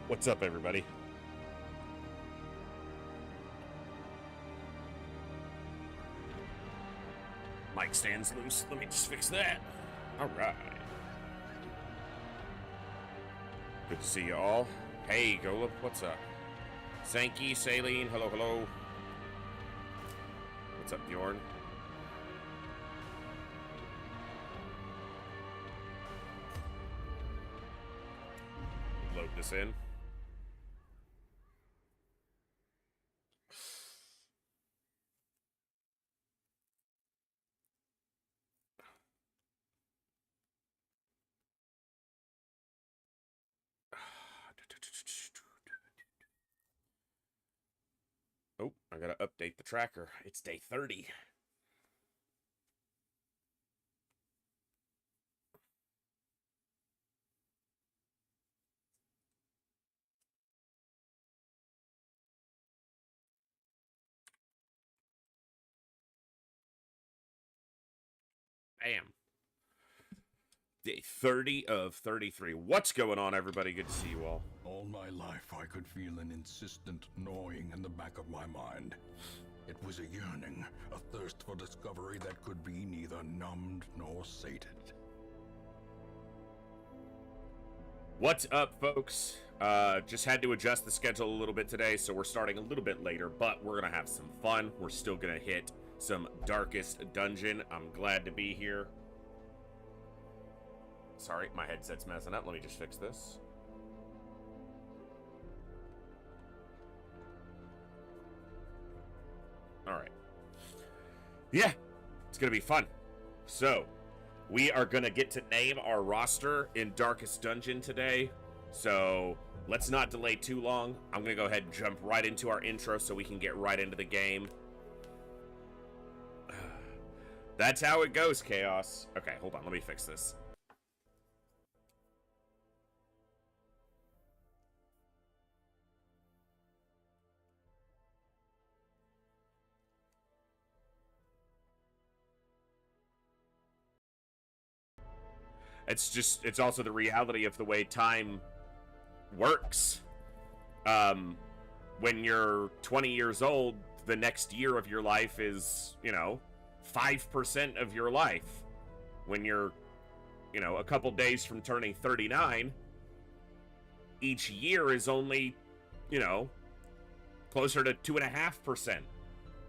What's up, everybody? Mic stand's loose. Let me just fix that. All right. Good to see you all. Hey, Golub, what's up? Sankey, Saline, hello, hello. What's up, Bjorn? Load this in. Oh, I gotta update the tracker. It's day 30. Bam. Day 30 of 33. What's going on, everybody? Good to see you all. All my life, I could feel an insistent gnawing in the back of my mind. It was a yearning, a thirst for discovery that could be neither numbed nor sated. What's up, folks? Just had to adjust the schedule a little bit today, so we're starting a little bit later, but we're gonna have some fun. We're still gonna hit some Darkest Dungeon. I'm glad to be here. Sorry, my headset's messing up. Let me just fix this. Alright. Yeah, it's gonna be fun. So, we are gonna get to name our roster in Darkest Dungeon today. So, let's not delay too long. I'm gonna go ahead and jump right into our intro so we can get right into the game. That's how it goes, Chaos. Okay, hold on, let me fix this. It's also the reality of the way time works. When you're 20 years old, the next year of your life is, 5% of your life. When you're, a couple days from turning 39, each year is only, closer to 2.5%. And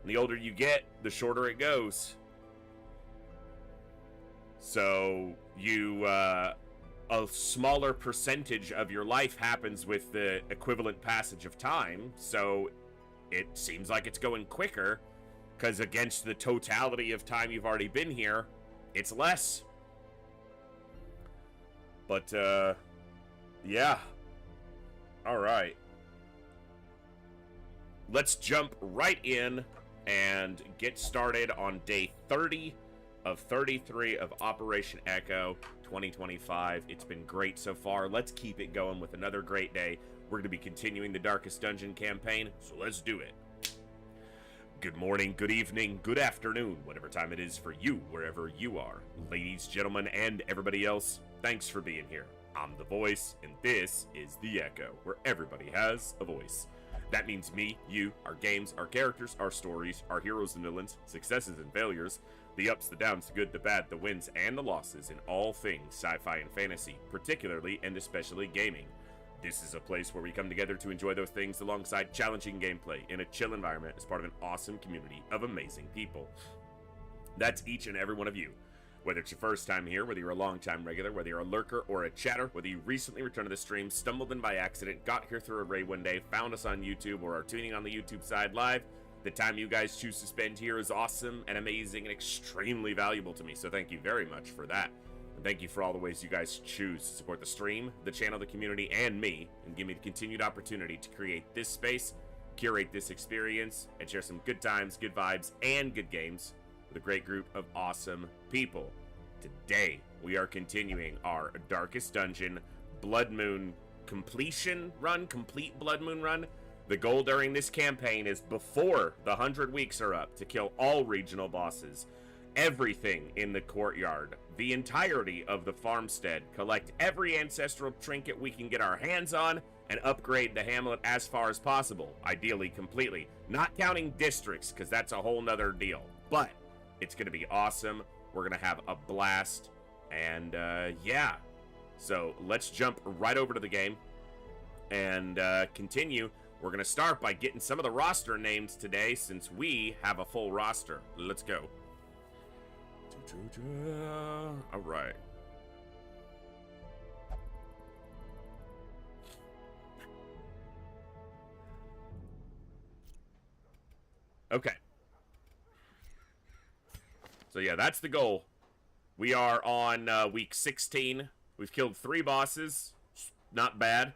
the older you get, the shorter it goes. So a smaller percentage of your life happens with the equivalent passage of time, so it seems like it's going quicker, because against the totality of time you've already been here, it's less. But, yeah. Alright. Let's jump right in and get started on day 30 of 33 of Operation Echo 2025. It's been great so far. Let's keep it going with another great day. We're going to be continuing the Darkest Dungeon campaign, so let's do it. Good morning, good evening, good afternoon, whatever time it is for you, wherever you are. Ladies, gentlemen, and everybody else, thanks for being here. I'm The Voice, and this is The Echo, where everybody has a voice. That means me, you, our games, our characters, our stories, our heroes and villains, successes and failures, the ups, the downs, the good, the bad, the wins, and the losses in all things sci-fi and fantasy, particularly and especially gaming. This is a place where we come together to enjoy those things alongside challenging gameplay in a chill environment as part of an awesome community of amazing people. That's each and every one of you. Whether it's your first time here, whether you're a long-time regular, whether you're a lurker or a chatter, whether you recently returned to the stream, stumbled in by accident, got here through a raid one day, found us on YouTube, or are tuning on the YouTube side live, the time you guys choose to spend here is awesome and amazing and extremely valuable to me, so thank you very much for that. And thank you for all the ways you guys choose to support the stream, the channel, the community, and me, and give me the continued opportunity to create this space, curate this experience, and share some good times, good vibes, and good games with a great group of awesome people. Today, we are continuing our Darkest Dungeon Blood Moon completion run, complete Blood Moon run. The goal during this campaign is before the 100 weeks are up to kill all regional bosses, everything in the courtyard, the entirety of the farmstead, collect every ancestral trinket we can get our hands on, and upgrade the hamlet as far as possible, ideally completely. Not counting districts, because that's a whole nother deal. But it's going to be awesome. We're going to have a blast. And, yeah. So let's jump right over to the game and continue. We're going to start by getting some of the roster names today, since we have a full roster. Let's go. All right. Okay. So yeah, that's the goal. We are on week 16. We've killed 3 bosses. Not bad.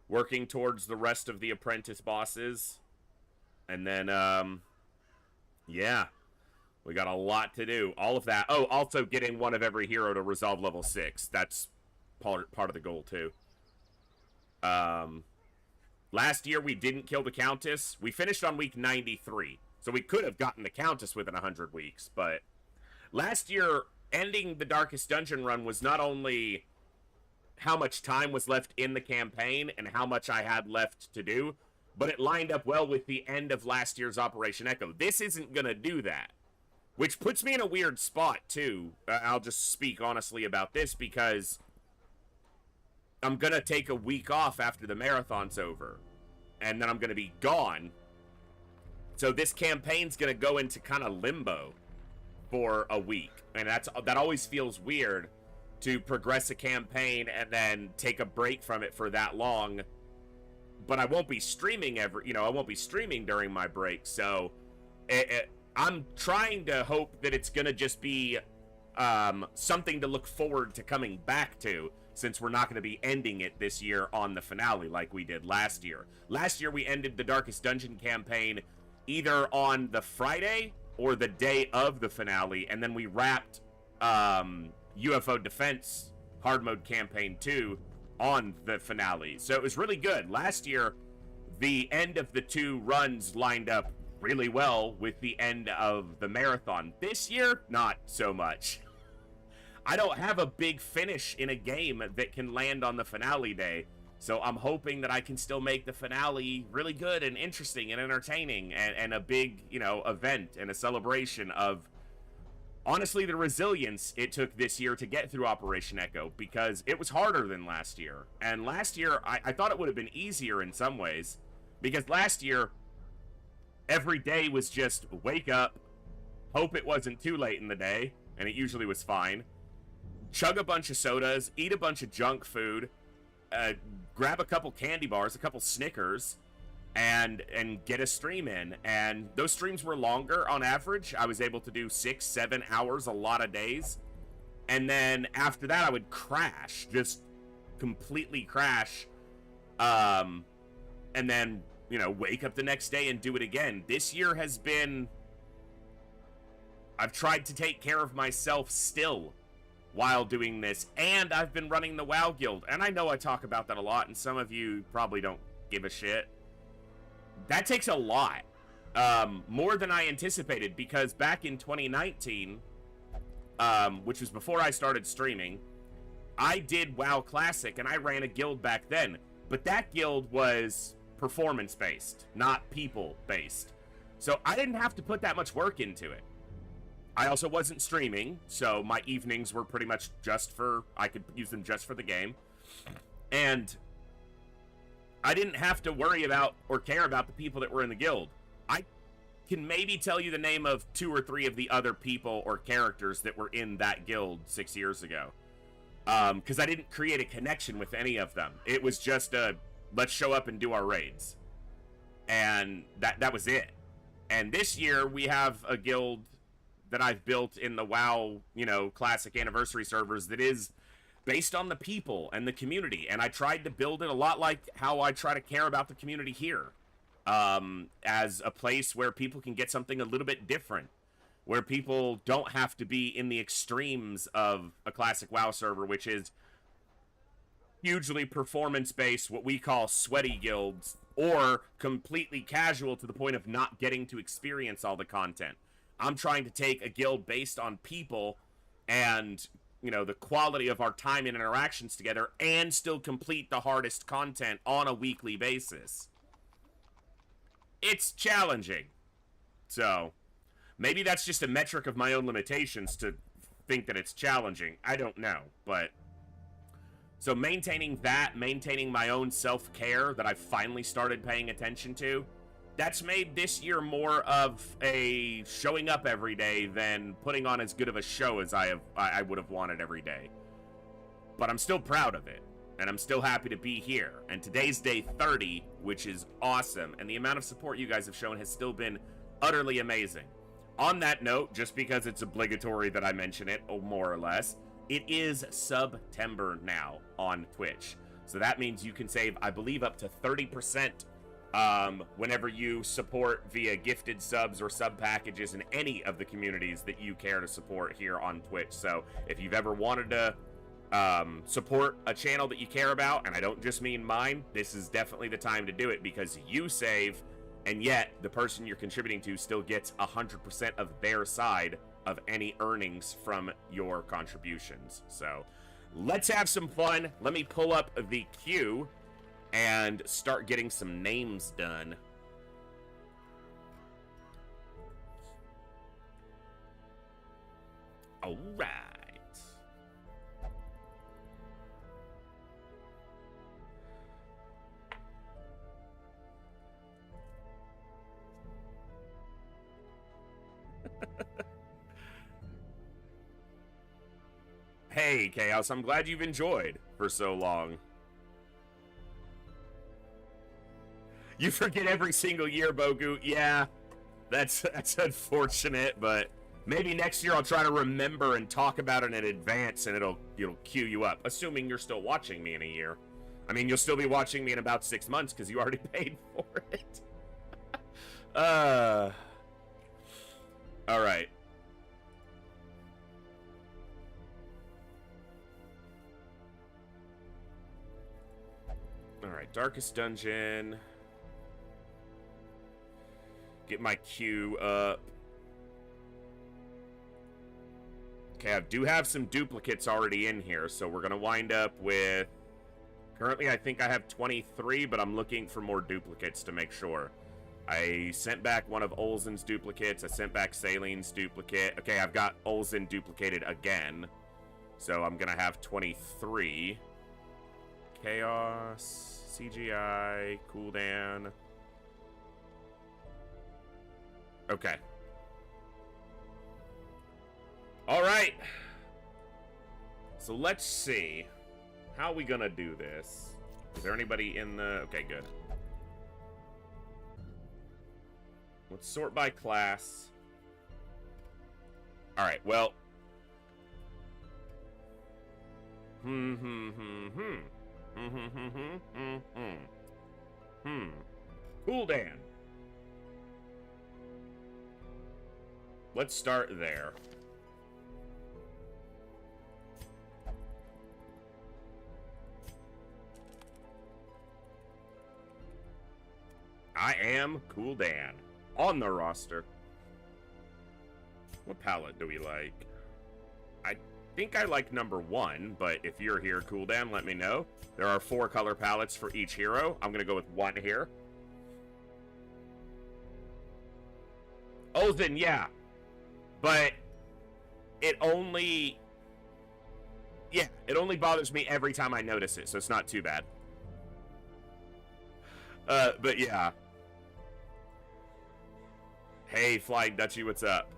Working towards the rest of the apprentice bosses. And then, yeah. We got a lot to do. All of that. Oh, also getting one of every hero to resolve level 6. That's part of the goal, too. Last year, we didn't kill the Countess. We finished on week 93. So we could have gotten the Countess within 100 weeks. But last year, ending the Darkest Dungeon run was not only how much time was left in the campaign and how much I had left to do, but it lined up well with the end of last year's Operation Echo. This isn't going to do that, which puts me in a weird spot, too. I'll just speak honestly about this, because I'm going to take a week off after the marathon's over, and then I'm going to be gone. So this campaign's going to go into kind of limbo for a week, and that always feels weird, to progress a campaign and then take a break from it for that long. But I won't be streaming I won't be streaming during my break, so I'm trying to hope that it's going to just be something to look forward to coming back to, since we're not going to be ending it this year on the finale like we did last year. Last year, we ended the Darkest Dungeon campaign either on the Friday or the day of the finale, and then we wrapped UFO Defense Hard Mode Campaign 2 on the finale. So it was really good. Last year, the end of the 2 runs lined up really well with the end of the marathon. This year, not so much. I don't have a big finish in a game that can land on the finale day, so I'm hoping that I can still make the finale really good and interesting and entertaining, and a big, event and a celebration of, honestly, the resilience it took this year to get through Operation Echo, because it was harder than last year. And last year, I thought it would have been easier in some ways, because last year, every day was just wake up, hope it wasn't too late in the day, and it usually was fine, chug a bunch of sodas, eat a bunch of junk food, grab a couple candy bars, a couple Snickers, and get a stream in. And those streams were longer on average. I was able to do 6-7 hours a lot of days. And then after that, I would crash, just completely crash. And then, wake up the next day and do it again. This year has been, I've tried to take care of myself still while doing this. And I've been running the WoW Guild. And I know I talk about that a lot, and some of you probably don't give a shit. That takes a lot, more than I anticipated, because back in 2019, which was before I started streaming, I did WoW Classic, and I ran a guild back then, but that guild was performance-based, not people-based, so I didn't have to put that much work into it. I also wasn't streaming, so my evenings were pretty much I could use them just for the game, and I didn't have to worry about or care about the people that were in the guild. I can maybe tell you the name of 2 or 3 of the other people or characters that were in that guild 6 years ago. Because I didn't create a connection with any of them. It was just let's show up and do our raids. And that was it. And this year, we have a guild that I've built in the WoW, Classic Anniversary servers that is based on the people and the community, and I tried to build it a lot like how I try to care about the community here, as a place where people can get something a little bit different, where people don't have to be in the extremes of a classic WoW server, which is hugely performance-based, what we call sweaty guilds, or completely casual to the point of not getting to experience all the content. I'm trying to take a guild based on people and you know, the quality of our time and interactions together and still complete the hardest content on a weekly basis. It's challenging. So, maybe that's just a metric of my own limitations to think that it's challenging. I don't know, but so maintaining that, maintaining my own self-care that I've finally started paying attention to, that's made this year more of a showing up every day than putting on as good of a show as I would have wanted every day. But I'm still proud of it, and I'm still happy to be here. And today's day 30, which is awesome, and the amount of support you guys have shown has still been utterly amazing. On that note, just because it's obligatory that I mention it, or more or less, it is September now on Twitch. So that means you can save, I believe, up to 30% whenever you support via gifted subs or sub packages in any of the communities that you care to support here on Twitch. So if you've ever wanted to support a channel that you care about, and I don't just mean mine, this is definitely the time to do it, because you save, and yet the person you're contributing to still gets 100% of their side of any earnings from your contributions. So let's have some fun. Let me pull up the queue and start getting some names done. All right. Hey, Chaos, I'm glad you've enjoyed for so long. You forget every single year, Bogu. Yeah, that's unfortunate, but maybe next year I'll try to remember and talk about it in advance, and it'll queue you up, assuming you're still watching me in a year. I mean, you'll still be watching me in about 6 months because you already paid for it. All right. All right, Darkest Dungeon. Get my queue up. Okay, I do have some duplicates already in here, so we're going to wind up with... Currently, I think I have 23, but I'm looking for more duplicates to make sure. I sent back one of Olzen's duplicates. I sent back Salene's duplicate. Okay, I've got Olzen duplicated again. So I'm going to have 23. Chaos, CGI, Cooldan. Okay. All right. So let's see. How are we gonna do this? Is there anybody in the... Okay, good. Let's sort by class. All right, well... Cooldan. Let's start there. I am Cooldan on the roster. What palette do we like? I think I like number 1, but if you're here, Cooldan, let me know. There are 4 color palettes for each hero. I'm gonna go with 1 here. Olzen, yeah. But it only... Yeah, it only bothers me every time I notice it, so it's not too bad. But yeah. Hey, Flying Dutchie, what's up?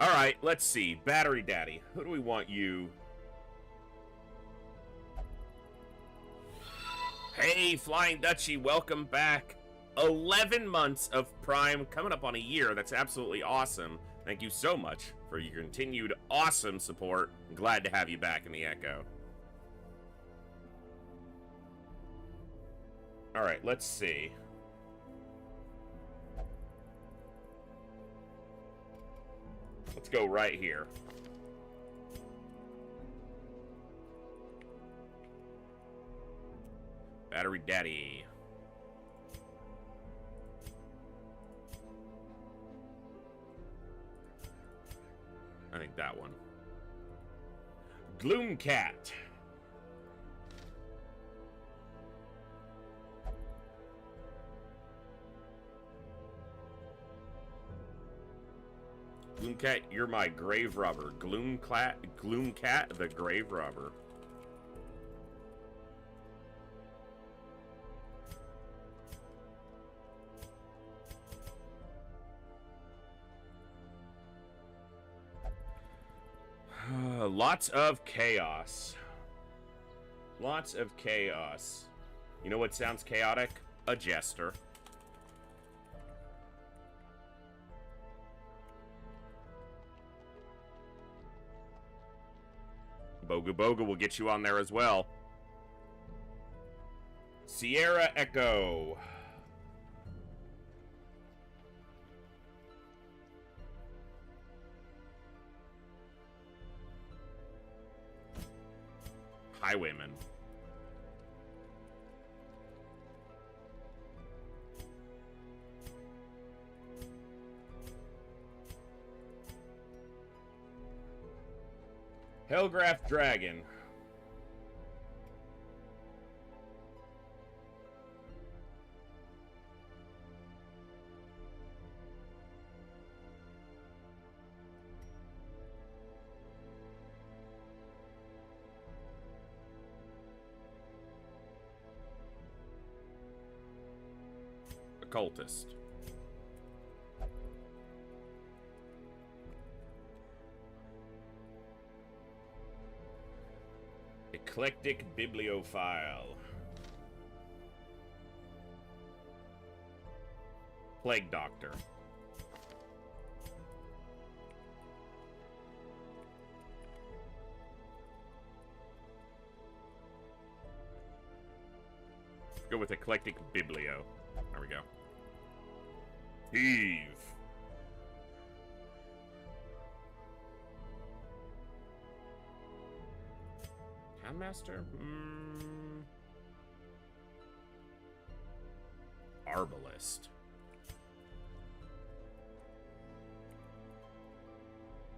Alright, let's see. Battery Daddy. Who do we want you? Hey, Flying Dutchie, welcome back. 11 months of Prime, coming up on a year. That's absolutely awesome. Thank you so much for your continued awesome support. I'm glad to have you back in the Echo. Alright, let's see. Let's go right here. Battery Daddy. like that one. Gloomcat. Gloomcat, you're my grave robber. Gloomcat, the grave robber. Lots of chaos. Lots of chaos. You know what sounds chaotic? A jester. Bogu Bogu will get you on there as well. Sierra Echo. Highwayman. Hellgraph Dragon. Occultist. Eclectic Bibliophile. Plague Doctor. Go with Eclectic Biblio. There we go. Heave. Handmaster? Arbalist.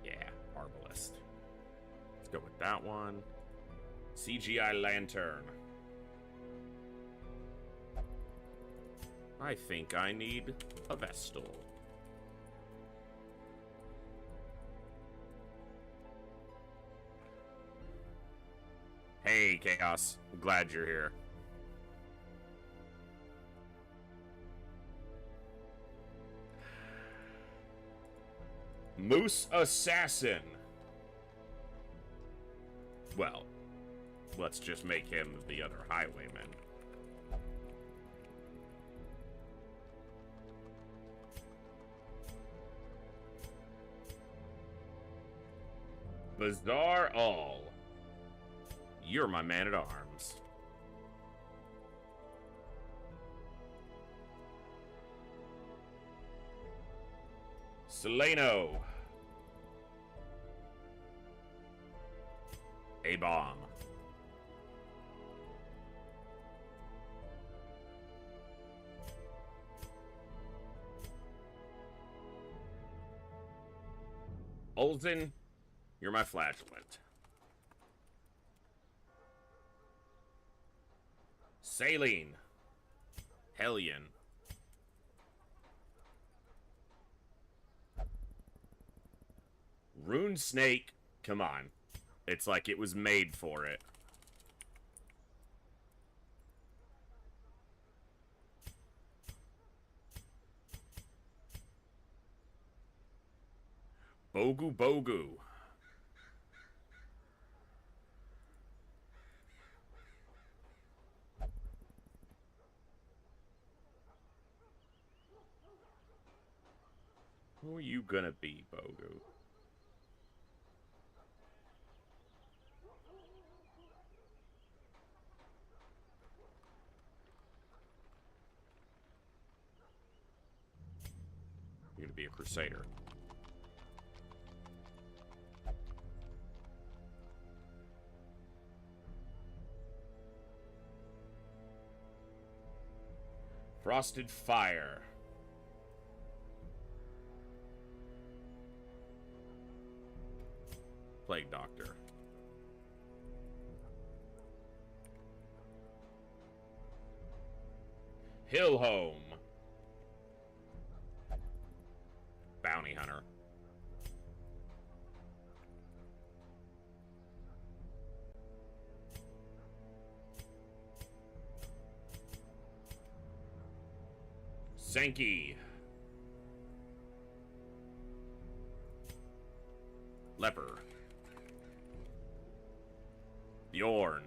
Yeah, Arbalist. Let's go with that one. CGI Lantern. I think I need a Vestal. Hey, Chaos. I'm glad you're here. Moose Assassin. Well, let's just make him the other Highwayman. Bazaar All. You're my man-at-arms. Seleno. A-Bomb. Olsen, you're my flatulent. Saline. Hellion. Rune Snake. Come on. It's like it was made for it. Bogu Bogu. Who are you gonna be, Bogu? You're gonna be a Crusader. Frosted Fire. Plague Doctor. Hillhome. Bounty Hunter. Sankey. Leper. Bjorn.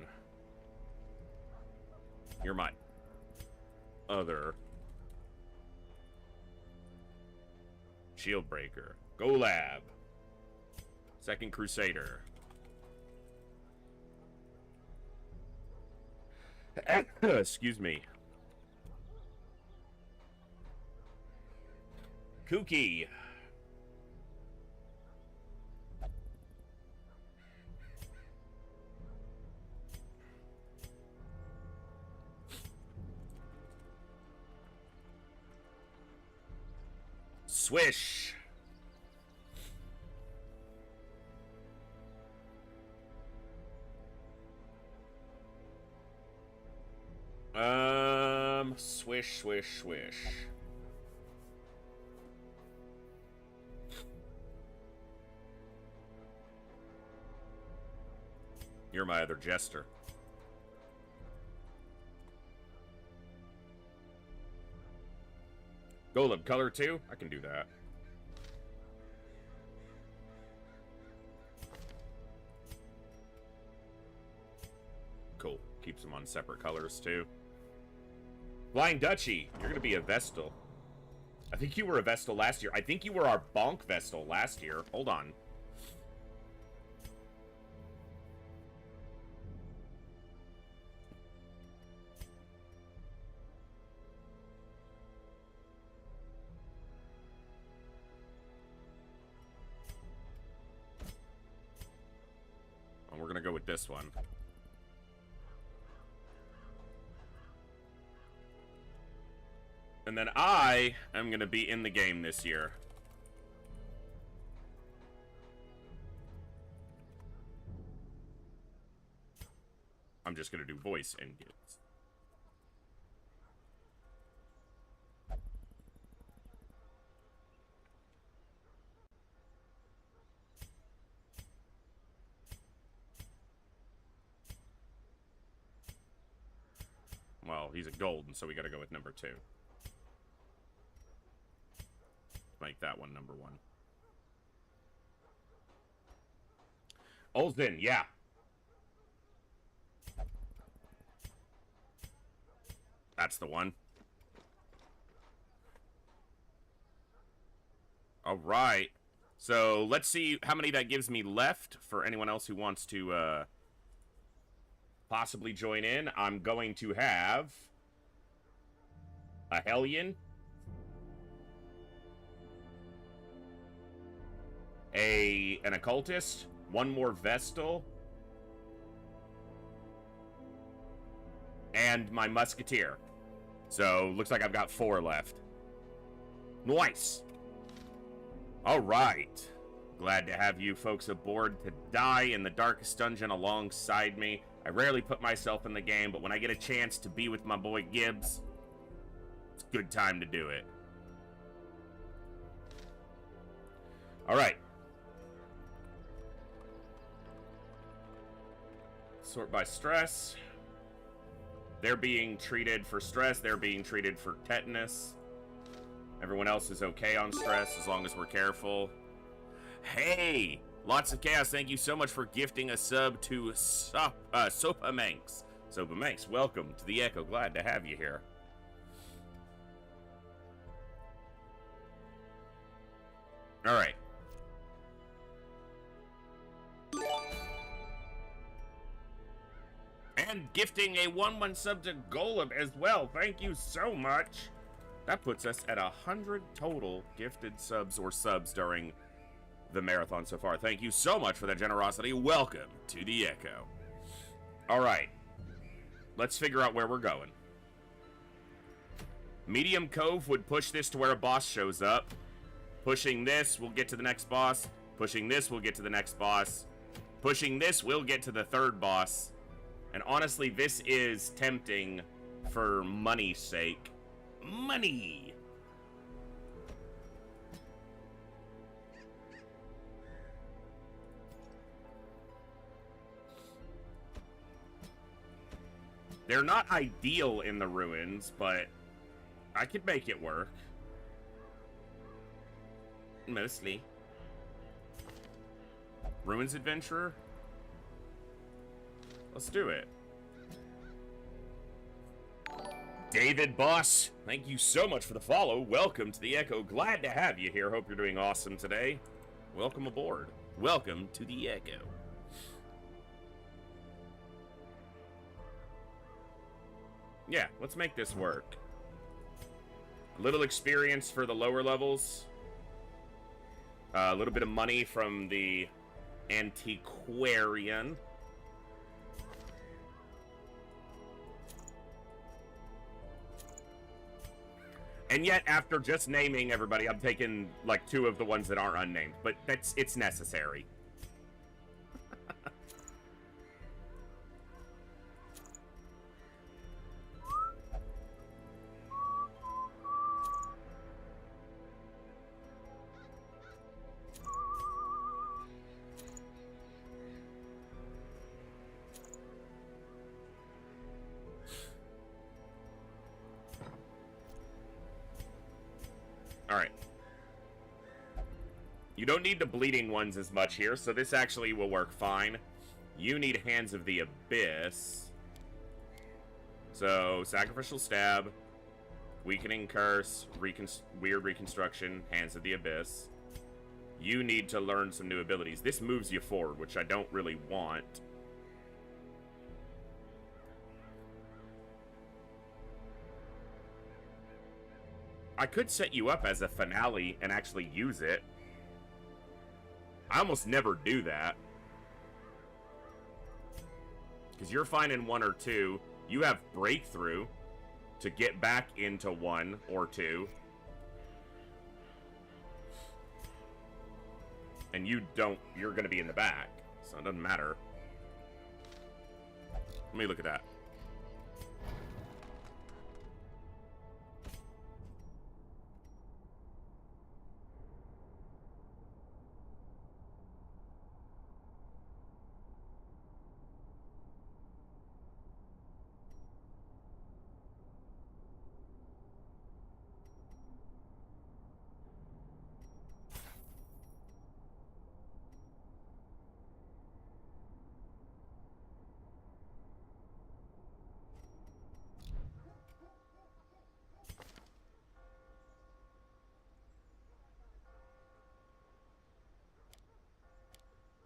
You're my other. Shieldbreaker. Golab. Second Crusader. Excuse me. Kooky. Swish. Swish, swish, swish. You're my other jester. Golem color 2? I can do that. Cool. Keeps them on separate colors too. Flying Duchy, you're gonna be a Vestal. I think you were a Vestal last year. I think you were our Bonk Vestal last year. Hold on. And we're gonna go with this one. And then I am going to be in the game this year. I'm just going to do voice and gifts. Well, he's a golden, so we got to go with number 2. Make that one number 1. Olsen, yeah. That's the one. All right. So let's see how many that gives me left for anyone else who wants to possibly join in. I'm going to have a Hellion, an Occultist, one more Vestal, and my Musketeer. So, looks like I've got 4 left. Nice! Alright. Glad to have you folks aboard to die in the darkest dungeon alongside me. I rarely put myself in the game, but when I get a chance to be with my boy Gibbs, it's a good time to do it. Alright. Sort by stress. They're being treated for stress. They're being treated for tetanus. Everyone else is okay on stress as long as we're careful. Hey! Lots of Chaos, thank you so much for gifting a sub to Sopamanx. Sopamanx, welcome to the Echo. Glad to have you here. Alright. And gifting a 1-1 sub to Golem as well. Thank you so much. That puts us at 100 total gifted subs or subs during the marathon so far. Thank you so much for that generosity. Welcome to the Echo. All right. Let's figure out where we're going. Medium Cove would push this to where a boss shows up. Pushing this, we'll get to the next boss. Pushing this, we'll get to the next boss. Pushing this will get to the third boss. And honestly, this is tempting for money's sake. Money! They're not ideal in the ruins, but I could make it work. Mostly. Ruins Adventurer? Let's do it. David Boss, thank you so much for the follow. Welcome to the Echo. Glad to have you here. Hope you're doing awesome today. Welcome aboard. Welcome to the Echo. Yeah, let's make this work. A little experience for the lower levels. A little bit of money from the antiquarian. And yet, after just naming everybody, I'm taking like 2 of the ones that aren't unnamed. But it's necessary. Alright. You don't need the bleeding ones as much here, so this actually will work fine. You need Hands of the Abyss. So, Sacrificial Stab, Weakening Curse, Weird Reconstruction, Hands of the Abyss. You need to learn some new abilities. This moves you forward, which I don't really want. I could set you up as a finale and actually use it. I almost never do that. Because you're fine in 1 or 2. You have Breakthrough to get back into 1 or 2. And you don't, you're going to be in the back. So it doesn't matter. Let me look at that.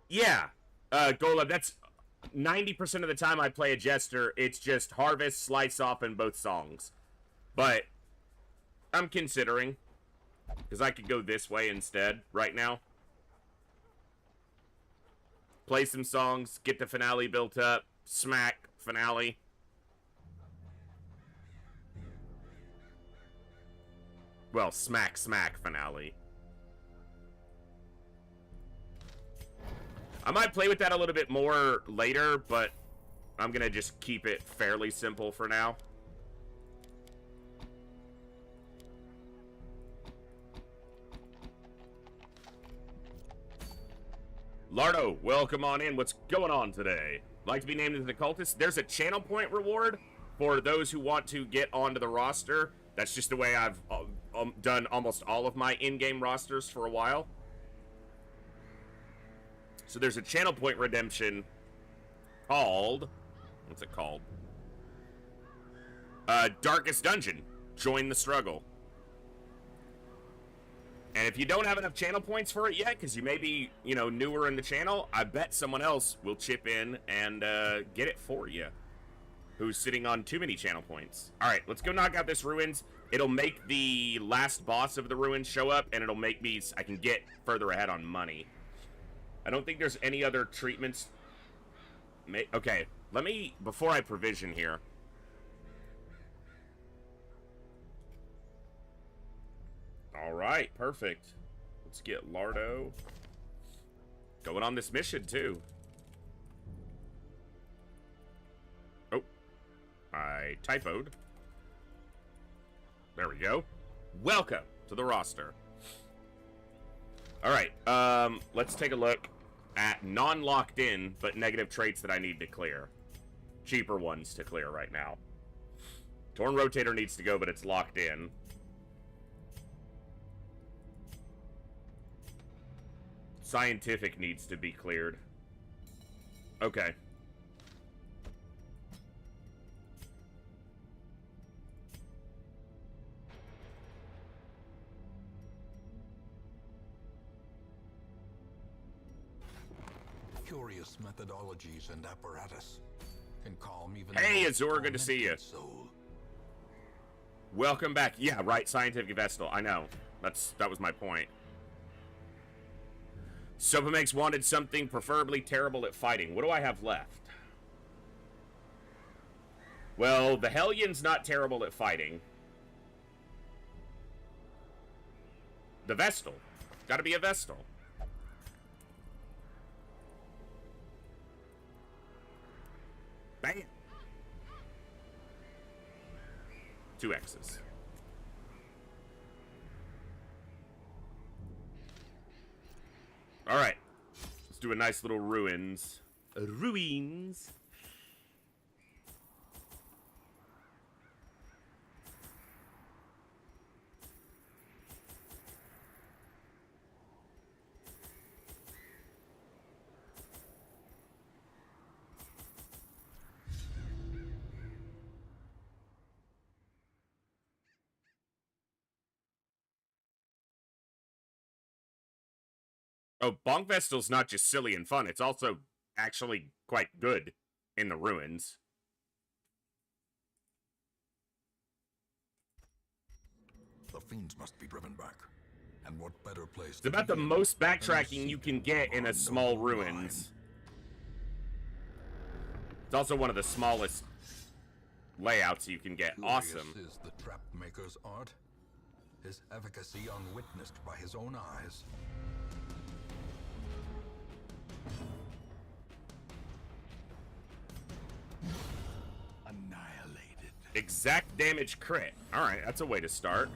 Yeah, Golub, that's 90% of the time I play a Jester, it's just Harvest, Slice Off, and both songs. But I'm considering, because I could go this way instead right now. Play some songs, get the finale built up, smack, finale. Well, smack, finale. I might play with that a little bit more later, but I'm going to just keep it fairly simple for now. Lardo, welcome on in. What's going on today? Like to be named as an occultist? There's a channel point reward for those who want to get onto the roster. That's just the way I've done almost all of my in-game rosters for a while. So there's a channel point redemption called... What's it called? Darkest Dungeon. Join the struggle. And if you don't have enough channel points for it yet, because you may be, you know, newer in the channel, I bet someone else will chip in and get it for you, who's sitting on too many channel points. All right, let's go knock out this ruins. It'll make the last boss of the ruins show up, and it'll make me... I can get further ahead on money. I don't think there's any other treatments. Okay, let me... Before I provision here... Alright, perfect. Let's get Lardo going on this mission, too. I typoed. There we go. Welcome to the roster. All right, let's take a look at non-locked in, but negative traits that I need to clear. Cheaper ones to clear right now. Torn Rotator needs to go, but it's locked in. Scientific needs to be cleared. Okay. Curious methodologies and apparatus can calm even. Hey, Azor, good to see you. Soul. Welcome back. Yeah, right, Scientific Vestal. I know. That was my point. Sopamex wanted something preferably terrible at fighting. What do I have left? Well, the Hellions not terrible at fighting. The Vestal. Gotta be a Vestal. Bam. 2 X's. All right. Let's do a nice little ruins. Ruins. Oh, Bonk Vestal's not just silly and fun, it's also actually quite good in the ruins. The fiends must be driven back. And what better place? It's about the most backtracking you can get in a small ruins. It's also one of the smallest layouts you can get. Awesome. Is the trap maker's art? His efficacy unwitnessed by his own eyes. Annihilated. Exact damage crit. Alright, that's a way to start.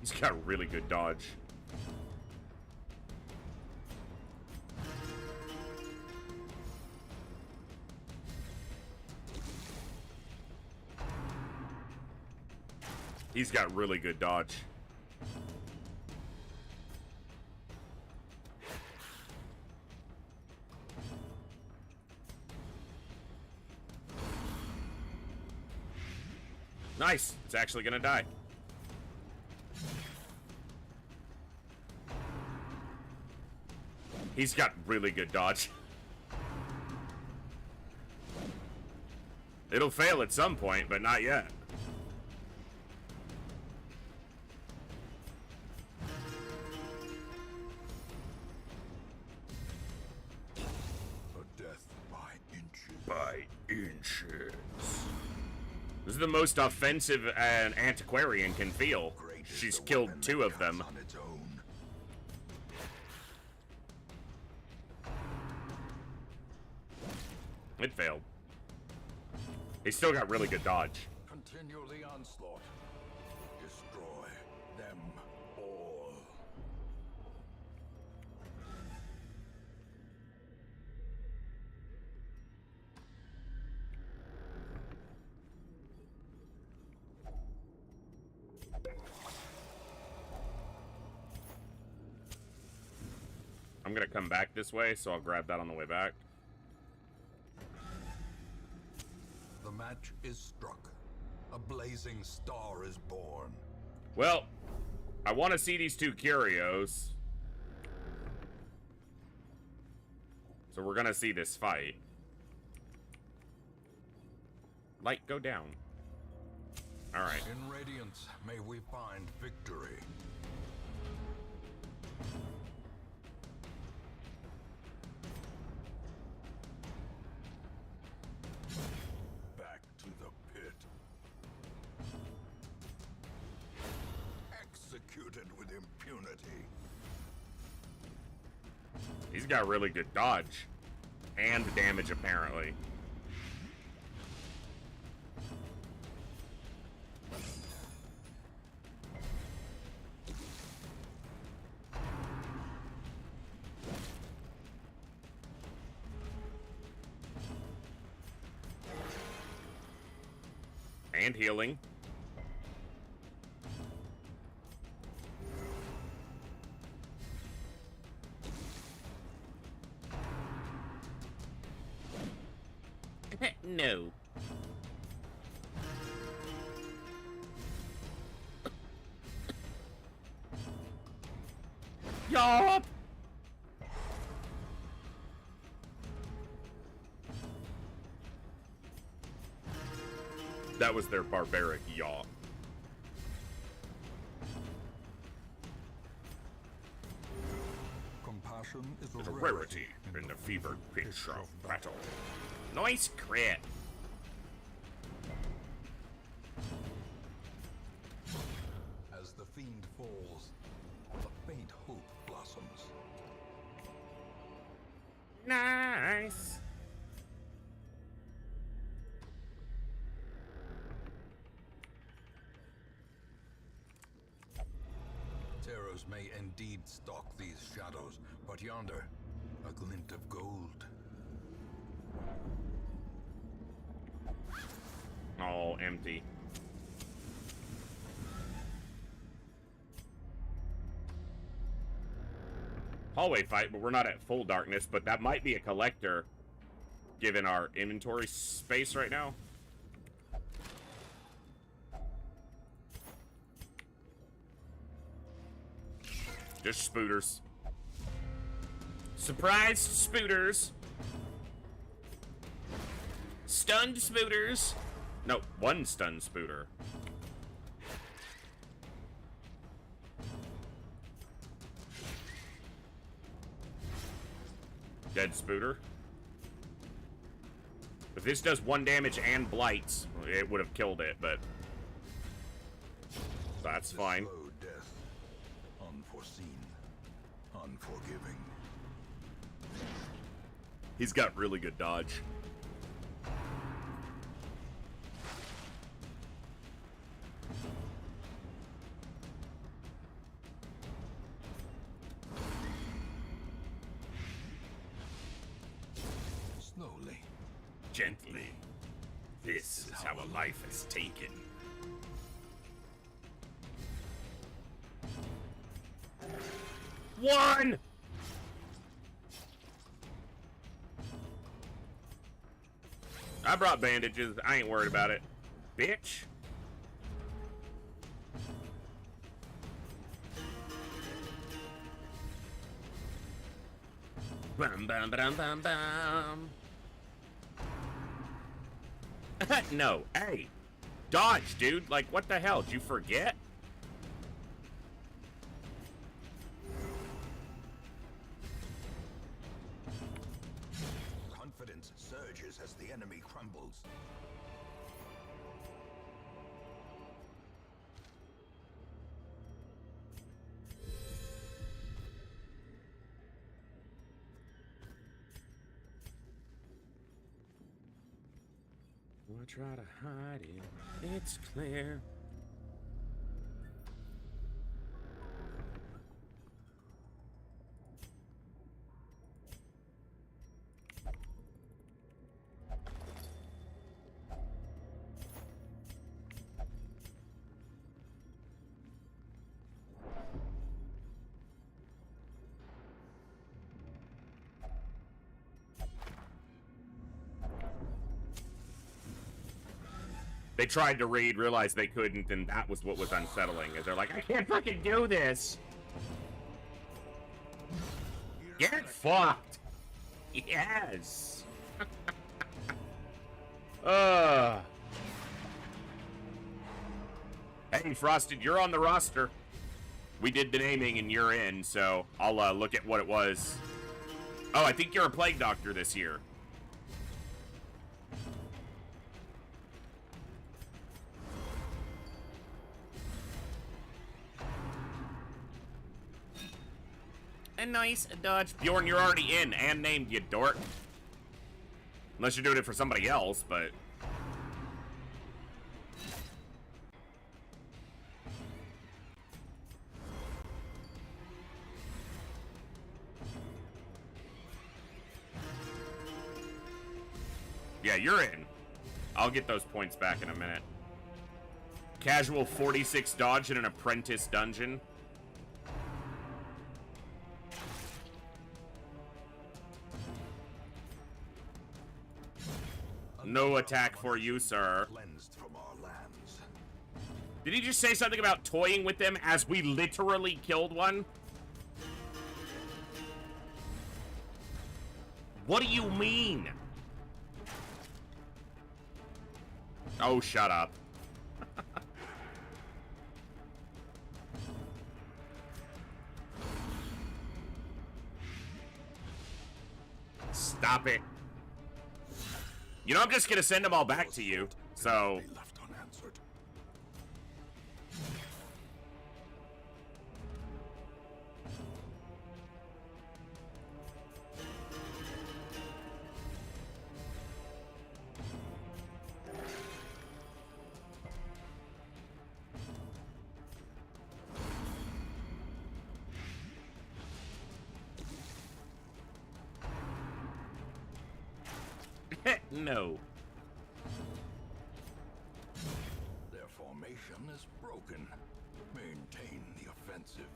He's got really good dodge. He's got really good dodge. Nice. It's actually gonna die. He's got really good dodge. It'll fail at some point, but not yet. A death by inches. By inches. This is the most offensive an antiquarian can feel. She's killed 2 of them. On its own. It failed. He still got really good dodge. Continue the onslaught. Destroy them all. I'm gonna come back this way, so I'll grab that on the way back. The match is struck. A blazing star is born. Well, I want to see these 2 curios. So we're gonna see this fight. Light, go down. Alright. In Radiance, may we find victory. Back to the pit. Executed with impunity. He's got really good dodge. And damage, apparently. And healing. No. Yup. That was their barbaric yaw. Compassion is It's a rarity in the fevered pitch of battle. Nice crit. As the fiend falls, a faint hope blossoms. Nice. Terrors may indeed stalk these shadows, but yonder, a glint of gold. All empty. Hallway fight, but we're not at full darkness, but that might be a collector given our inventory space right now. Just spooters. Surprised spooters. Stunned spooters. No, one stunned spooter. Dead spooter. If this does 1 damage and blights, it would have killed it, but that's fine. Slow death, unforeseen, unforgiving. He's got really good dodge. Slowly. Gently. This is how a life is taken. One! I brought bandages. I ain't worried about it. Bitch. Bum, bum, bum, bum, bum. No, hey. Dodge, dude. Like, what the hell? Did you forget? Confidence surges as the enemy crumbles. I try to hide it. It's clear. They tried to read, realized they couldn't, and that was what was unsettling. Is they're like, I can't fucking do this. Get fucked. Yes. Hey, Frosted, you're on the roster. We did the naming and you're in, so I'll look at what it was. Oh, I think you're a Plague Doctor this year. A nice dodge. Bjorn, you're already in and named, you dork. Unless you're doing it for somebody else, but... Yeah, you're in. I'll get those points back in a minute. Casual 46 dodge in an apprentice dungeon. No attack for you, sir. Did he just say something about toying with them as we literally killed one? What do you mean? Oh, shut up. Stop it. You know, I'm just gonna send them all back to you, so... Left unanswered. No. Their formation is broken. Maintain the offensive.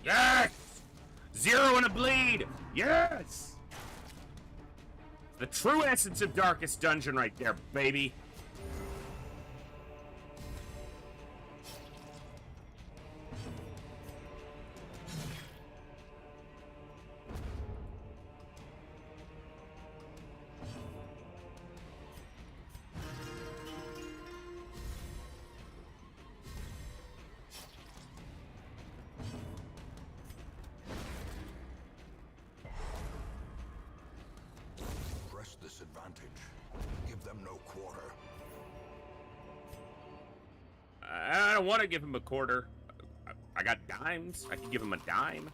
Yes! 0 and a bleed! Yes! The true essence of Darkest Dungeon right there, baby. Press this advantage. Give them no quarter. I don't want to give him a quarter. I got dimes. I can give him a dime.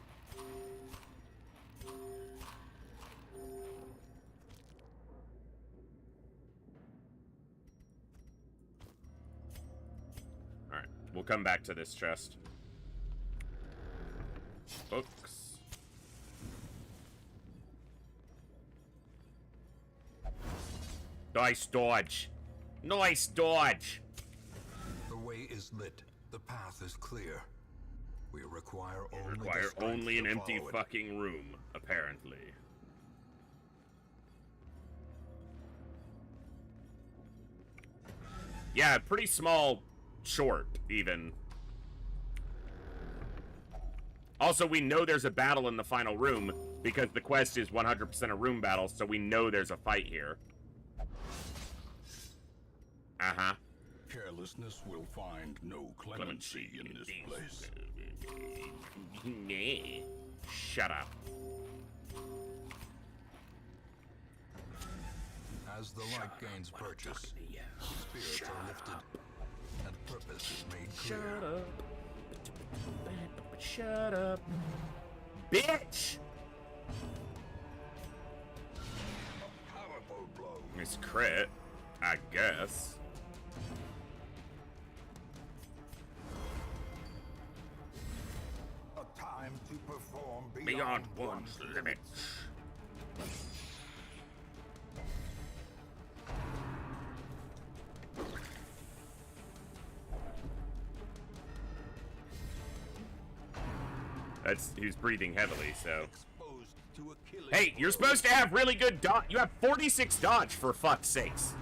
Alright, we'll come back to this chest. Books. Nice dodge. Nice dodge. The way is lit. The path is clear. We require only Require the strength only an to empty follow it. fucking room, apparently. Yeah, pretty small short, even. Also, we know there's a battle in the final room, because the quest is 100% a room battle, so we know there's a fight here. Uh-huh. Carelessness will find no clemency in this place. Nah. Shut up. As the light gains purchase, spirits are lifted, and purpose is made clear. Shut up. Shut up. Bitch! Powerful blow. It's crit, I guess. A time to perform Beyond one's limits. He's breathing heavily, so. Exposed to Achilles. Hey, you're supposed to have really good dodge. You have 46 dodge, for fuck's sakes.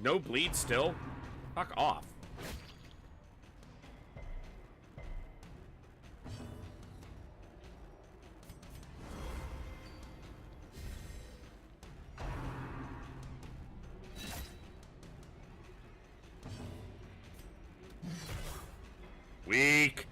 No bleed still? Fuck off. Weak.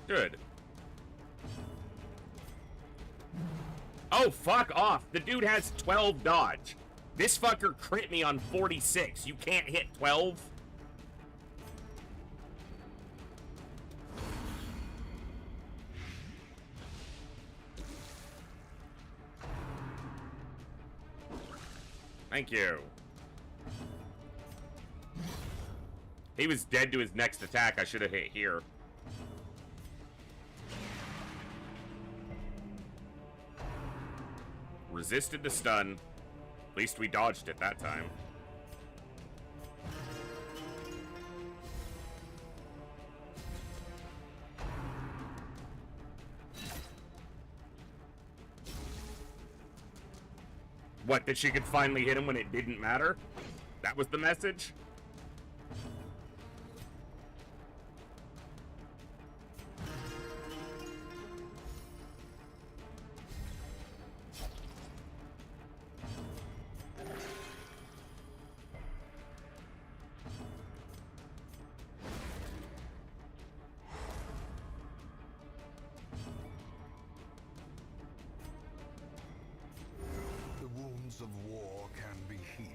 Good. Oh, fuck off. The dude has 12 dodge. This fucker crit me on 46. You can't hit 12? Thank you. He was dead to his next attack. I should have hit here. Resisted the stun. At least we dodged it that time. What, that she could finally hit him when it didn't matter? That was the message? Of war can be healed,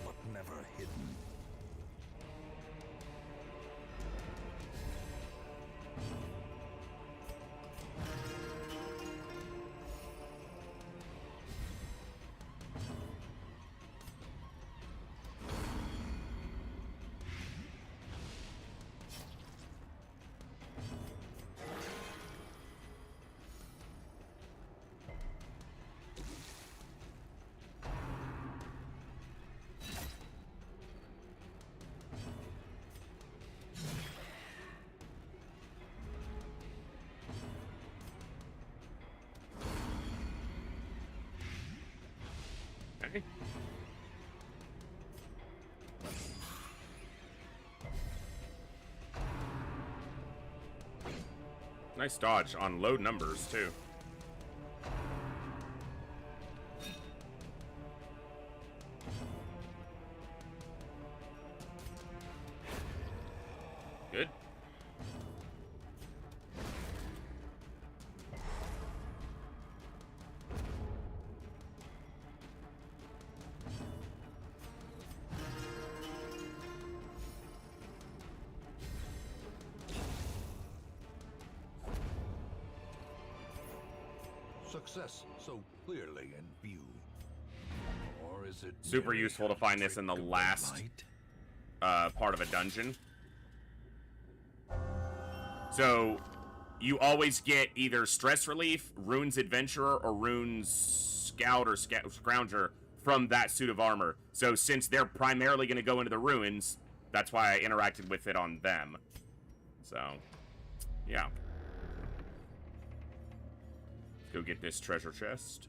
but never hidden. Okay. Nice dodge on low numbers, too. Good. Success so clearly in view. Or is it Super useful to find this in the last part of a dungeon. So you always get either Stress Relief, Runes Adventurer, or Runes Scout or Scrounger from that suit of armor. So since they're primarily going to go into the ruins, that's why I interacted with it on them. So, yeah. Go get this treasure chest.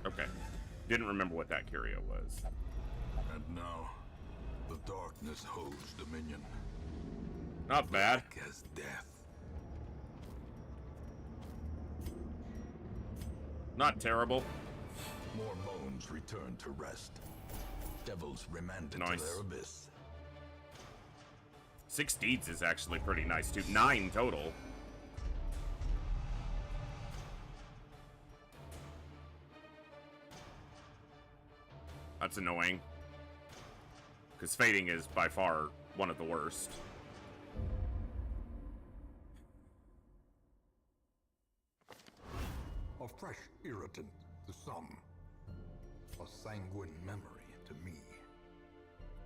Okay. Didn't remember what that curio was. And now, the darkness holds dominion. Not bad. Black as death. Not terrible. More moans return to rest. Devils remanded Nice. to their abyss. 6 deeds is actually pretty nice, too. 9 total. That's annoying. Because fading is by far one of the worst. A fresh irritant to some. A sanguine memory to me.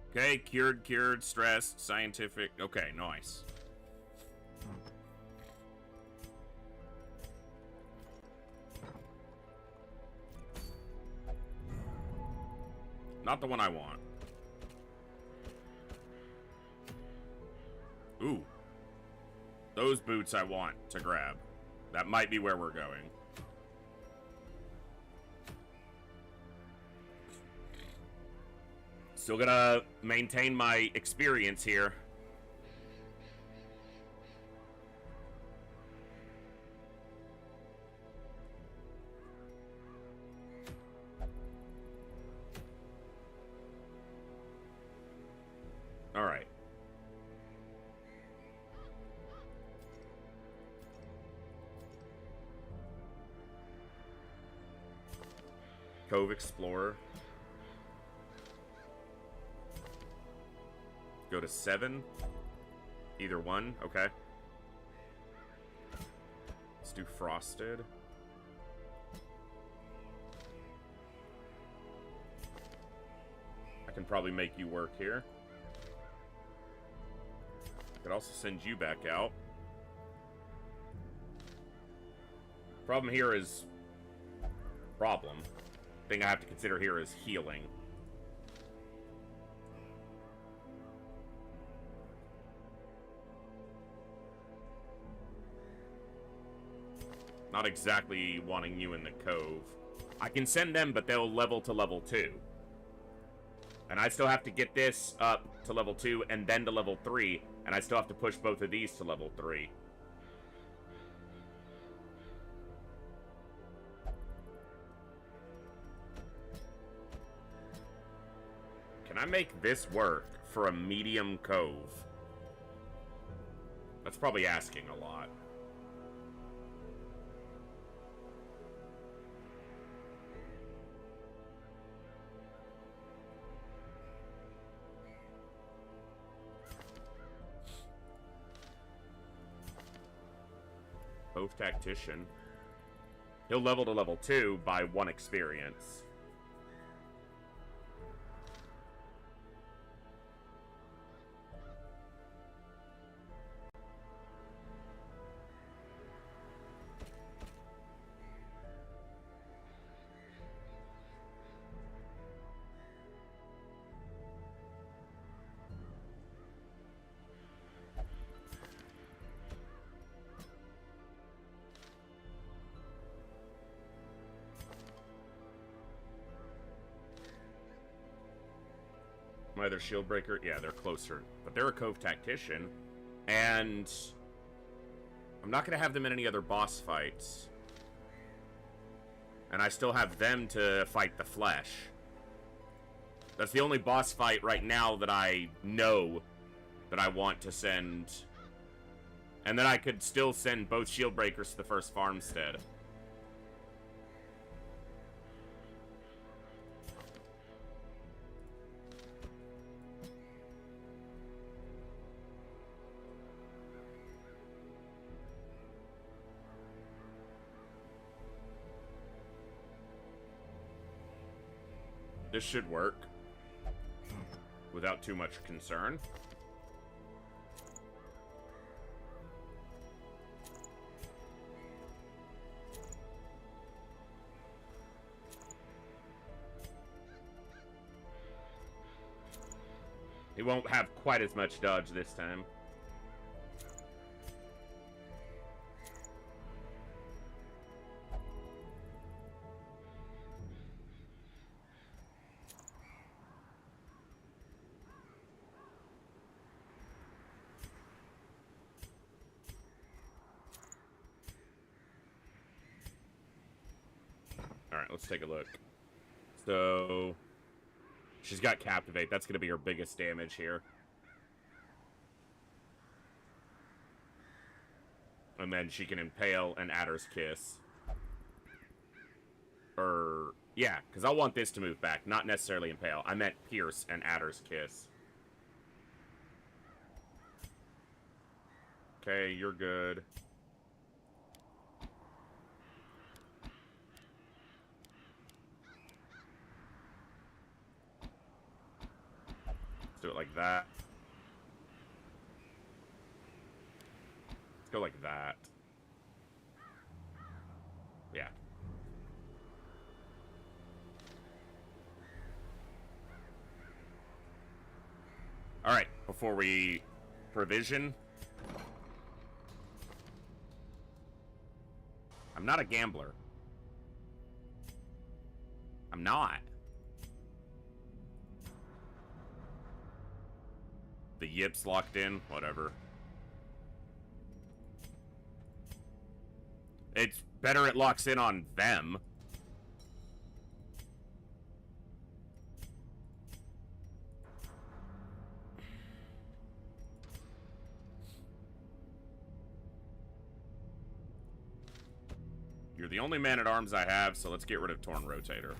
Okay, cured, stressed, scientific. Okay, nice. Not the one I want. Ooh. Those boots I want to grab. That might be where we're going. Still gonna maintain my experience here. All right. Cove Explorer. Go to 7. Either one. Okay. Let's do Frosted. I can probably make you work here. I could also send you back out. Problem here is... Problem. Thing I have to consider here is healing. Not exactly wanting you in the cove. I can send them, but they'll level to level 2. And I still have to get this up to level 2 and then to level 3. And I still have to push both of these to level 3. Can I make this work for a medium cove? That's probably asking a lot. Cove Tactician. He'll level to level 2 by 1 experience. Either Shieldbreaker, yeah, they're closer, but they're a Cove Tactician, and I'm not gonna have them in any other boss fights, and I still have them to fight the Flesh. That's the only boss fight right now that I know that I want to send, and then I could still send both Shieldbreakers to the first farmstead. This should work without too much concern. He won't have quite as much dodge this time. Alright, let's take a look. So, she's got Captivate. That's going to be her biggest damage here. And then she can Impale and Adder's Kiss. Yeah, because I want this to move back, not necessarily Impale. I meant Pierce and Adder's Kiss. Okay, you're good. Let's do it like that. Let's go like that. Yeah. All right, before we provision. I'm not a gambler. I'm not. The yips locked in, whatever. It's better it locks in on them. You're the only man-at-arms I have, so let's get rid of Torn Rotator.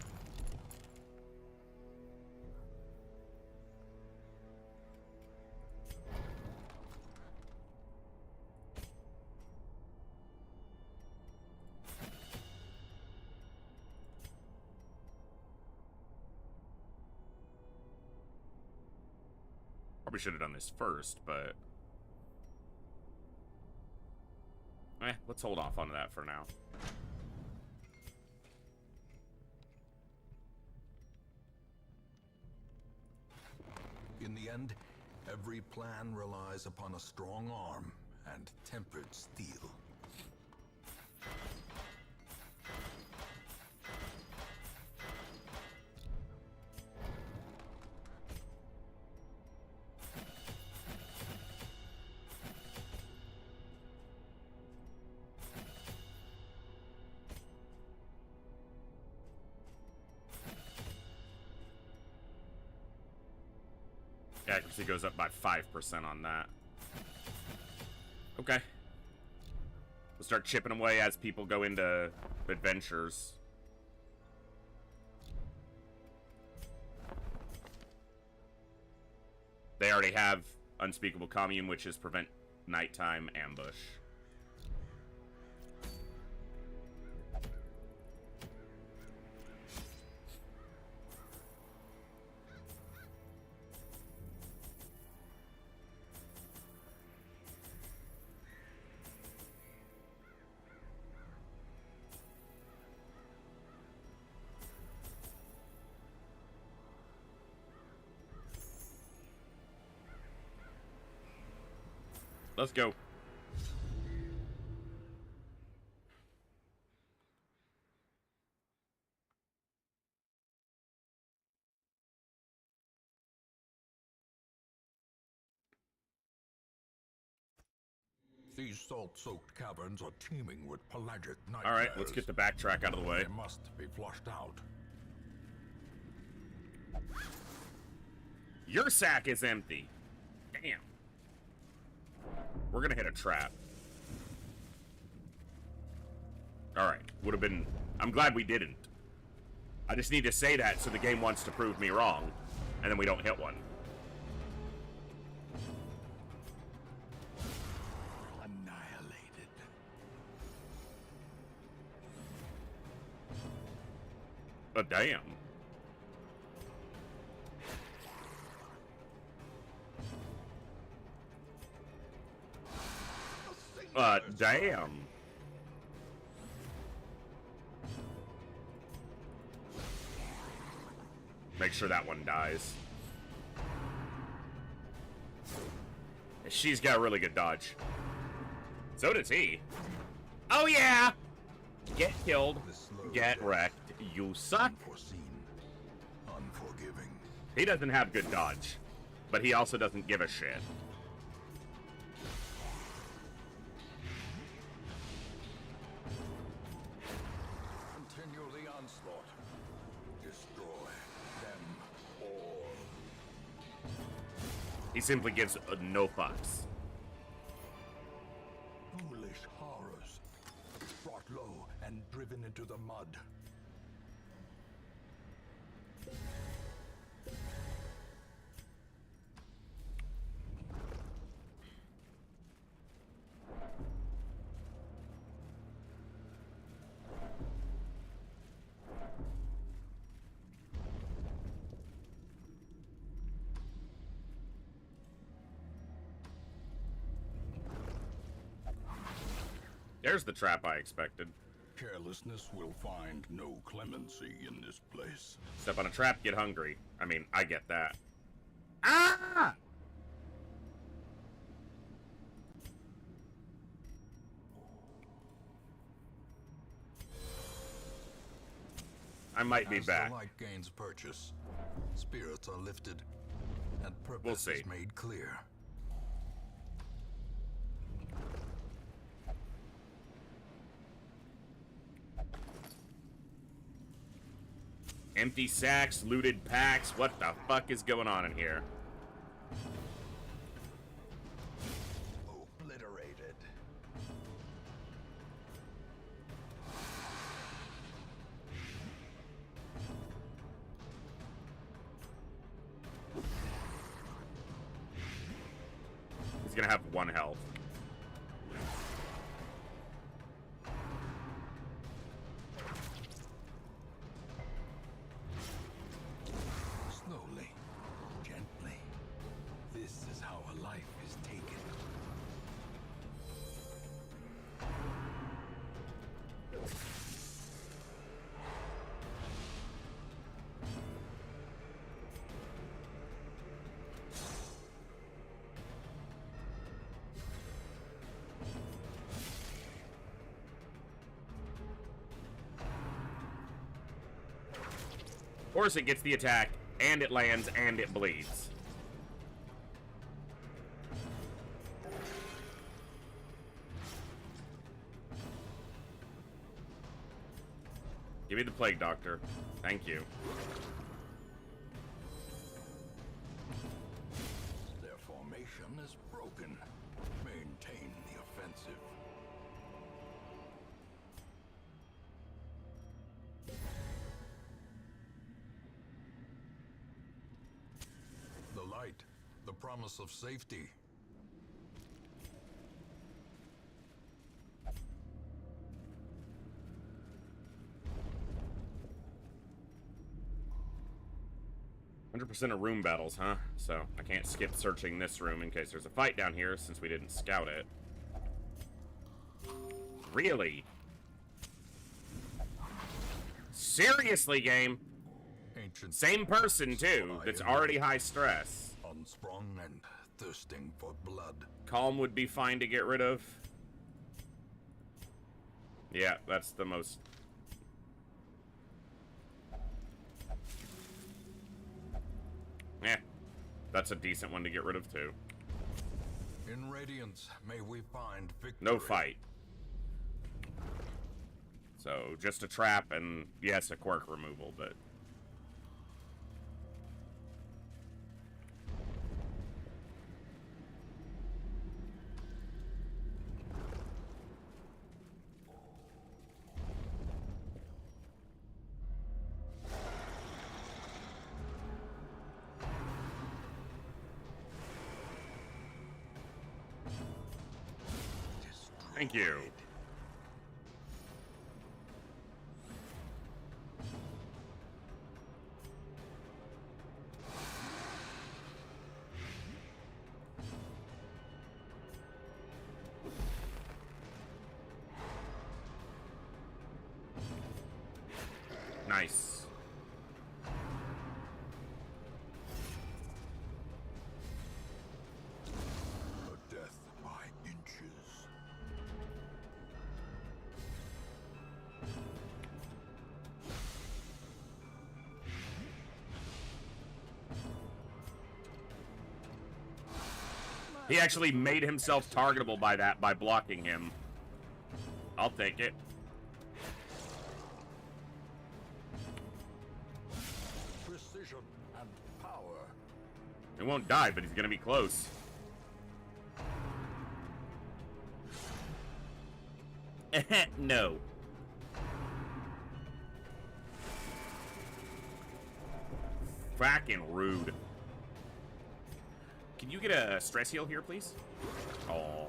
Probably should have done this first, but... let's hold off on that for now. In the end, every plan relies upon a strong arm and tempered steel. Accuracy goes up by 5% on that. Okay. We'll start chipping away as people go into adventures. They already have Unspeakable Commune, which is prevent nighttime ambush. Let's go. These salt-soaked caverns are teeming with pelagic nightmares. All right, let's get the backtrack out of the way. They must be flushed out. Your sack is empty. Damn. We're gonna hit a trap. Alright, would have been... I'm glad we didn't. I just need to say that so the game wants to prove me wrong, and then we don't hit one. Annihilated. Damn. Damn. Make sure that one dies. She's got a really good dodge. So does he. Oh yeah! Get killed. Get wrecked. You suck. Unforeseen. Unforgiving. He doesn't have good dodge. But he also doesn't give a shit. Continue the onslaught. Destroy them all. He simply gives no fucks. Foolish horrors. Brought low and driven into the mud. There's the trap I expected. Carelessness will find no clemency in this place. Step on a trap, get hungry. I mean, I get that. Ah! I might be As back. the light gains purchase, spirits are lifted, and purpose We'll see. is made clear. Empty sacks, looted packs. What the fuck is going on in here? Obliterated. He's gonna have 1 health. Slowly, gently. This is how a life is taken. Of course, it gets the attack, and it lands, and it bleeds. Give me the Plague Doctor. Thank you. Their formation is broken. Maintain the offensive. The light, the promise of safety. % of room battles, huh? So I can't skip searching this room in case there's a fight down here since we didn't scout it. Really? Seriously, game? Ancient Same person, too, that's already high stress. unsprung and thirsting for blood. Calm would be fine to get rid of. Yeah, that's the most... Eh, that's a decent one to get rid of, too. In Radiance, may we find victory. No fight. So, just a trap and, yes, a quirk removal, but... Thank you. Nice. A death by inches. He actually made himself targetable by that by blocking him. I'll take it. Precision and power. He won't die, but he's gonna be close. No. Frackin' rude. Can you get a stress heal here, please? Oh.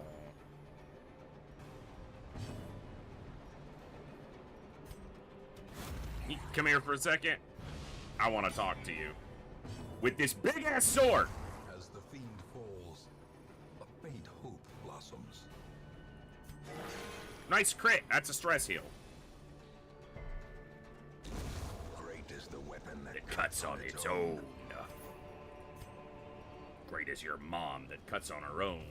You come here for a second. I want to talk to you. With this big-ass sword. As the fiend falls, a faint hope blossoms. Nice crit. That's a stress heal. Great is the weapon that It cuts on its own. Great is your mom that cuts on her own.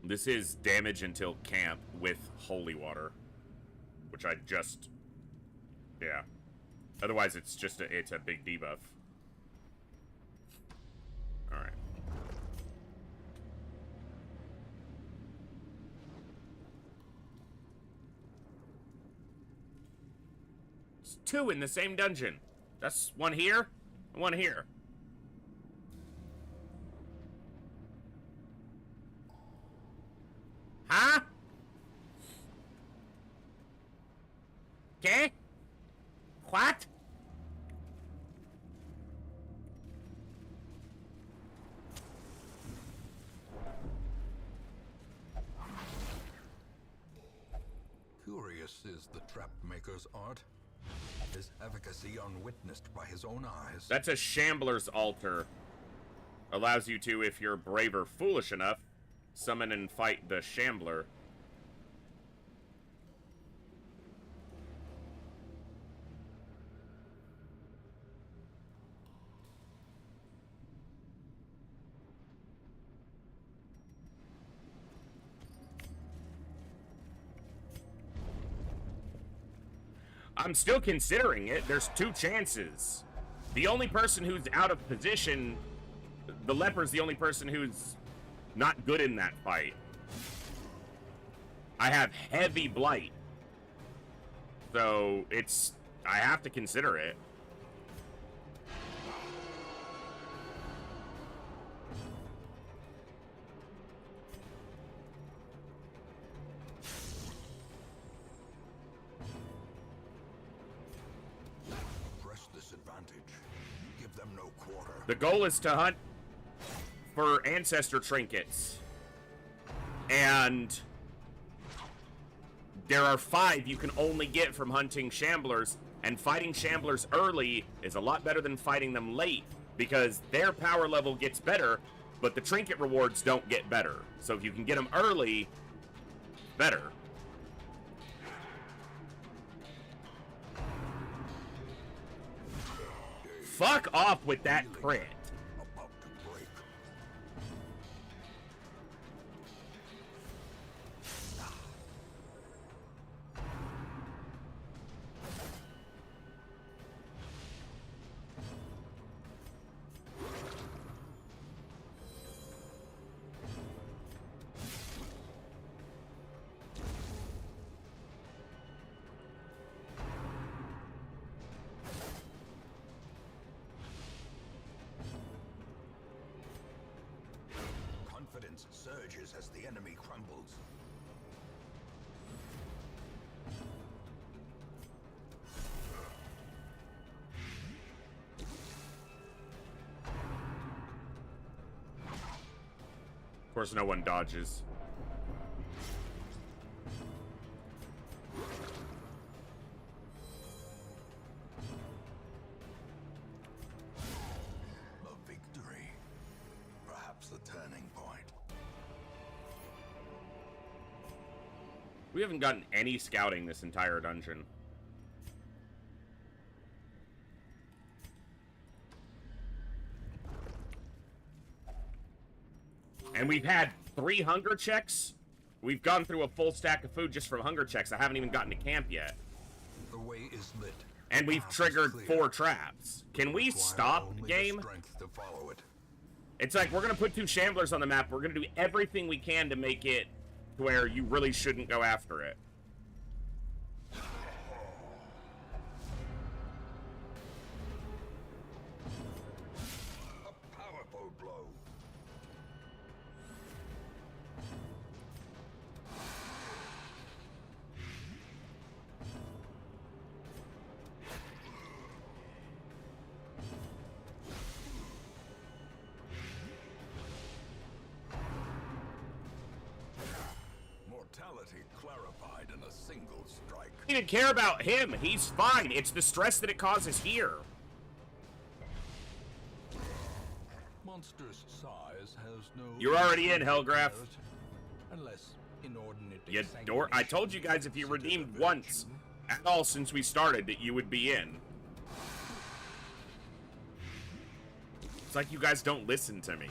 This is damage until camp with holy water, which I just, yeah. Otherwise, it's just it's a big debuff. All right. It's 2 in the same dungeon. That's 1 here, and 1 here. Huh? Okay? What? Curious is the trap maker's art. His efficacy unwitnessed by his own eyes. That's a Shambler's Altar. Allows you to, if you're brave or foolish enough, summon and fight the Shambler. I'm still considering it. There's 2 chances. The only person who's out of position, the leper's the only person who's not good in that fight. I have heavy blight. So I have to consider it. Press this advantage. Give them no quarter. The goal is to hunt for ancestor trinkets. And there are 5 you can only get from hunting Shamblers, and fighting Shamblers early is a lot better than fighting them late, because their power level gets better, but the trinket rewards don't get better. So if you can get them early, better. Fuck off with that crit. About to break. Confidence surges as the enemy crumbles. Of course, no one dodges. A victory. Perhaps the turning point. We haven't gotten any scouting this entire dungeon. And we've had 3 hunger checks. We've gone through a full stack of food just from hunger checks. I haven't even gotten to camp yet. The way is lit. And we've Path is triggered clear. 4 traps. Can we Require stop, only the game? strength to follow it. It's like, we're going to put 2 Shamblers on the map. We're going to do everything we can to make it to where you really shouldn't go after it. A powerful blow. Mortality clarified. in a single strike. I didn't care about him. He's fine. It's the stress that it causes here. Monster's size has no... You're already in, Hellgraph. Unless inordinate... You dork. I told you guys if you redeemed once at all since we started that you would be in. It's like you guys don't listen to me.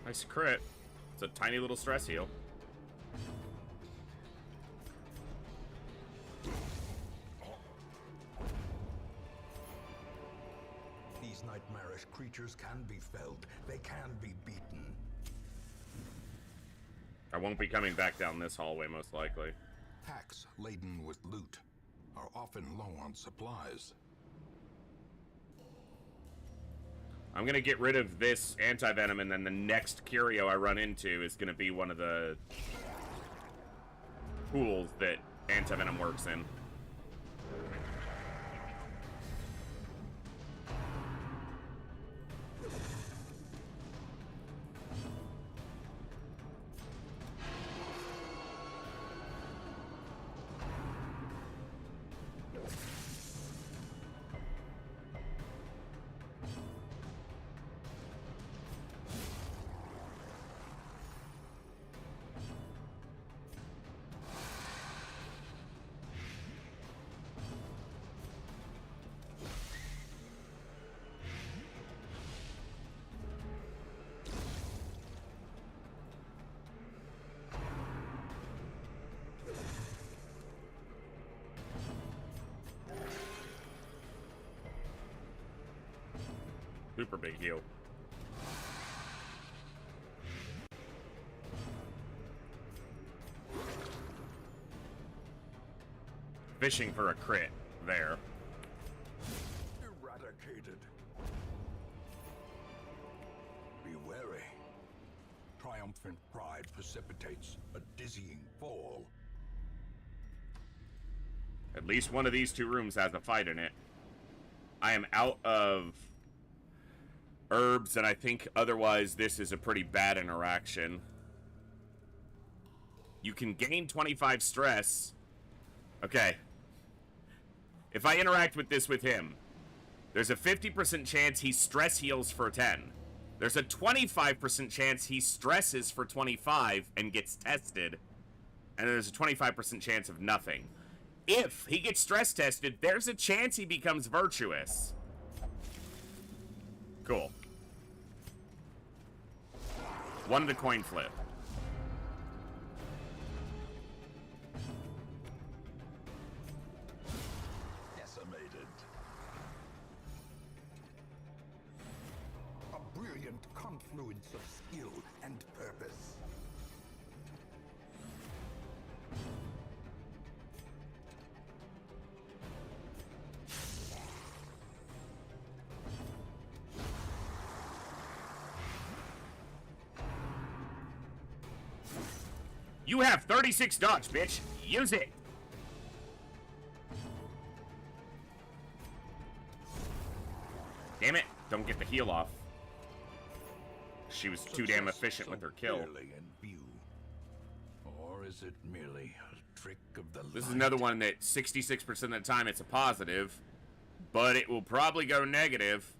Nice crit. It's a tiny little stress heal. These nightmarish creatures can be felled. They can be beaten. I won't be coming back down this hallway, most likely. Packs laden with loot are often low on supplies. I'm gonna get rid of this anti-venom, and then the next curio I run into is gonna be one of the pools that anti-venom works in. Super big heal. Fishing for a crit there. Eradicated. Be wary. Triumphant pride precipitates a dizzying fall. At least one of these two rooms has a fight in it. I am out of herbs, and I think otherwise this is a pretty bad interaction. You can gain 25 stress. Okay. If I interact with this with him, there's a 50% chance he stress heals for 10. There's a 25% chance he stresses for 25 and gets tested. And there's a 25% chance of nothing. If he gets stress tested, there's a chance he becomes virtuous. Cool. One of the coin flip. Decimated. A brilliant confluence of skill and purpose. You have 36 dodge, bitch. Use it. Damn it. Don't get the heal off. She was too damn efficient with her kill. Clearly in view. Or is it merely a trick of the This is light? another one that 66% of the time it's a positive, but it will probably go negative.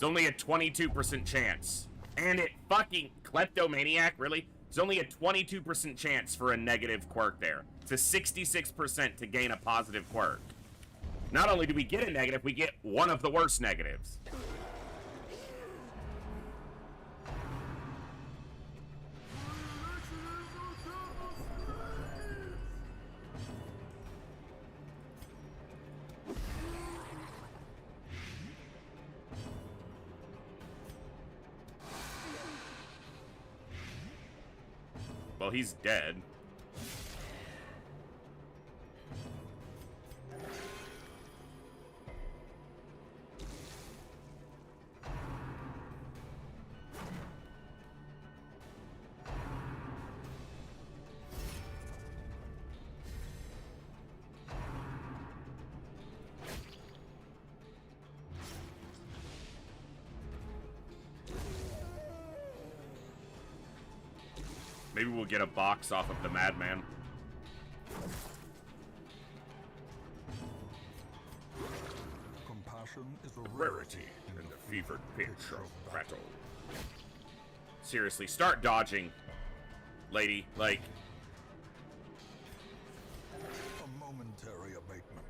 It's only a 22% chance. And it fucking... Kleptomaniac, really? There's only a 22% chance for a negative quirk there. It's a 66% to gain a positive quirk. Not only do we get a negative, we get one of the worst negatives. Well, he's dead. Maybe we'll get a box off of the Madman. Compassion is a Rarity in the fevered pitch of battle. Seriously, start dodging, lady. Like, a momentary abatement.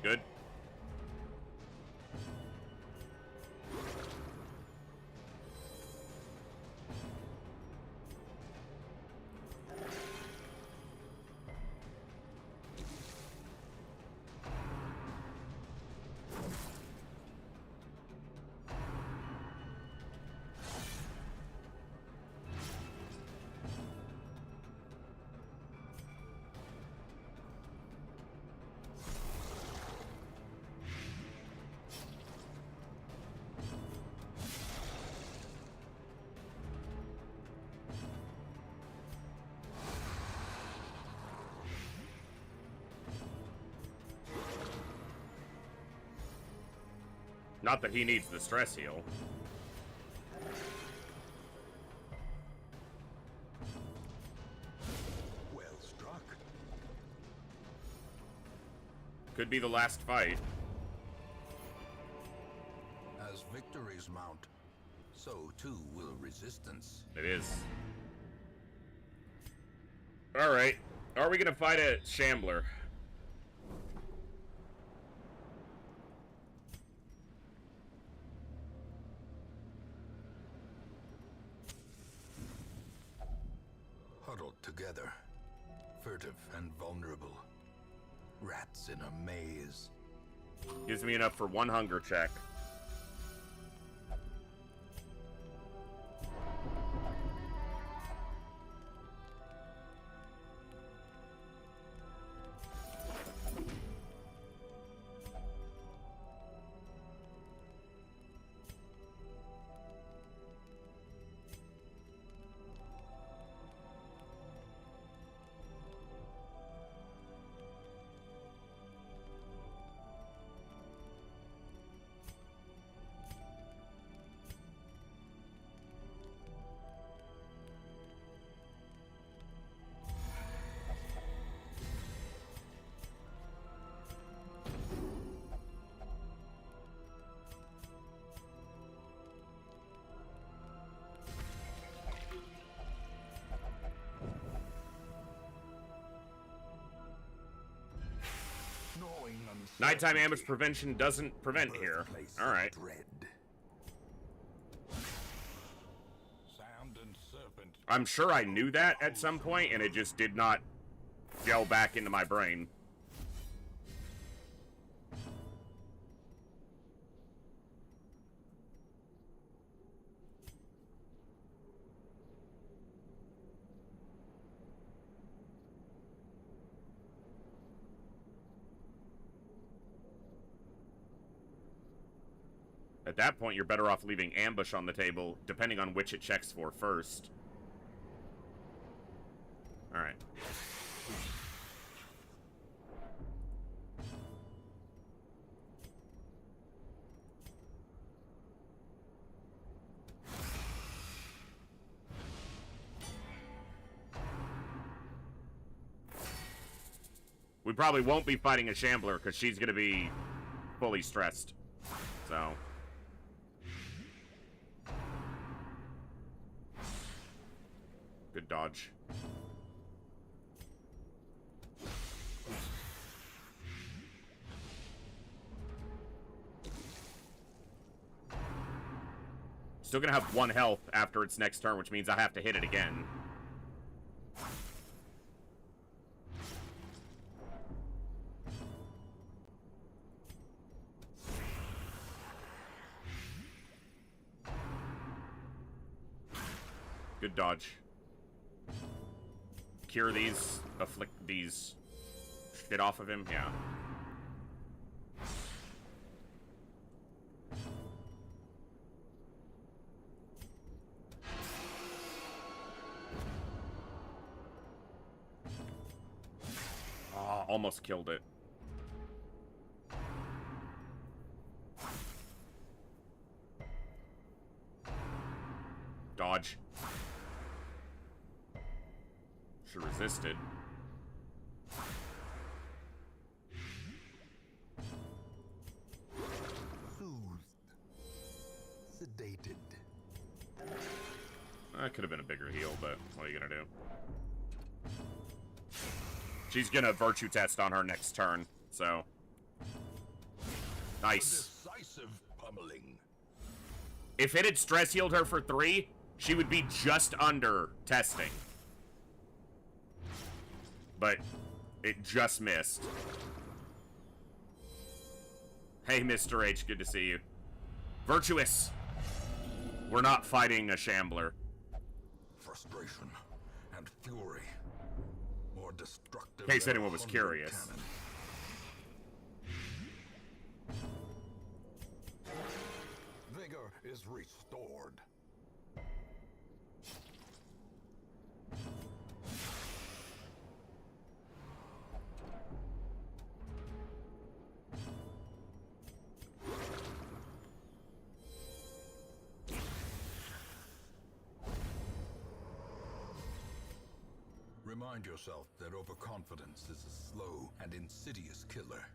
good. Not that he needs the stress heal. Well struck. Could be the last fight. As victories mount, so too will resistance. It is. Alright. Are we gonna fight a Shambler? Huddled together, furtive and vulnerable. Rats in a maze. Gives me enough for one hunger check. Nighttime ambush prevention doesn't prevent here. Alright. I'm sure I knew that at some point, and it just did not gel back into my brain. At that point, you're better off leaving ambush on the table, depending on which it checks for first. Alright. We probably won't be fighting a Shambler because she's going to be fully stressed. So. Good dodge. Still gonna have 1 health after its next turn, which means I have to hit it again. Good dodge. Cure these, afflict these shit off of him, yeah. Oh, almost killed it. Dodge. She resisted. Soothed. Sedated. That could have been a bigger heal, but what are you gonna do? She's gonna virtue test on her next turn, so. Nice. A decisive pummeling. If it had stress healed her for 3, she would be just under testing. But it just missed. Hey, Mr. H, good to see you. Virtuous. We're not fighting a Shambler. Frustration and fury. More destructive. In case than anyone was 100 curious. cannon. Vigor is restored. Remind yourself that overconfidence is a slow and insidious killer.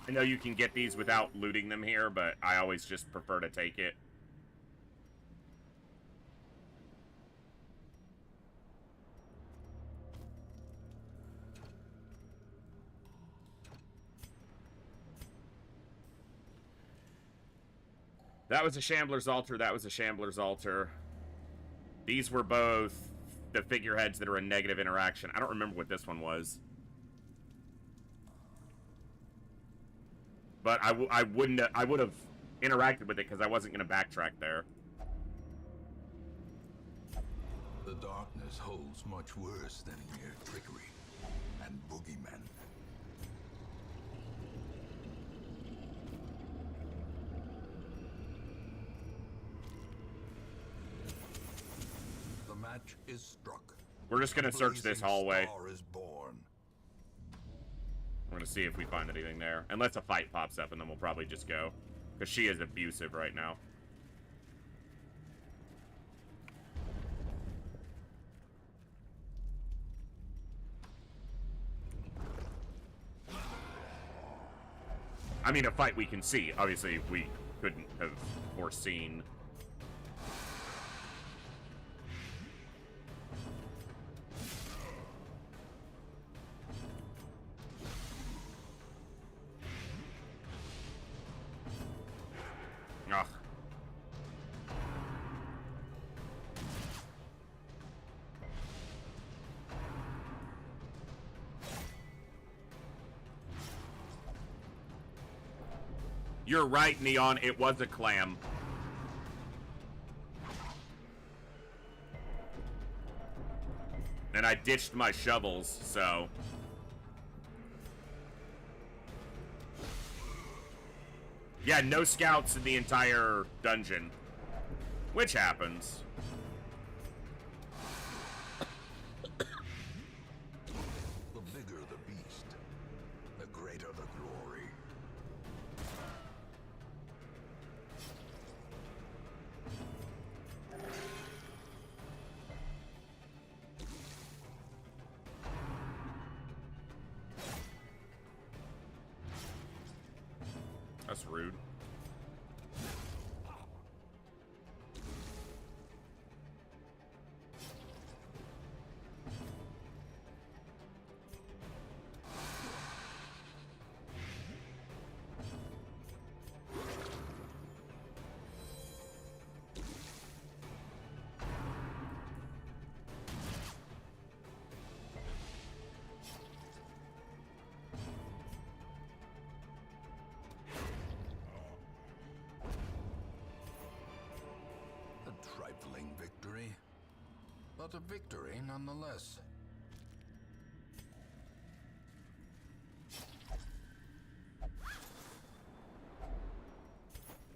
I know you can get these without looting them here, but I always just prefer to take it. That was a Shambler's Altar, that was a Shambler's Altar. These were both the figureheads that are a negative interaction. I don't remember what this one was. But I would have interacted with it because I wasn't going to backtrack there. The darkness holds much worse than mere trickery and boogeymen. The match is struck. We're just going to search this hallway. Star is born. We're going to see if we find anything there. Unless a fight pops up, and then we'll probably just go. Because she is abusive right now. I mean, a fight we can see. Obviously, we couldn't have foreseen. Ugh. You're right, Neon. It was a clam. And I ditched my shovels, so... Yeah, no scouts in the entire dungeon. Which happens. The bigger the beast, the greater the glory. rude. A trifling victory, but a victory nonetheless.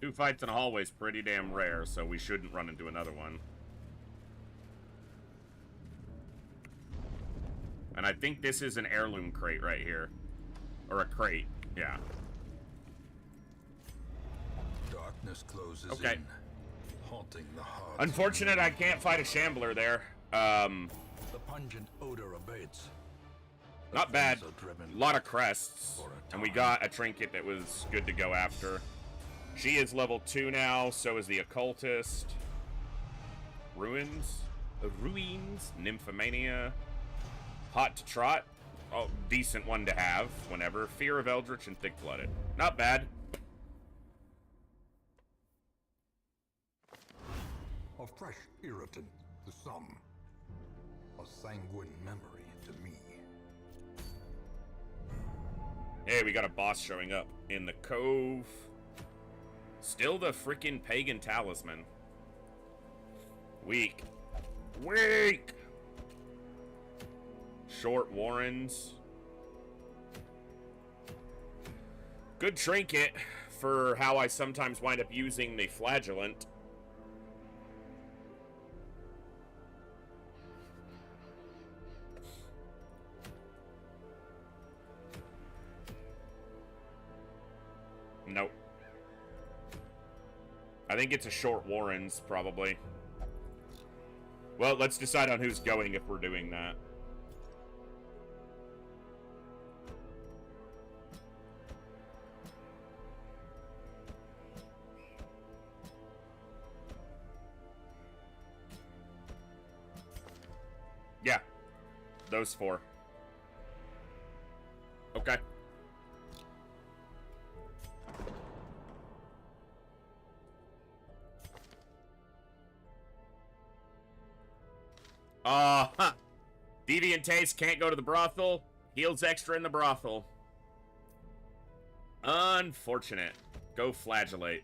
Two fights in a hallway is pretty damn rare, so we shouldn't run into another one. And I think this is an heirloom crate right here. Or a crate, yeah. Darkness closes Okay. in, haunting the heart. Unfortunate I can't fight a shambler there. The pungent odor abates. Not bad. Things are driven A lot of crests. for a And we time. got a trinket that was good to go after. She is level 2 now, so is the occultist. Ruins? Nymphomania. Hot to trot. Oh, decent one to have whenever. Fear of Eldritch and Thick-Blooded. Not bad. A fresh irritant to some. A sanguine memory to me. Hey, we got a boss showing up in the cove. Still the freaking pagan talisman. Weak. Weak! Short Warrens. Good trinket for how I sometimes wind up using the flagellant. Nope. I think it's a short Warrens, probably. Well, let's decide on who's going if we're doing that. Yeah. Those four. Okay. Huh. Deviant Taste can't go to the brothel. Heals extra in the brothel. Unfortunate. Go flagellate.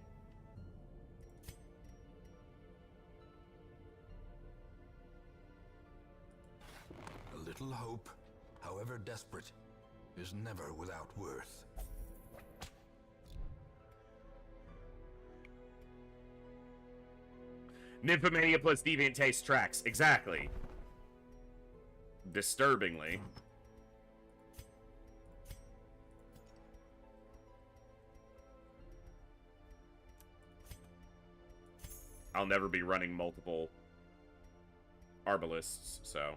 A little hope, however desperate, is never without worth. Nymphomania plus Deviant Taste tracks. Exactly. Disturbingly. I'll never be running multiple Arbalists, so...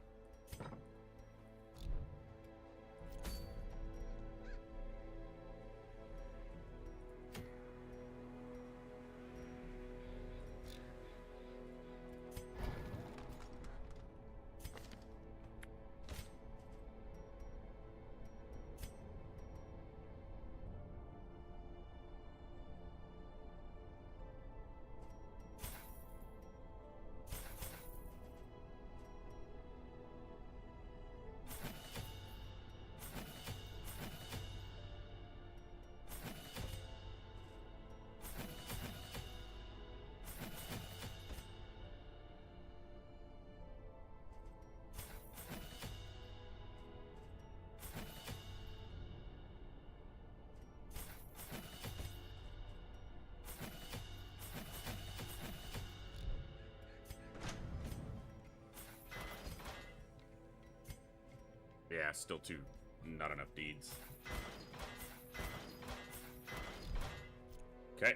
Yeah, still not enough deeds. Okay.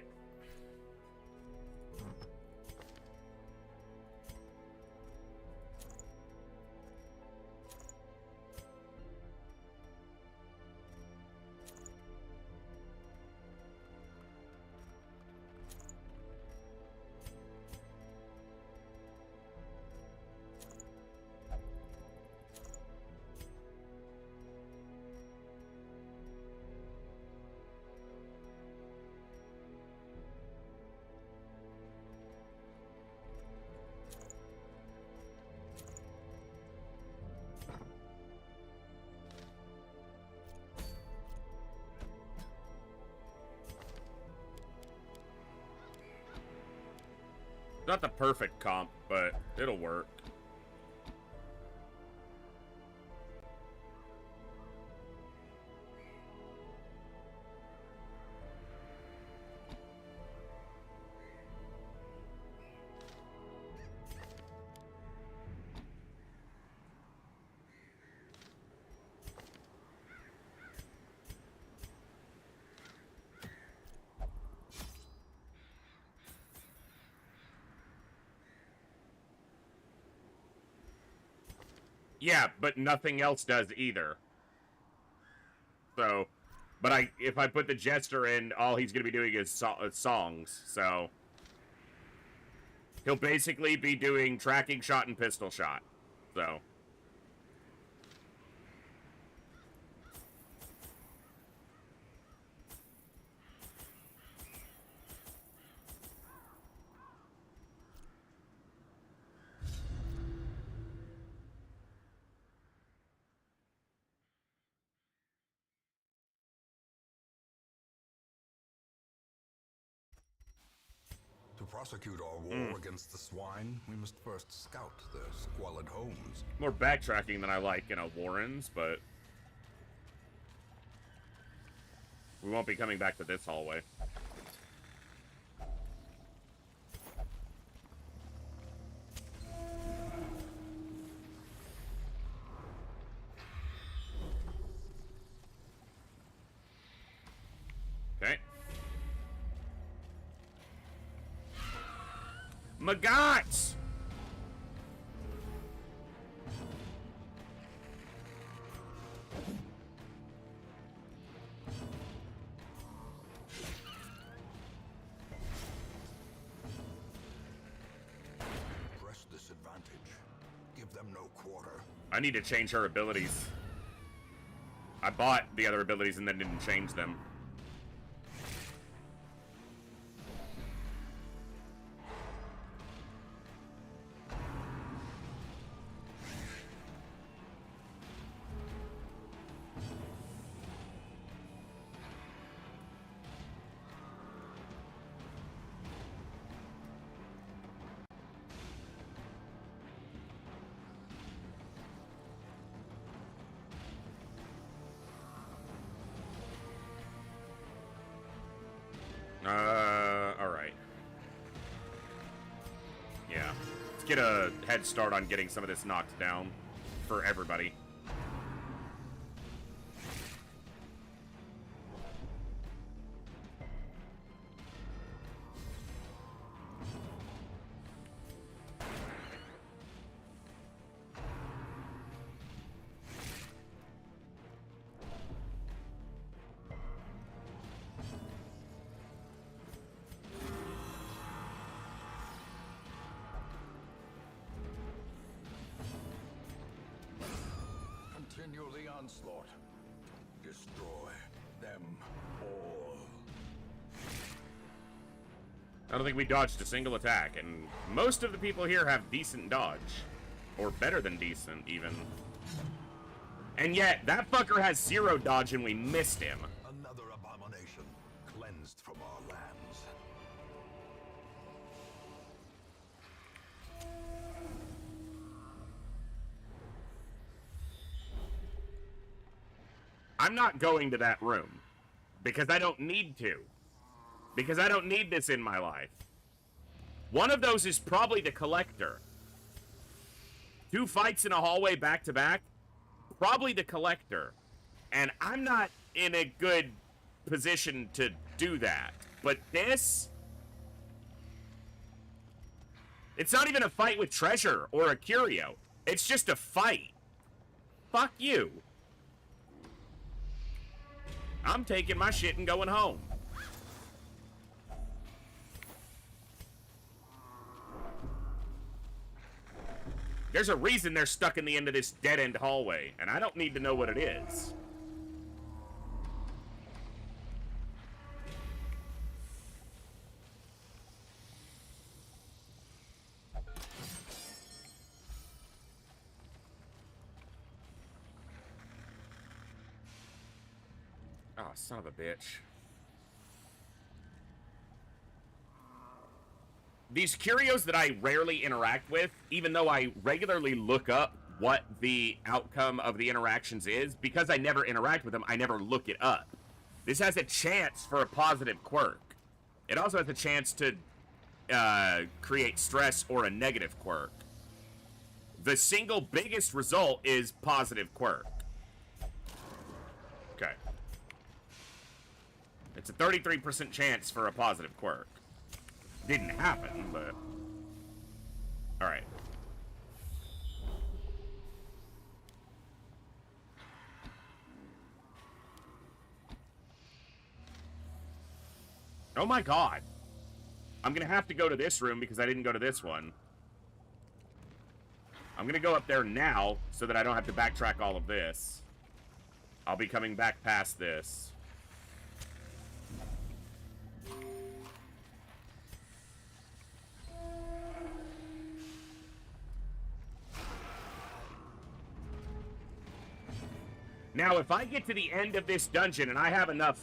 Not the perfect comp, but it'll work. Yeah, but nothing else does either. So, but if I put the Jester in, all he's gonna be doing is songs. So, he'll basically be doing tracking shot and pistol shot. So. To prosecute our war against the swine, we must first scout their squalid homes. More backtracking than I like in a Warrens, but we won't be coming back to this hallway. Okay. Maggots! Press this advantage. Give them no quarter. I need to change her abilities. I bought the other abilities and then didn't change them. Alright. Yeah. Let's get a head start on getting some of this knocked down for everybody. Continue the onslaught. Destroy them all. I don't think we dodged a single attack, and most of the people here have decent dodge. Or better than decent, even. And yet, that fucker has 0 dodge and we missed him. Another abomination cleansed from our lands. I'm not going to that room. Because I don't need to. Because I don't need this in my life. One of those is probably the Collector. 2 fights in a hallway back to back, probably the Collector. And I'm not in a good position to do that. But this... It's not even a fight with Treasure or a Curio. It's just a fight. Fuck you. I'm taking my shit and going home. There's a reason they're stuck in the end of this dead-end hallway, and I don't need to know what it is. Oh, son of a bitch. these curios that I rarely interact with, even though I regularly look up what the outcome of the interactions is, because I never interact with them, I never look it up. This has a chance for a positive quirk. It also has a chance to create stress or a negative quirk. The single biggest result is positive quirk. Okay. It's a 33% chance for a positive quirk. Didn't happen, but... Alright. Oh my god. I'm gonna have to go to this room because I didn't go to this one. I'm gonna go up there now so that I don't have to backtrack all of this. I'll be coming back past this. Now, if I get to the end of this dungeon and I have enough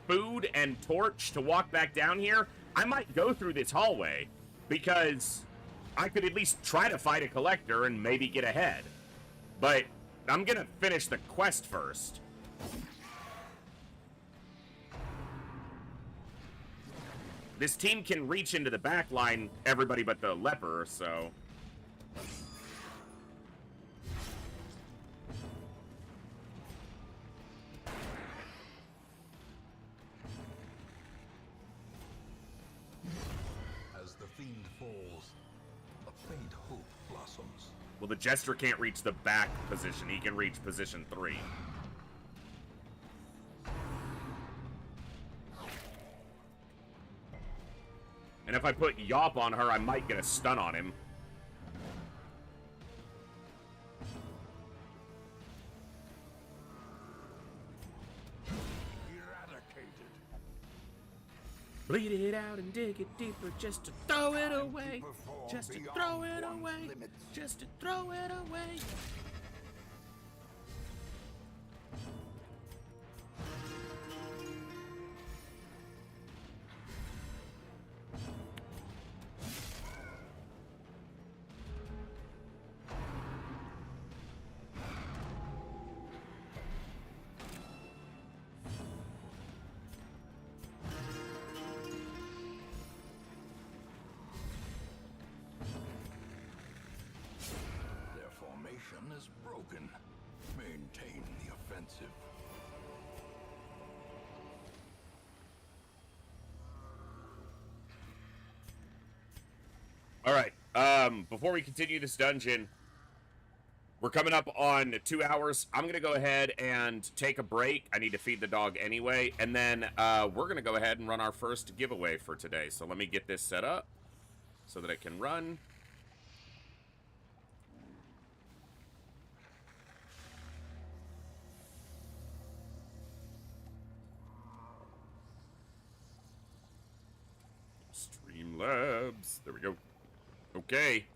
food and torch to walk back down here, I might go through this hallway, because I could at least try to fight a collector and maybe get ahead. But I'm gonna finish the quest first. This team can reach into the back line, everybody but the leper, so... Well, the Jester can't reach the back position. He can reach position 3. And if I put Yawp on her, I might get a stun on him. Bleed it out and dig it deeper just to throw it away. Just to throw it away. Just to throw it away. Is broken. Maintain the offensive. All right. Before we continue this dungeon, we're coming up on 2 hours. I'm gonna go ahead and take a break. I need to feed the dog anyway, and then we're gonna go ahead and run our first giveaway for today. So let me get this set up so that it can run. Streamlabs. There we go. Okay.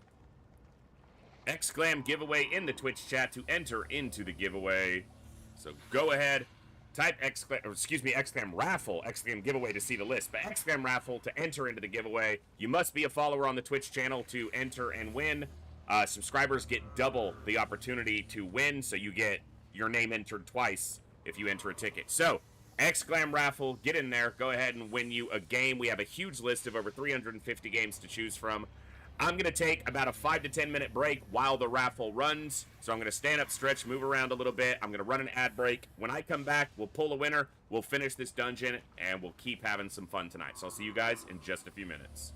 Exclam giveaway in the Twitch chat to enter into the giveaway. So go ahead, type exclam raffle, exclam giveaway to see the list, but exclam raffle to enter into the giveaway. You must be a follower on the Twitch channel to enter and win. Subscribers get double the opportunity to win, so you get your name entered twice if you enter a ticket. So, exclam raffle, get in there, go ahead and win you a game. We have a huge list of over 350 games to choose from. I'm going to take about a 5 to 10 minute break while the raffle runs. So I'm going to stand up, stretch, move around a little bit. I'm going to run an ad break. When I come back, we'll pull a winner, we'll finish this dungeon, and we'll keep having some fun tonight. So I'll see you guys in just a few minutes.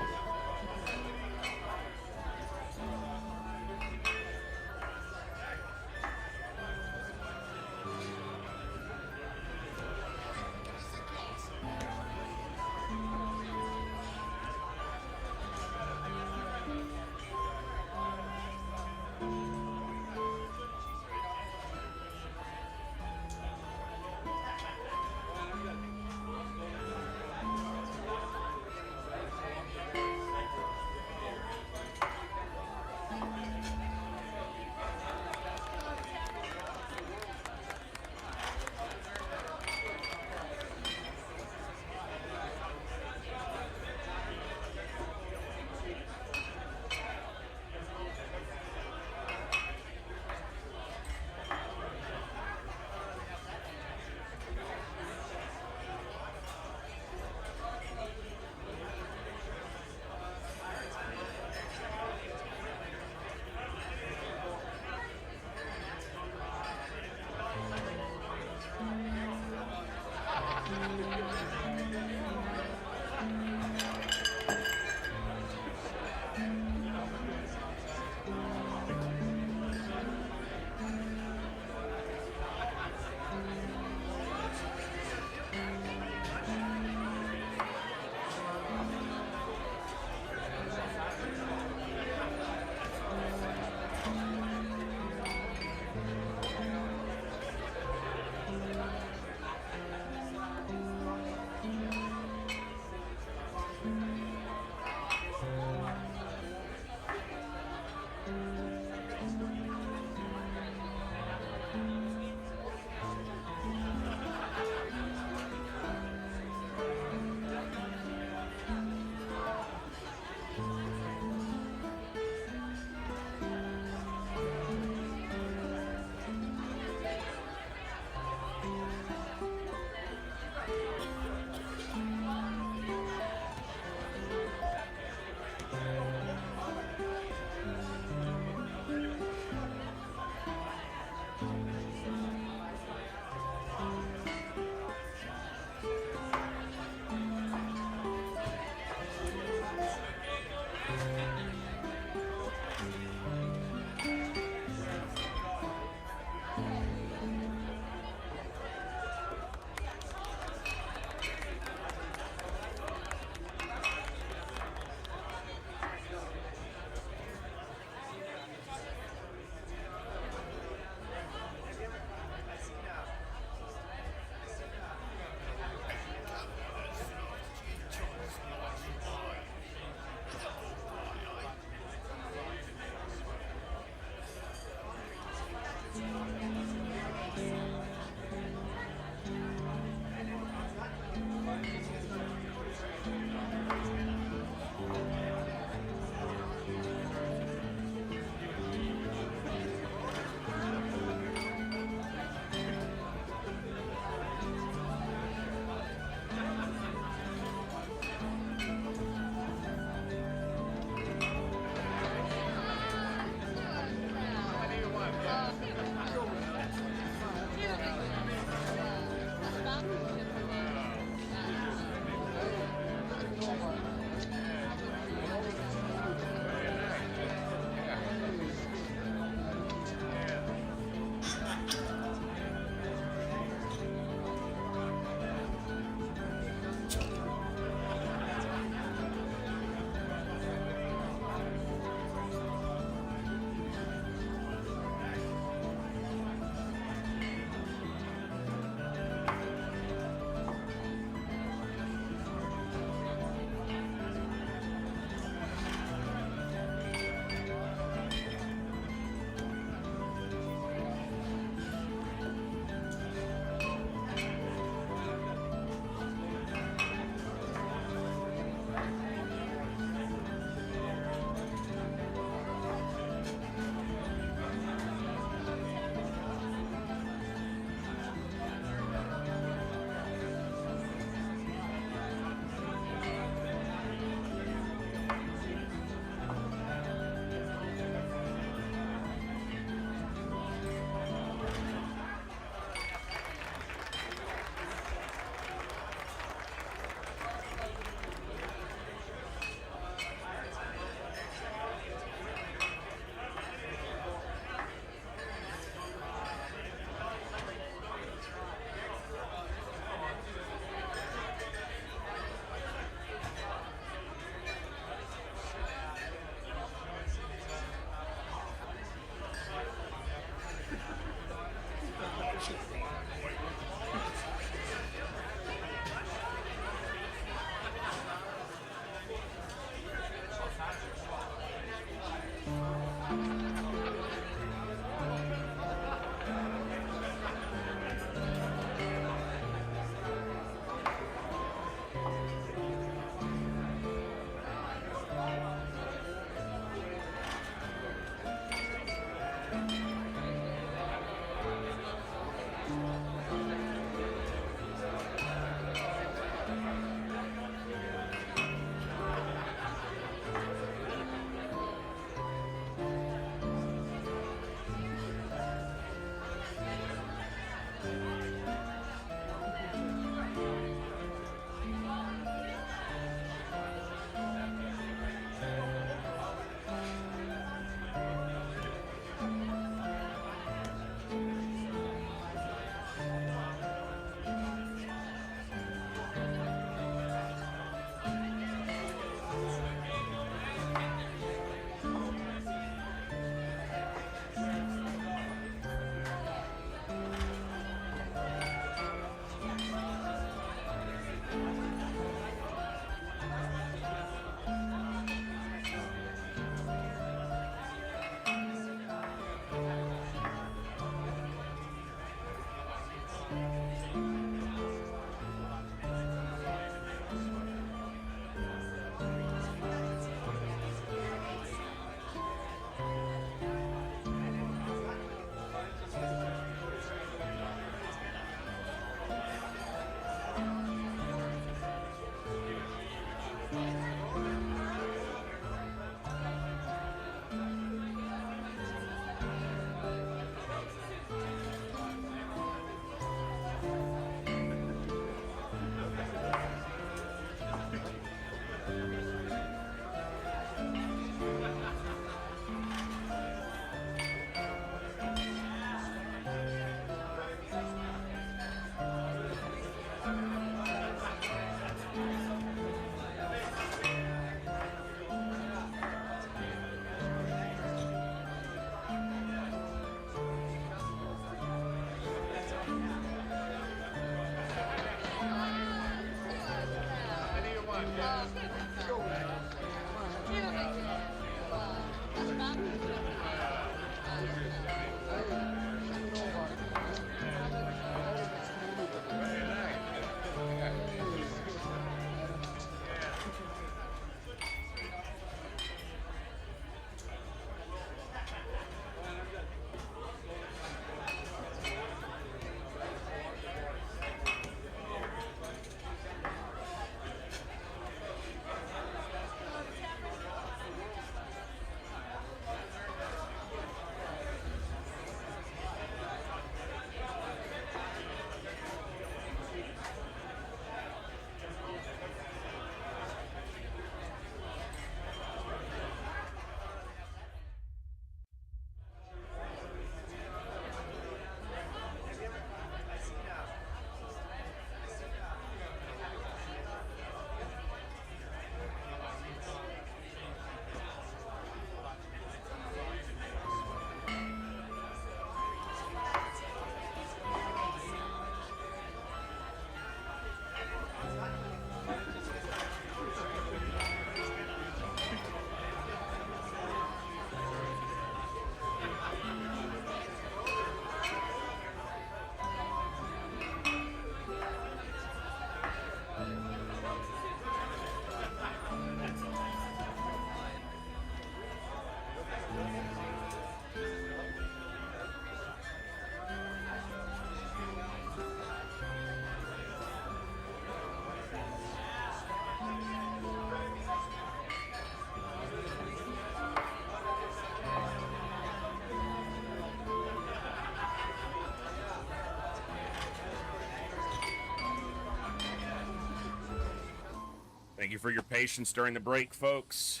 Thank you for your patience during the break, folks.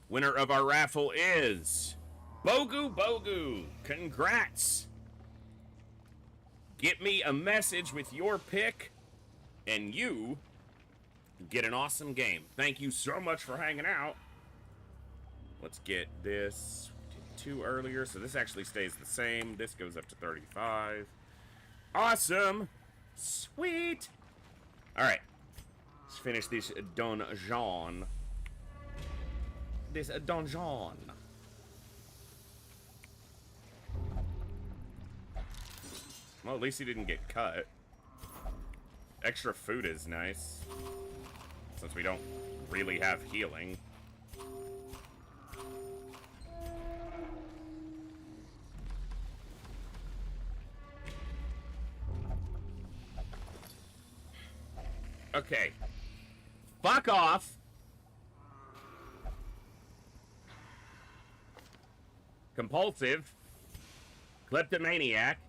Winner of our raffle is Bogu Bogu. Congrats. Get me a message with your pick, and you get an awesome game. Thank you so much for hanging out. Let's get this. We did 2 earlier, so this actually stays the same. This goes up to 35. Awesome. Sweet. All right. Let's finish this donjon. This donjon. Well, at least he didn't get cut. Extra food is nice, since we don't really have healing. Okay. Fuck off. Compulsive. Kleptomaniac.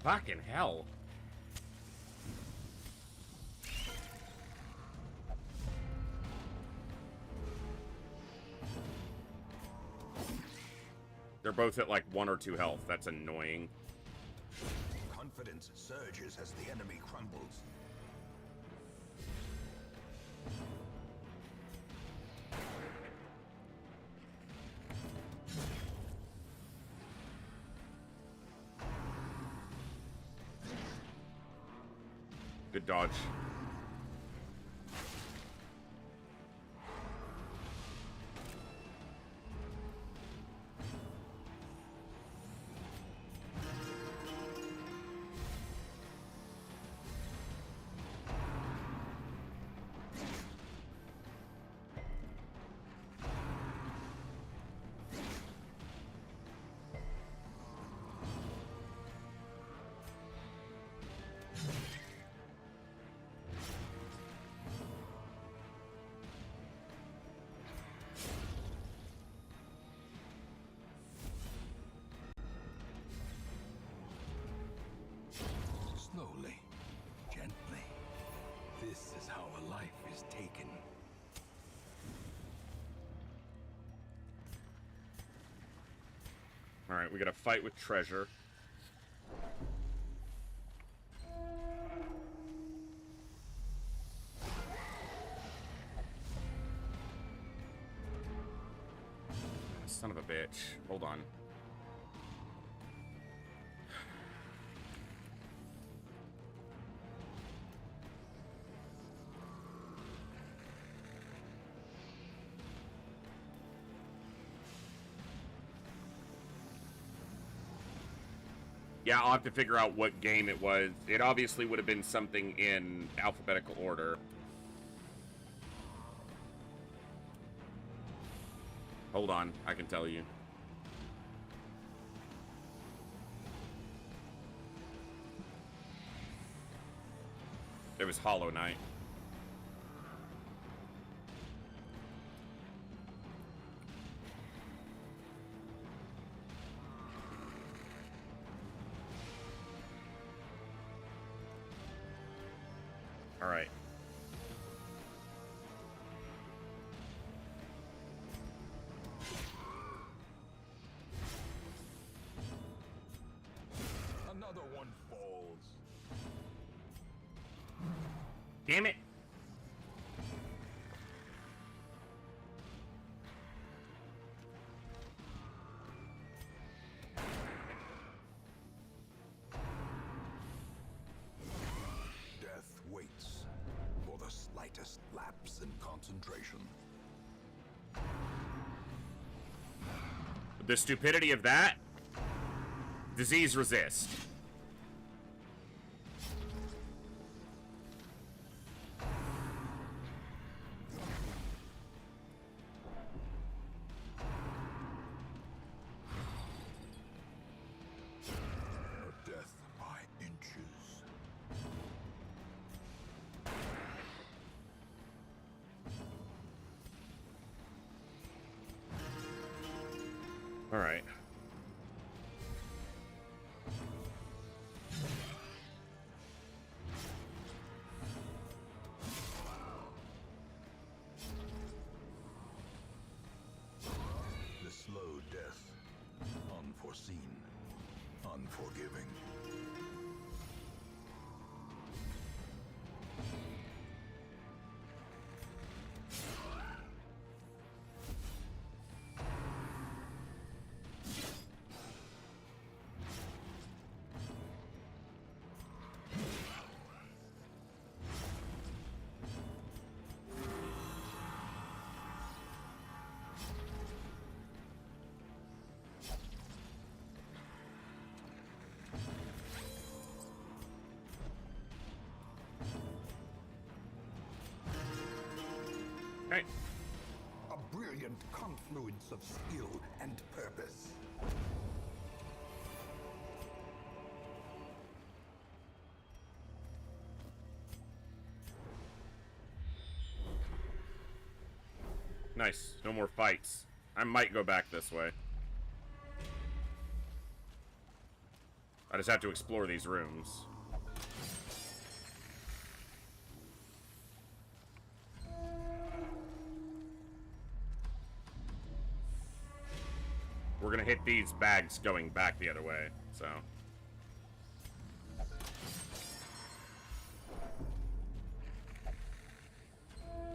Fucking hell. They're both at like 1 or 2 health. That's annoying. Confidence surges as the enemy crumbles. Good dodge. Slowly, gently. This is how a life is taken. Alright, we gotta fight with treasure. Son of a bitch. Hold on. Yeah, I'll have to figure out what game it was. It obviously would have been something in alphabetical order. Hold on, I can tell you. It was Hollow Knight. All right. Another one falls. Damn it. Death waits for the slightest lapse in concentration. The stupidity of that. Disease resist. A death by inches. All right. seen. Unforgiving. Hey. A brilliant confluence of skill and purpose. Nice. No more fights. I might go back this way. I just have to explore these rooms. We're gonna hit these bags going back the other way, so.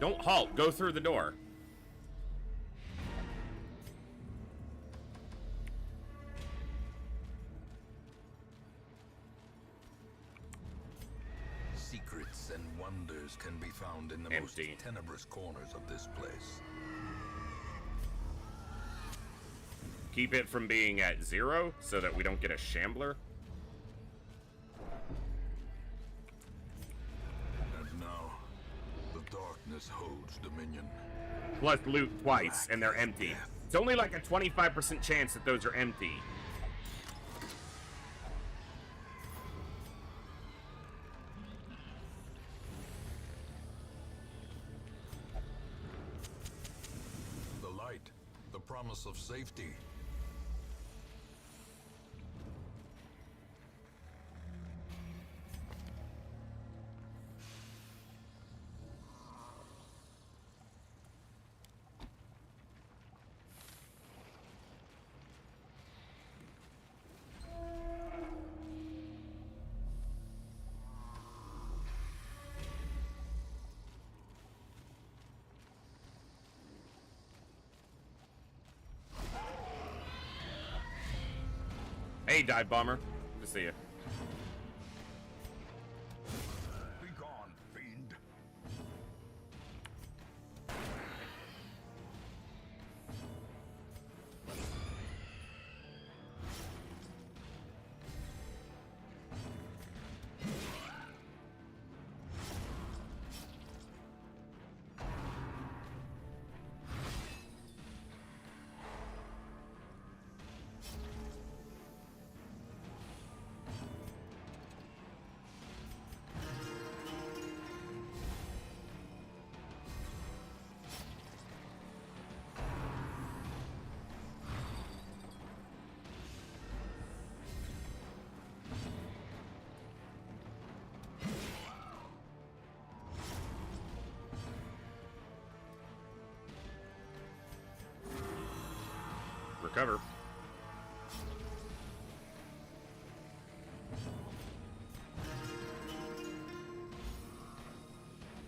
Don't halt, go through the door. Secrets and wonders can be found in the most Empty. tenebrous corners of this place. Keep it from being at 0 so that we don't get a shambler. And now, the darkness holds dominion. Plus loot twice, and they're empty. It's only like a 25% chance that those are empty. The light, the promise of safety. Hey, Dive Bomber. Good to see you. Be gone, fiend. Recover.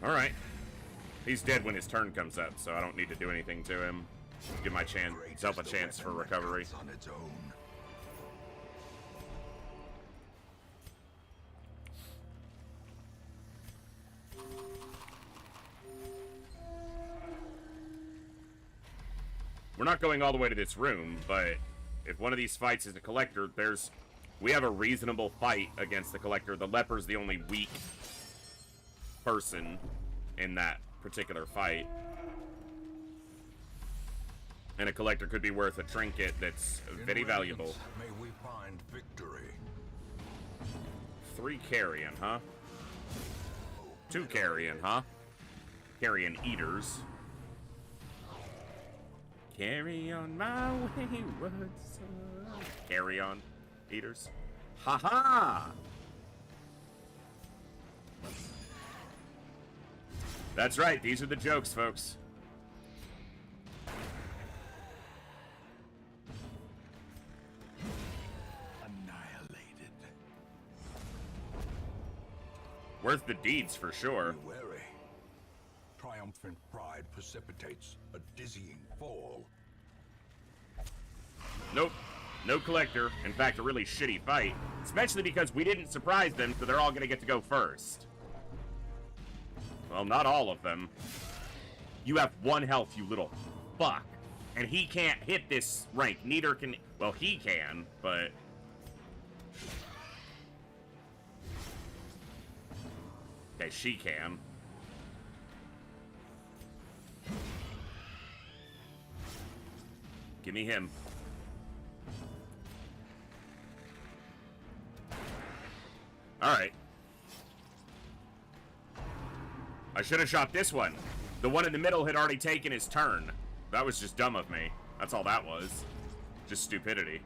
Alright. He's dead when his turn comes up, so I don't need to do anything to him. Give my self a chance for recovery. On its own. We're not going all the way to this room, but if one of these fights is a collector, we have a reasonable fight against the collector. The leper's the only weak person in that particular fight. And a collector could be worth a trinket that's very valuable. May we find victory. 3 carrion, huh? 2 carrion, huh? Carrion eaters. Carry on my wayward son. Carry on, eaters. Ha ha! That's right, these are the jokes, folks. Worth the deeds for sure. Be wary. Triumphant pride precipitates a dizzying fall. Nope. No collector. In fact, a really shitty fight. Especially because we didn't surprise them, so they're all gonna get to go first. Well, not all of them. You have 1 health, you little fuck. And he can't hit this rank. Neither can... Well, he can, but... Okay, she can. Give me him. Alright. I should have shot this one. The one in the middle had already taken his turn. That was just dumb of me. That's all that was. Just stupidity.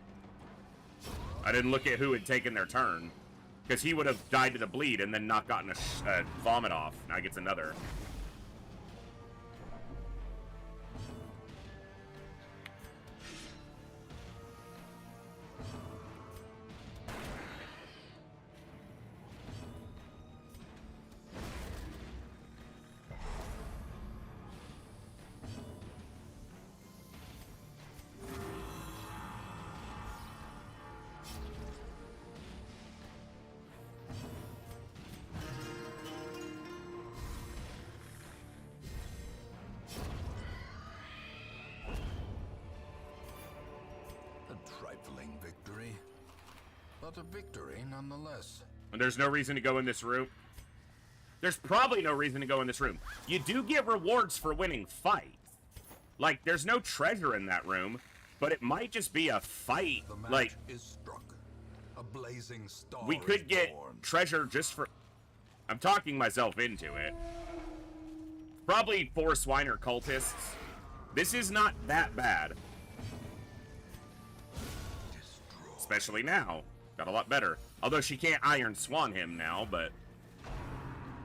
I didn't look at who had taken their turn. Because he would have died to the bleed and then not gotten a vomit off. Now he gets another. Trifling victory, but a victory nonetheless. And there's no reason to go in this room. There's probably no reason to go in this room. You do get rewards for winning fights. Like, there's no treasure in that room, but it might just be a fight. The match Like, is struck. A blazing star we could is get born. treasure just for... I'm talking myself into it. Probably 4 Swiner cultists. This is not that bad. Especially now. Got a lot better. Although she can't Iron Swan him now, but...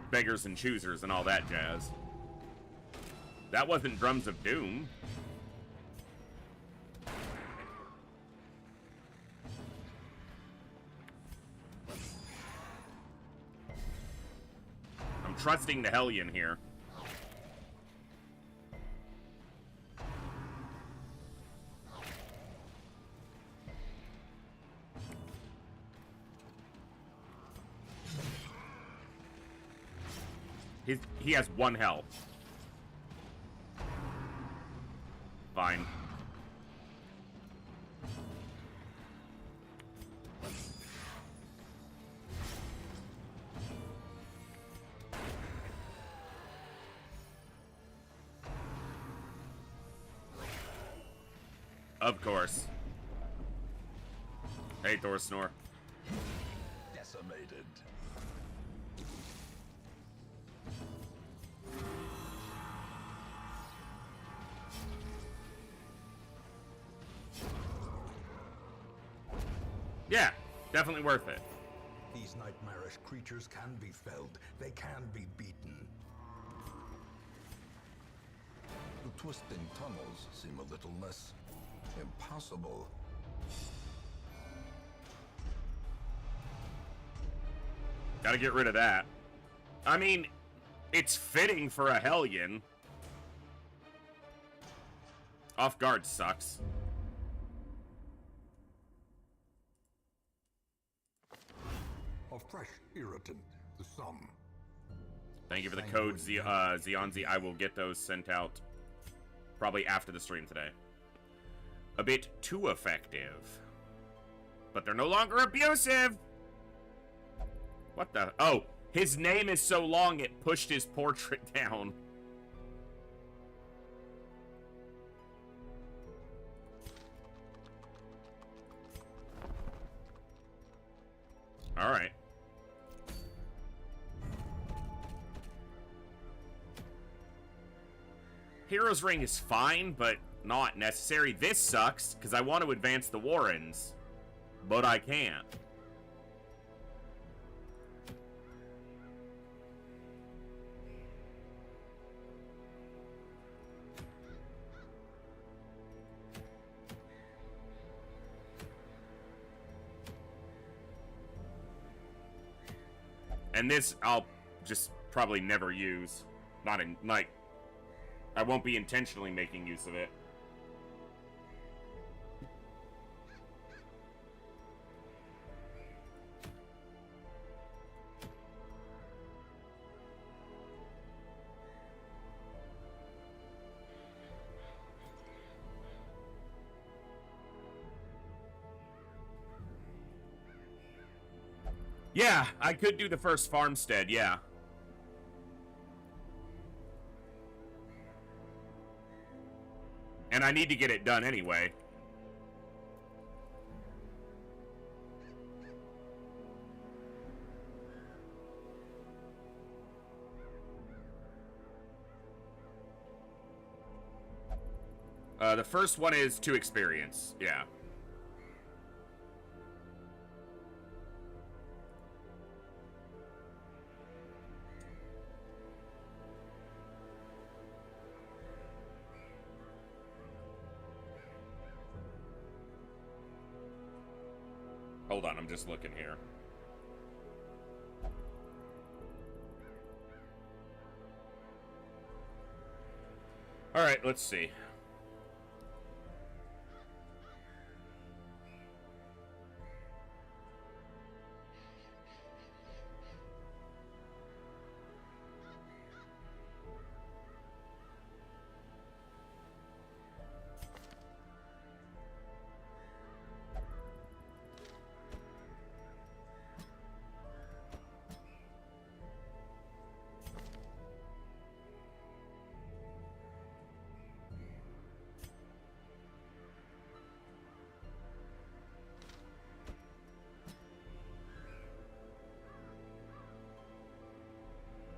Beggars and choosers and all that jazz. That wasn't Drums of Doom. I'm trusting the Hellion here. He has 1 health. Fine. Of course. Hey, Thor Snore. Decimated. Yeah, definitely worth it. These nightmarish creatures can be felled. They can be beaten. The twisting tunnels seem a little less impossible. Gotta get rid of that. I mean, it's fitting for a Hellion. Off guard sucks. A fresh irritant, the sum. Thank you for the code, Zeonzi. I will get those sent out probably after the stream today. A bit too effective. But they're no longer abusive! What the? Oh, his name is so long it pushed his portrait down. Alright. Hero's Ring is fine, but not necessary. This sucks, because I want to advance the Warrens, but I can't. And this, just probably never use. Not in, like, I won't be intentionally making use of it. Yeah, I could do the first farmstead, yeah. And I need to get it done anyway. The first one is 2 experience, yeah. Hold on, I'm just looking here. Alright, let's see.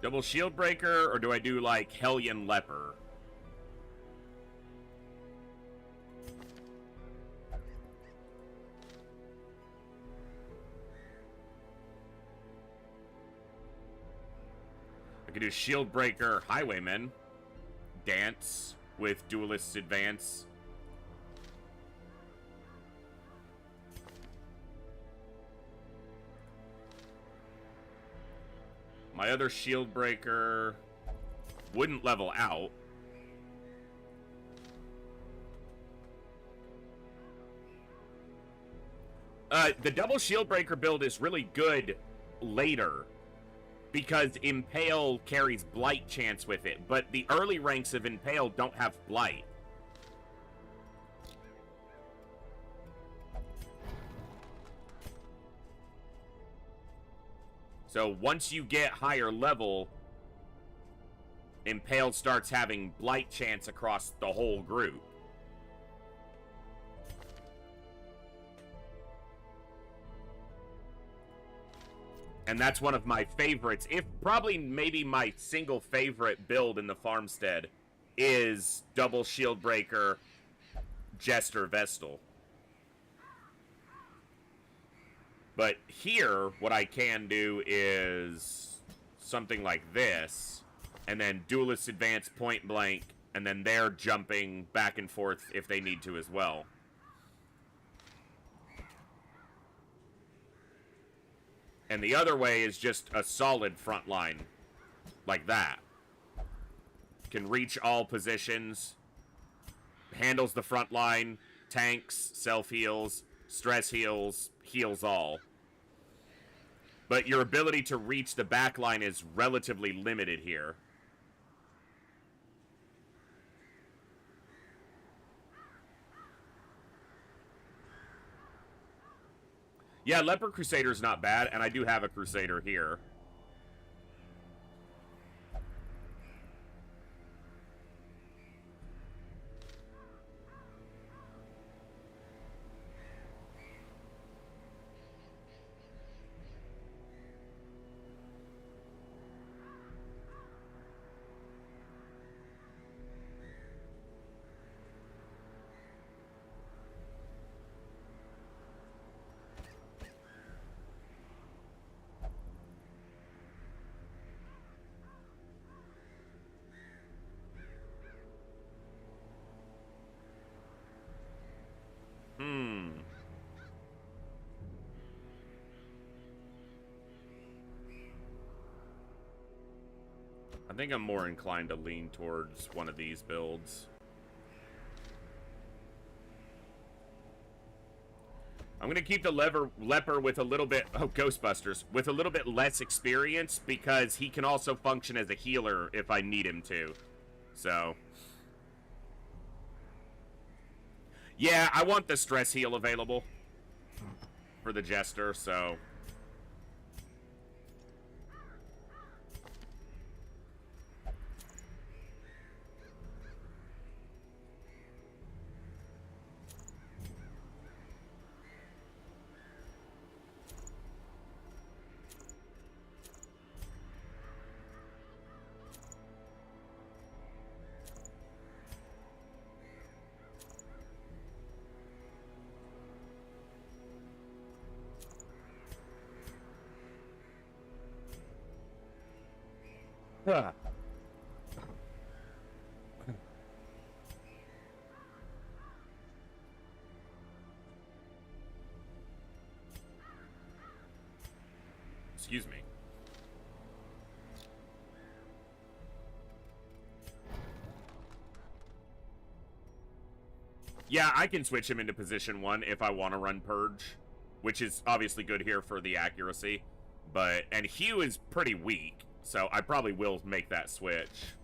Double shield breaker, or do I do like Hellion Leper? I could do shield breaker, Highwayman, dance with Duelist's advance. My other shield breaker wouldn't level out. The double shield breaker build is really good later because Impale carries Blight chance with it, but the early ranks of Impale don't have Blight. So once you get higher level, Impale starts having Blight chance across the whole group. And that's one of my favorites. If probably maybe my single favorite build in the farmstead is double shield breaker, Jester Vestal. But here, what I can do is something like this, and then Duelist advance point blank, and then they're jumping back and forth if they need to as well. And the other way is just a solid front line, like that. Can reach all positions, handles the front line, tanks, self-heals, stress heals, heals all. But your ability to reach the back line is relatively limited here. Yeah, Leper Crusader is not bad, and I do have a Crusader here. I think I'm more inclined to lean towards one of these builds. I'm going to keep the leper with a little bit... Oh, Ghostbusters. With a little bit less experience, because he can also function as a healer if I need him to. So... yeah, I want the stress heal available for the Jester, so... Huh. Excuse me. Yeah, I can switch him into position 1 if I want to run Purge, which is obviously good here for the accuracy. And Hugh is pretty weak, so I probably will make that switch.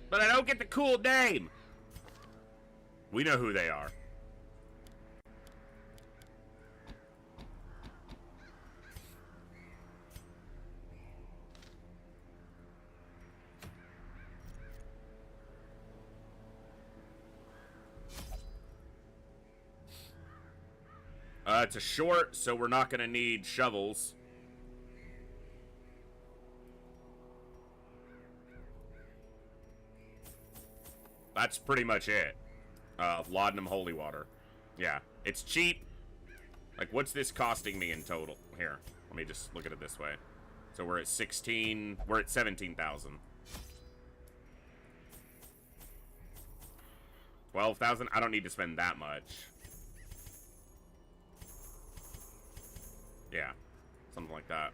But I don't get the cool name. We know who they are. It's a short, so we're not going to need shovels. That's pretty much it. Laudanum Holy Water. Yeah, it's cheap. Like, what's this costing me in total? Here, let me just look at it this way. So we're at 16, we're at 17,000. 12,000? I don't need to spend that much. Yeah, something like that.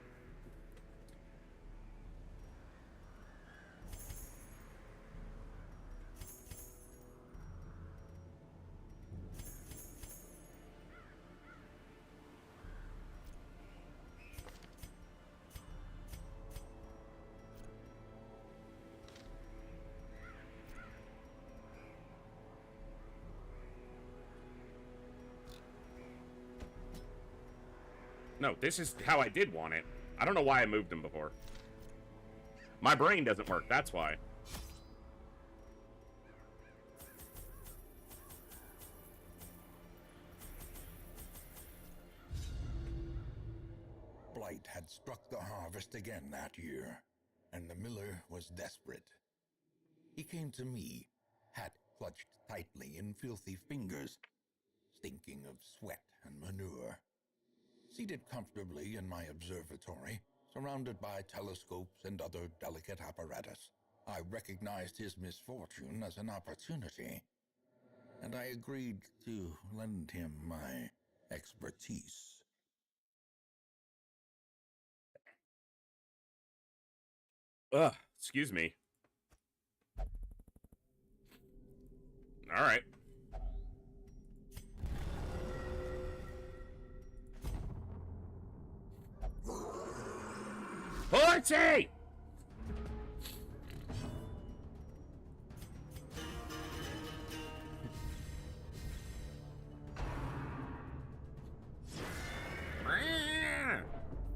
No, this is how I did want it. I don't know why I moved him before. My brain doesn't work, that's why. Blight had struck the harvest again that year, and the miller was desperate. He came to me, hat clutched tightly in filthy fingers, stinking of sweat and manure. Seated comfortably in my observatory, surrounded by telescopes and other delicate apparatus, I recognized his misfortune as an opportunity, and I agreed to lend him my expertise. Ugh, excuse me. All right. Party!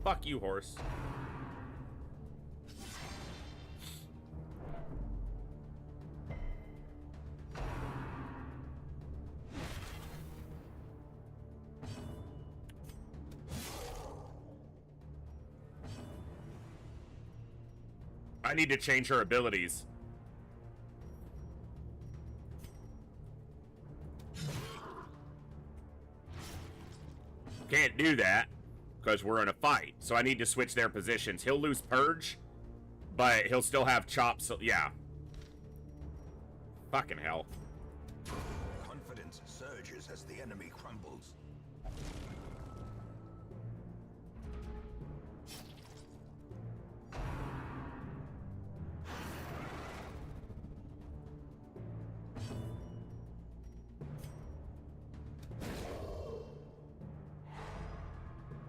Fuck you, horse. I need to change her abilities. Can't do that because we're in a fight. So I need to switch their positions. He'll lose Purge, but he'll still have chops. So yeah. Fucking hell. Confidence surges as the enemy crumbles.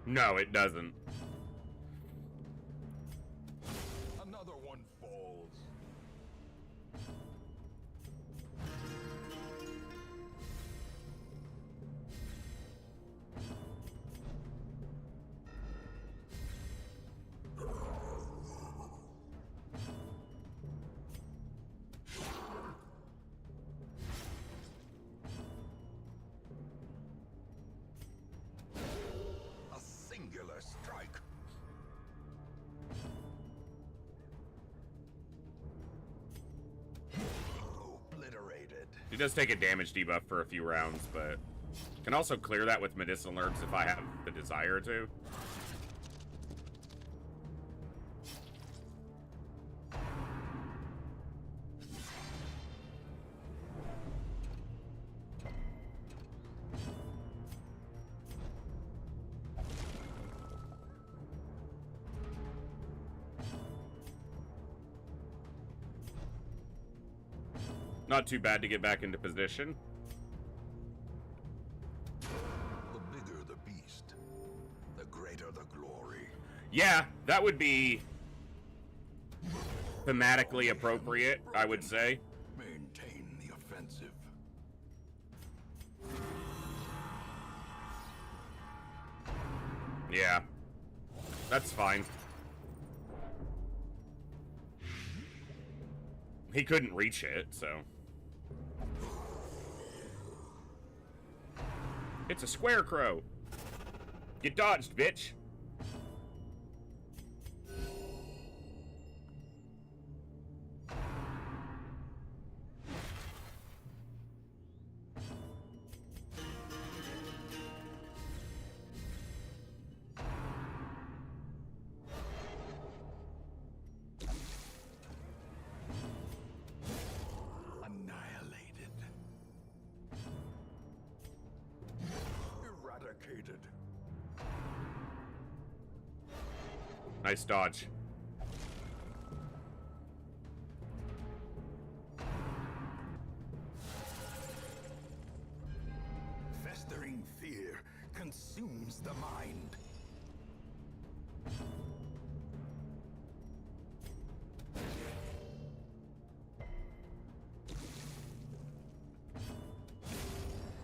No, it doesn't. Another one falls. A singular strike. Obliterated. He does take a damage debuff for a few rounds, but can also clear that with medicinal herbs if I have the desire to. Not too bad to get back into position. The bigger the beast, the greater the glory. Yeah, that would be thematically appropriate, I would say. Maintain the offensive. Yeah, that's fine. He couldn't reach it, so. It's a square crow. You dodged, bitch. Annihilated. Eradicated. Nice dodge. Festering fear consumes the mind.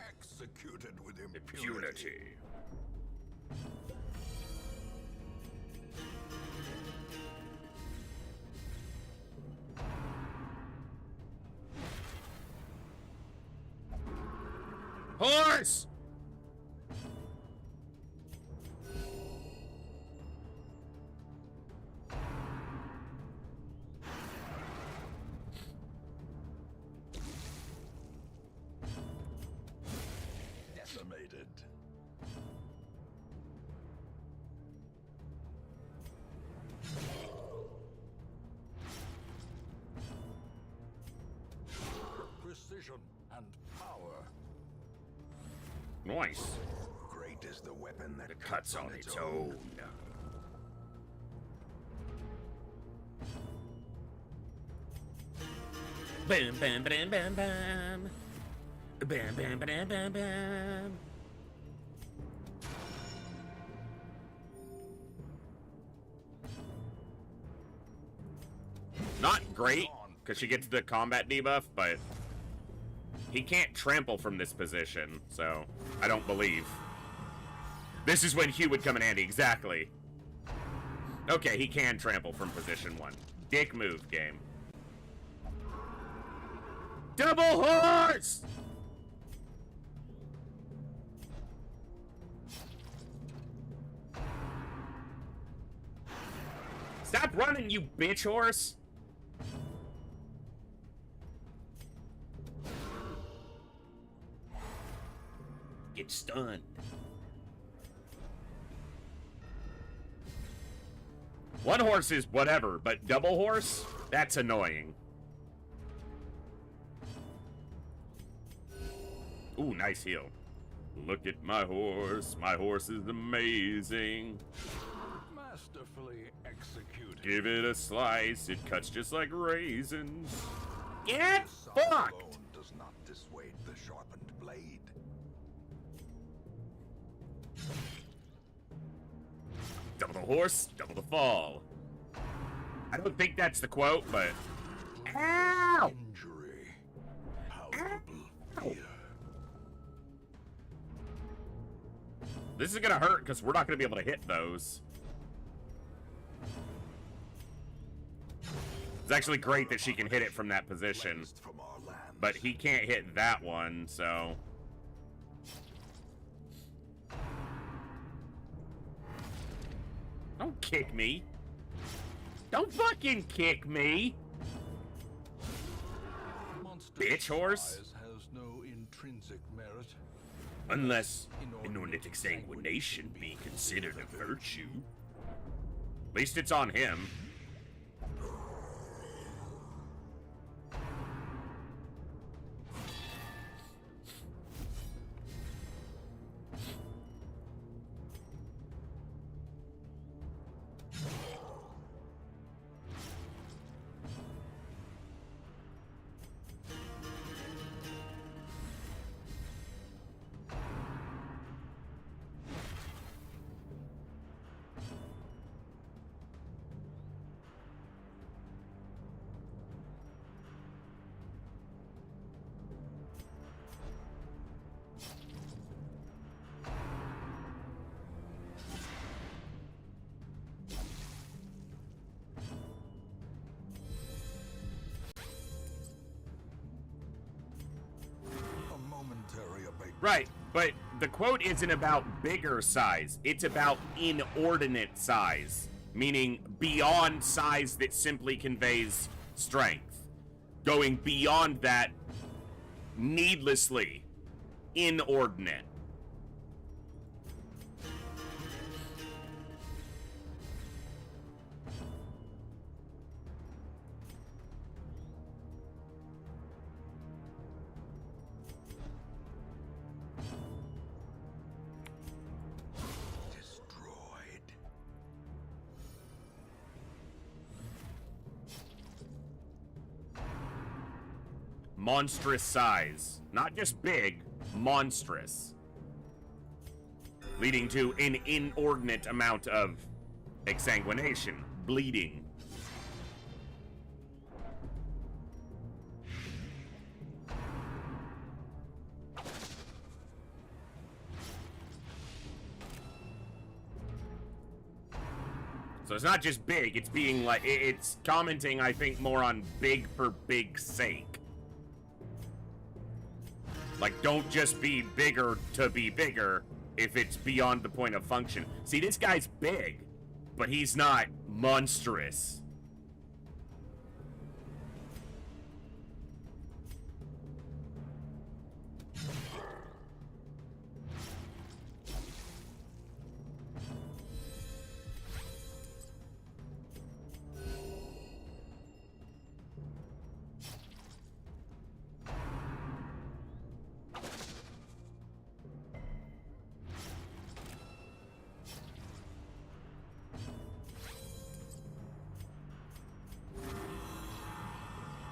Executed with impunity. Unity. Horse! Decimated. Precision and power. Nice. Great is the weapon that It cuts on its own. Bam, bam, bam, bam, bam. Bam, bam, bam, bam, bam. Not great, because she gets the combat debuff, but he can't trample from this position, so I don't believe. This is when Hugh would come in handy, exactly. Okay, he can trample from position 1. Dick move, game. Double horse! Stop running, you bitch horse! Get stunned. One horse is whatever, but double horse? That's annoying. Ooh, nice heal. Look at my horse. My horse is amazing. Masterfully executed. Give it a slice. It cuts just like raisins. Get Sound fucked! alone does not dissuade the sharpened blade. Double the horse, double the fall. I don't think that's the quote, but... Ow! Injury. Palpable fear. This is gonna hurt because we're not gonna be able to hit those. It's actually great that she can hit it from that position, Cleansed from our lands. but he can't hit that one, so... Don't kick me. Don't fucking kick me! Monstrous bitch horse. size has no intrinsic merit. Unless inordinate exsanguination be considered a virtue. At least it's on him. A momentary abatement. Right, but the quote isn't about bigger size. It's about inordinate size, meaning beyond size that simply conveys strength. Going beyond that needlessly inordinate. Destroyed. Monstrous size. Not just big, monstrous. Leading to an inordinate amount of exsanguination, bleeding. So it's not just big, it's being like, it's commenting, I think, more on big for big's sake. Like, don't just be bigger to be bigger if it's beyond the point of function. See, this guy's big, but he's not monstrous.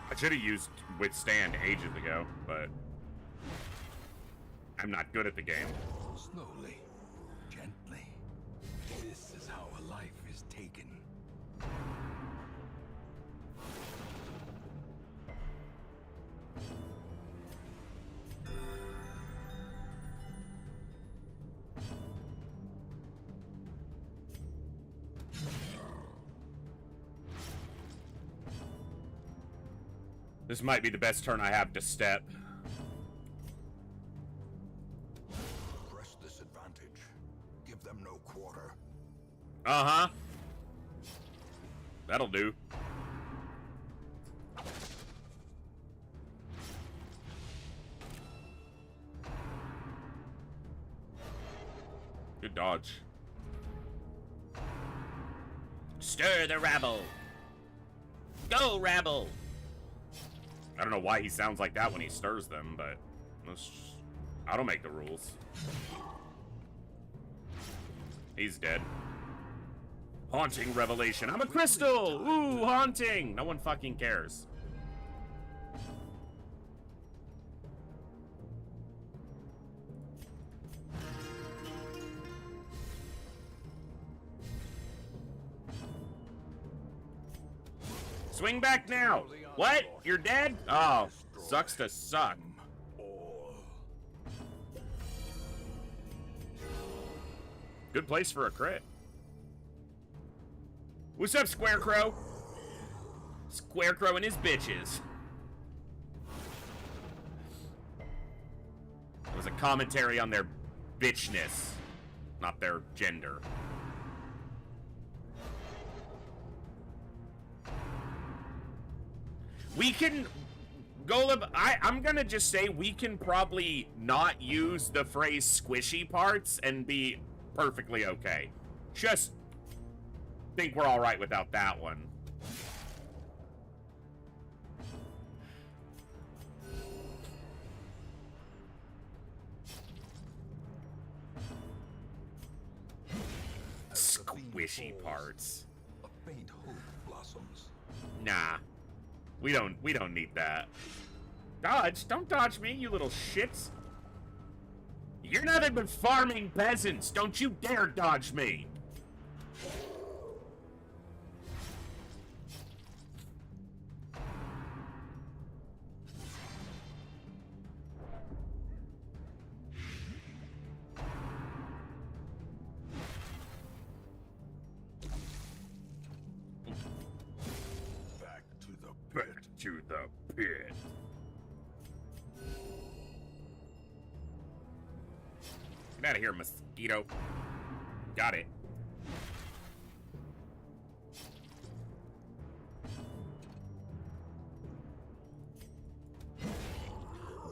I should have used Withstand ages ago, but I'm not good at the game. Slowly. Gently. This is how a life is taken. This might be the best turn I have to step. Press this advantage. Give them no quarter. Uh-huh. That'll do. Good dodge. Stir the rabble. Go, rabble. I don't know why he sounds like that when he stirs them, but I don't make the rules. He's dead. Haunting revelation. I'm a crystal! Ooh, haunting! No one fucking cares. Swing back now! What? You're dead? Oh, sucks to suck. Good place for a crit. What's up, Squarecrow? Squarecrow and his bitches. It was a commentary on their bitchness, not their gender. We can... Golub, I'm gonna just say we can probably not use the phrase squishy parts and be perfectly okay. Just think we're alright without that one. Squishy parts. A faint hope blossoms. Nah. We don't need that. Dodge? Don't dodge me, you little shits. You're nothing but farming peasants. Don't you dare dodge me. Back to the Back to the pit. Get out of here, mosquito. Got it.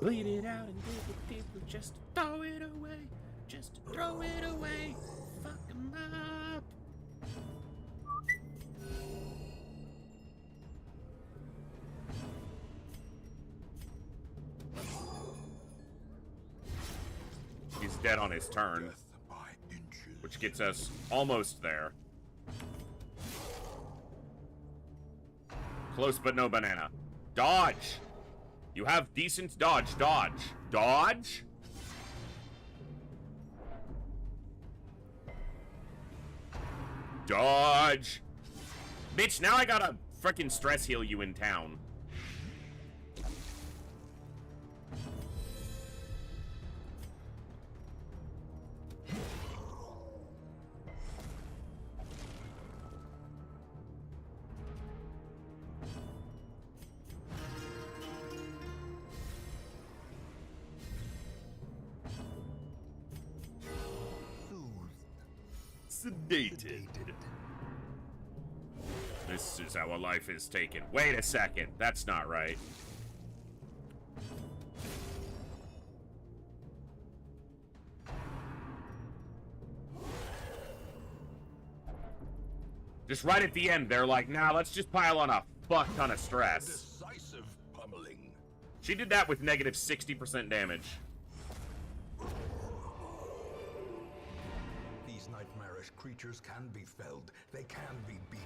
Bleed it out and dig it deeper. Just throw it away. Just throw it away. Fuck 'em up. He's dead on his turn, death by inches. which gets us almost there. Close but no banana. Dodge! You have decent dodge. Dodge. Dodge? Dodge! Bitch, now I gotta frickin' stress heal you in town. Sedated. This is how a life is taken. Wait a second. That's not right. Just right at the end, they're like, nah, let's just pile on a fuck ton of stress. Decisive pummeling. She did that with negative 60% damage. These nightmarish creatures can be felled. They can be beaten.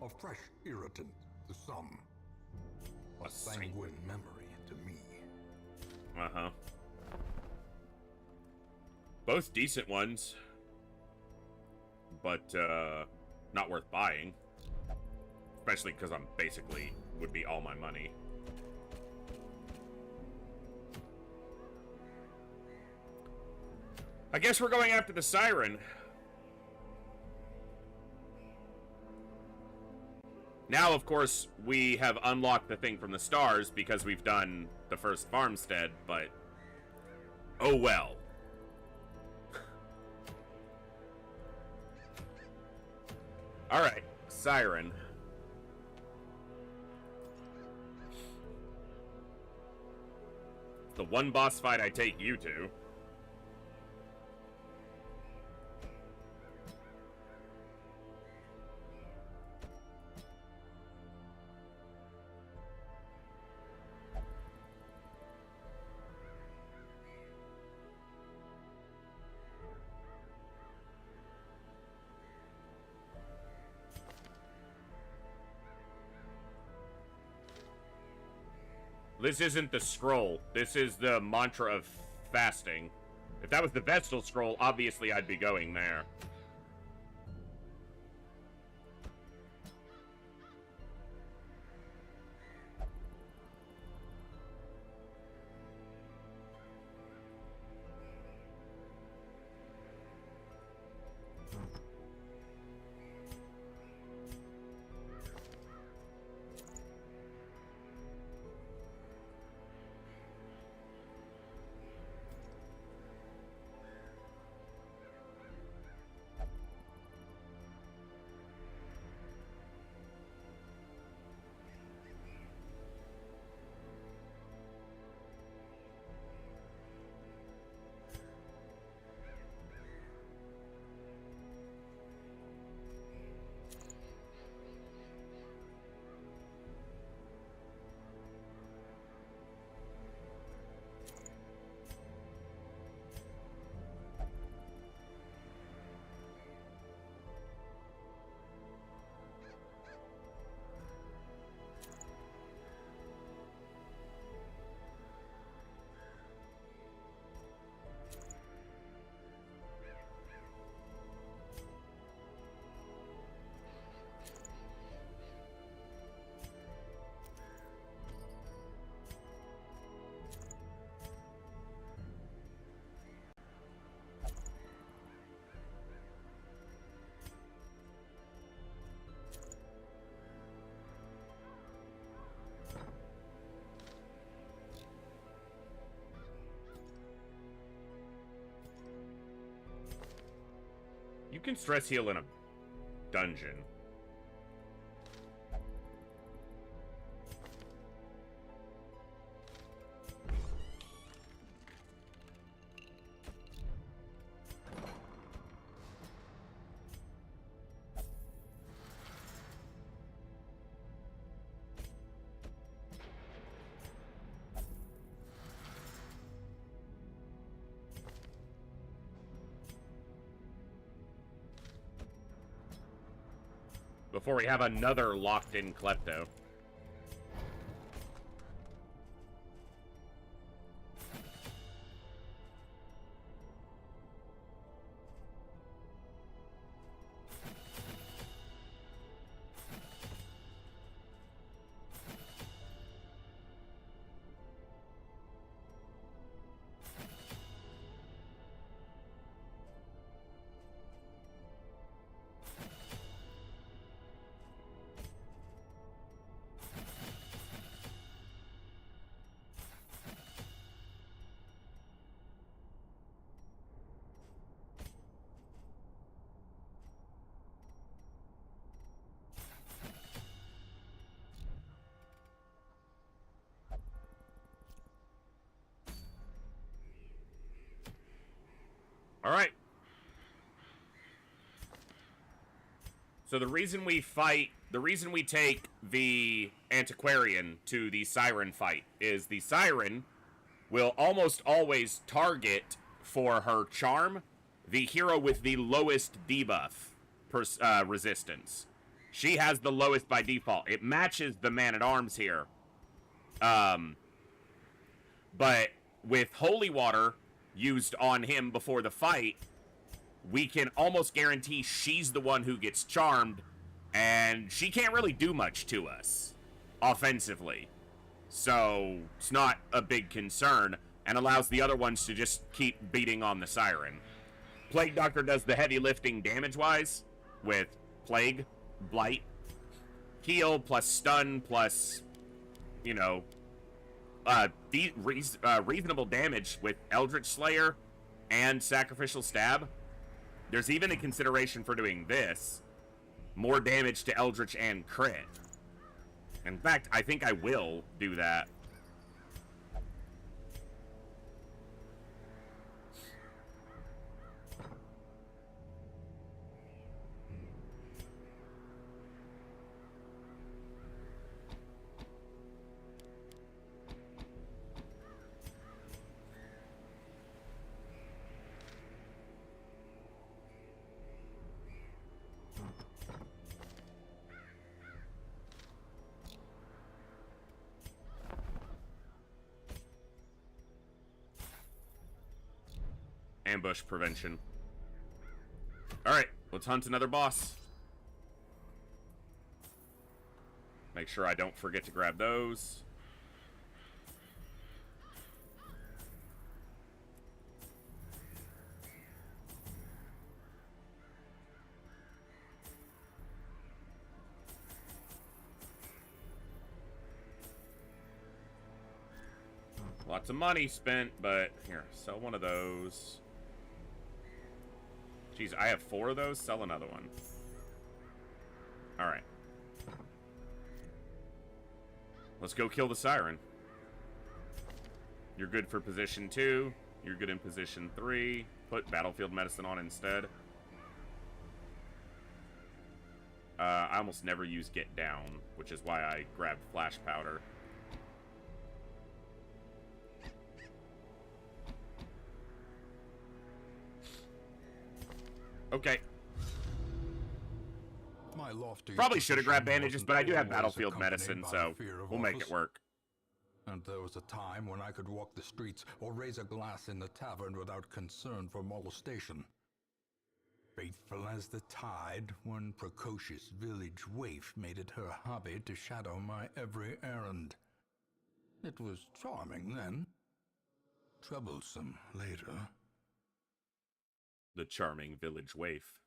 A fresh irritant to some. A sanguine memory to me. Uh-huh. Both decent ones. But, not worth buying. Especially because I'm basically would be all my money. I guess we're going after the Siren. Now, of course, we have unlocked the thing from the stars because we've done the first farmstead, but oh well. Alright, Siren. The one boss fight I take you to. This isn't the scroll. This is the mantra of fasting. If that was the Vestal scroll, obviously I'd be going there. You can stress heal in a dungeon. Before we have another locked-in Klepto. All right. So the reason we take the Antiquarian to the Siren fight is the Siren will almost always target for her charm the hero with the lowest debuff resistance. She has the lowest by default. It matches the Man-at-Arms here. But with Holy Water used on him before the fight, we can almost guarantee she's the one who gets charmed And she can't really do much to us offensively. So it's not a big concern, and allows the other ones to just keep beating on the Siren. Plague Doctor does the heavy lifting damage-wise with Plague, Blight, Heal, plus Stun, plus, you know, reasonable damage with Eldritch Slayer and Sacrificial Stab. There's even a consideration for doing this. More damage to Eldritch and crit. In fact, I think I will do that. Ambush prevention. Alright, let's hunt another boss. Make sure I don't forget to grab those. Lots of money spent, but here, sell one of those. Jeez, I have 4 of those. Sell another one. Alright. Let's go kill the Siren. You're good for position 2. You're good in position 3. Put Battlefield Medicine on instead. I almost never use Get Down, which is why I grabbed Flash Powder. Okay. Probably should have grabbed bandages, but I do have Battlefield Medicine, so we'll make it work. And there was a time when I could walk the streets or raise a glass in the tavern without concern for molestation. Faithful as the tide, one precocious village waif made it her hobby to shadow my every errand. It was charming then, troublesome later. The charming village waif.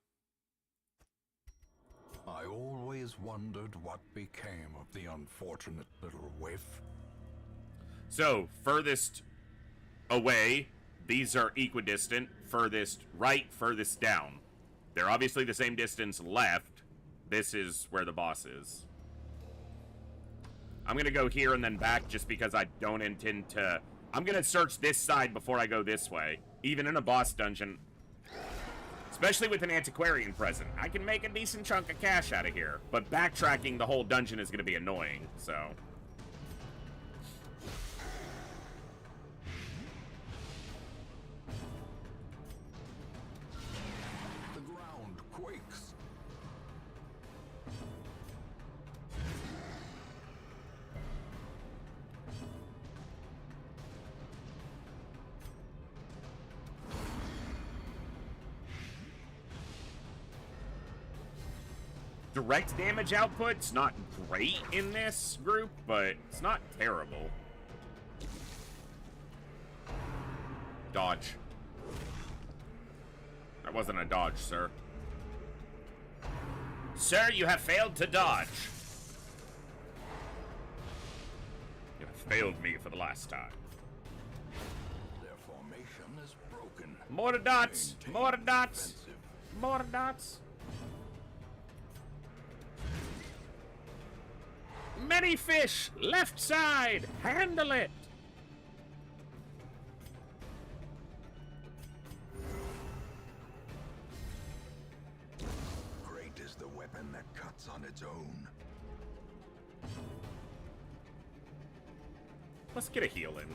I always wondered what became of the unfortunate little waif. So, furthest away, these are equidistant. Furthest right, furthest down. They're obviously the same distance left. This is where the boss is. I'm gonna go here and then back just because I don't intend to... I'm gonna search this side before I go this way. Even in a boss dungeon... Especially with an antiquarian present. I can make a decent chunk of cash out of here. But backtracking the whole dungeon is going to be annoying, so... The ground quakes. Direct damage output's not great in this group, but it's not terrible. Dodge. That wasn't a dodge, sir. Sir, you have failed to dodge. You have failed me for the last time. Their formation is broken. More dots! More dots! More dots! Many fish! Left side! Handle it! Great is the weapon that cuts on its own. Let's get a heal in.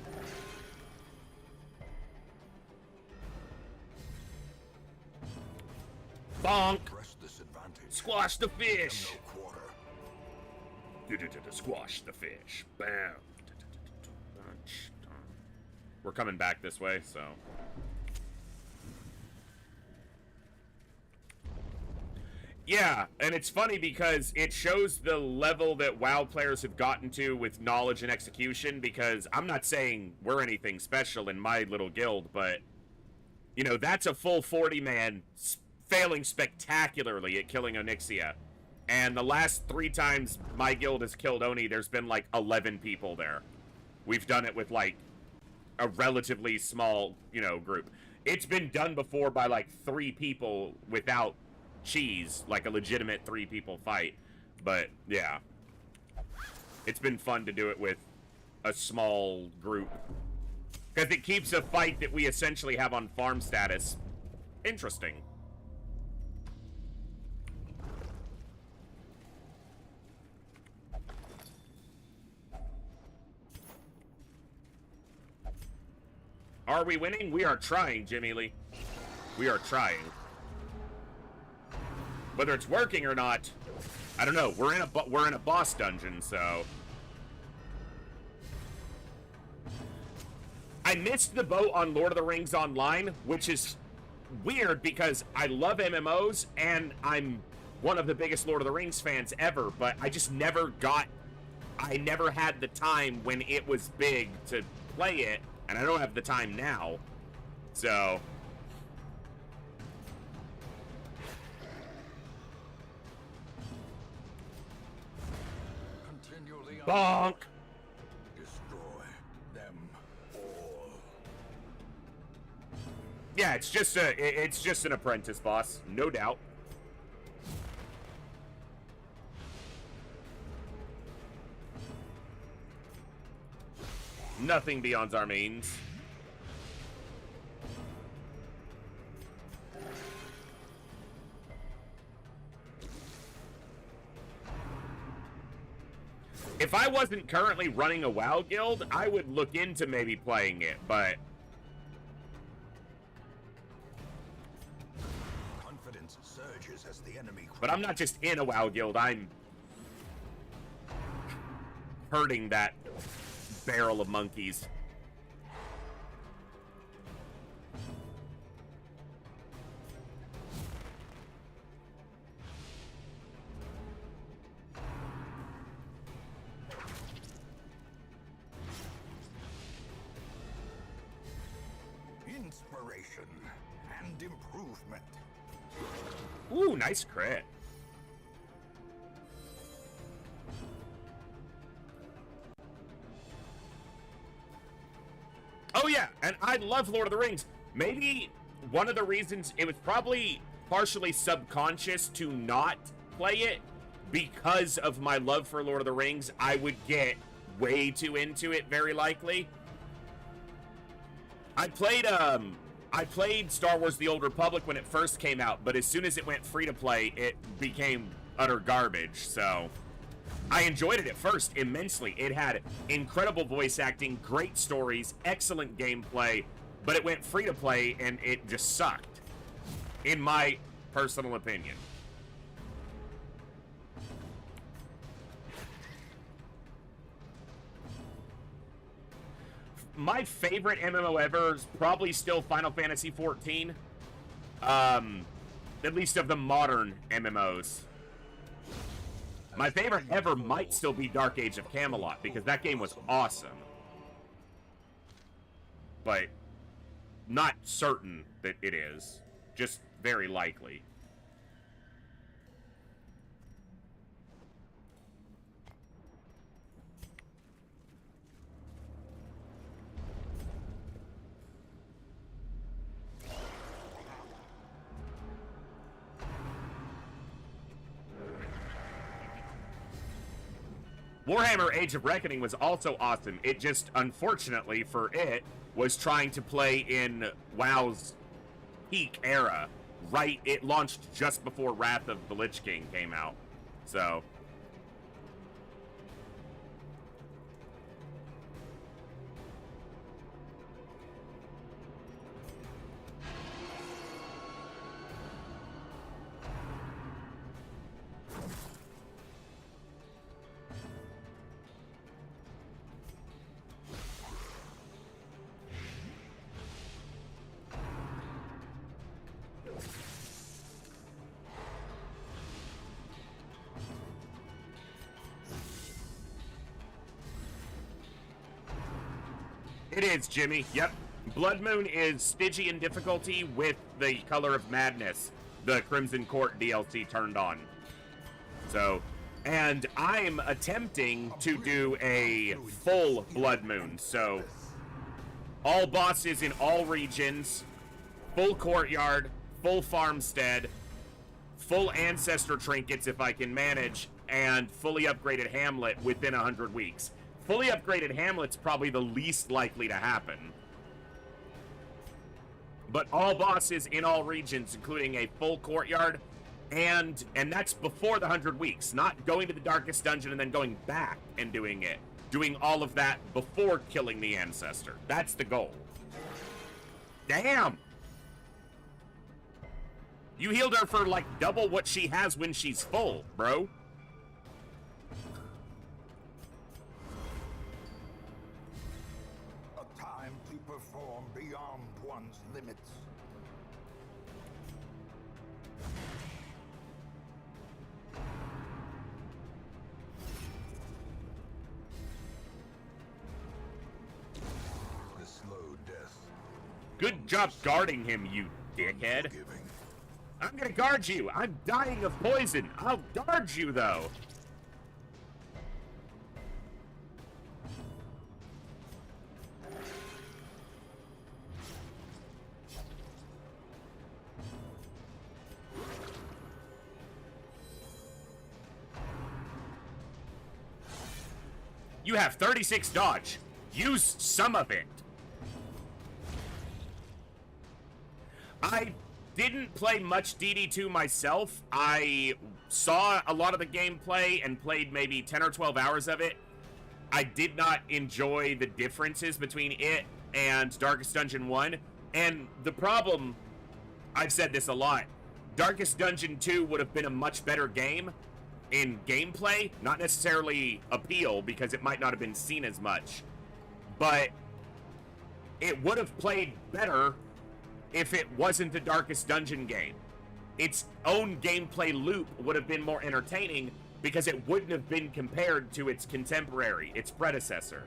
Bonk! Press disadvantage. Squash the fish! No quarter. Squash the fish. Bam. We're coming back this way, so... Yeah, and it's funny because it shows the level that WoW players have gotten to with knowledge and execution, because I'm not saying we're anything special in my little guild, but, you know, that's a full 40-man failing spectacularly at killing Onyxia. And the last 3 times my guild has killed Oni, there's been like 11 people there. We've done it with like a relatively small, you know, group. It's been done before by like 3 people without cheese, like a legitimate 3 people fight. But yeah, it's been fun to do it with a small group, because it keeps a fight that we essentially have on farm status interesting. Are we winning? We are trying, Jimmy Lee. We are trying. Whether it's working or not, I don't know. We're in a boss dungeon, so I missed the boat on Lord of the Rings Online, which is weird because I love MMOs and I'm one of the biggest Lord of the Rings fans ever, but I just never had the time when it was big to play it, and I don't have the time now. So bonk. Destroy them all. Yeah, it's just an apprentice boss, no doubt. Nothing beyond our means. If I wasn't currently running a WoW guild, I would look into maybe playing it, but Confidence surges as the enemy. but I'm not just in a WoW guild, I'm hurting that barrel of monkeys. Inspiration and improvement. Ooh, nice crit. Oh yeah, and I love Lord of the Rings. Maybe one of the reasons, it was probably partially subconscious to not play it because of my love for Lord of the Rings. I would get way too into it, very likely. I played Star Wars The Old Republic when it first came out, but as soon as it went free to play, it became utter garbage, so I enjoyed it at first immensely. It had incredible voice acting, great stories, excellent gameplay, but it went free to play and it just sucked, in my personal opinion. My favorite MMO ever is probably still Final Fantasy XIV. At least of the modern MMOs. My favorite ever might still be Dark Age of Camelot, because that game was awesome. But not certain that it is. Just very likely. Warhammer Age of Reckoning was also awesome. It just, unfortunately for it, was trying to play in WoW's peak era. Right, it launched just before Wrath of the Lich King came out. So It is, Jimmy. Yep. Blood Moon is Stygian difficulty with the Color of Madness, the Crimson Court DLC turned on. So, and I'm attempting to do a full Blood Moon. So, all bosses in all regions, full courtyard, full farmstead, full ancestor trinkets if I can manage, and fully upgraded Hamlet within 100 weeks. Fully upgraded Hamlet's probably the least likely to happen. But all bosses in all regions, including a full courtyard, and that's before the 100 weeks, not going to the darkest dungeon and then going back and doing it. Doing all of that before killing the ancestor. That's the goal. Damn! You healed her for like double what she has when she's full, bro. A time to perform beyond one's limits. The slow death. Good job guarding him, you dickhead. Giving. I'm gonna guard you. I'm dying of poison. I'll guard you, though. You have 36 dodge. Use some of it. I didn't play much DD2 myself. I saw a lot of the gameplay and played maybe 10 or 12 hours of it. I did not enjoy the differences between it and Darkest Dungeon 1. And the problem, I've said this a lot, Darkest Dungeon 2 would have been a much better game in gameplay, not necessarily appeal because it might not have been seen as much, but it would have played better if it wasn't the Darkest Dungeon game. Its own gameplay loop would have been more entertaining because it wouldn't have been compared to its contemporary, its predecessor.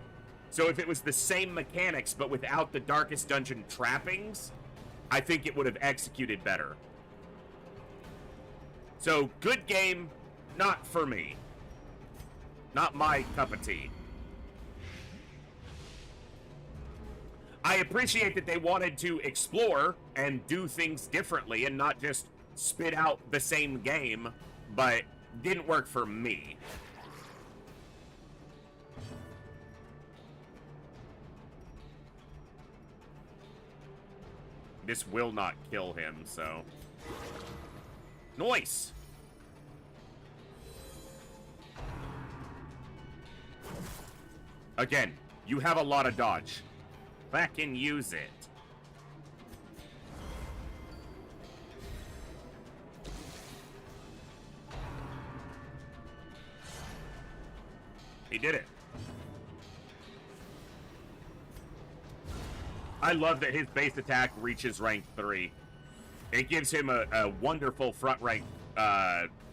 So if it was the same mechanics but without the Darkest Dungeon trappings, I think it would have executed better. So, good game, not for me. Not my cup of tea. I appreciate that they wanted to explore and do things differently and not just spit out the same game, but didn't work for me. This will not kill him, so... Nice! Again, you have a lot of dodge. Back and use it. He did it. I love that his base attack reaches rank 3. It gives him a wonderful front rank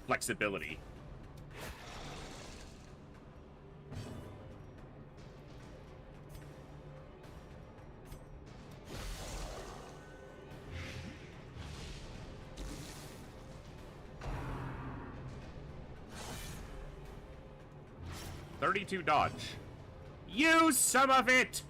flexibility. .32 dodge. Use some of it!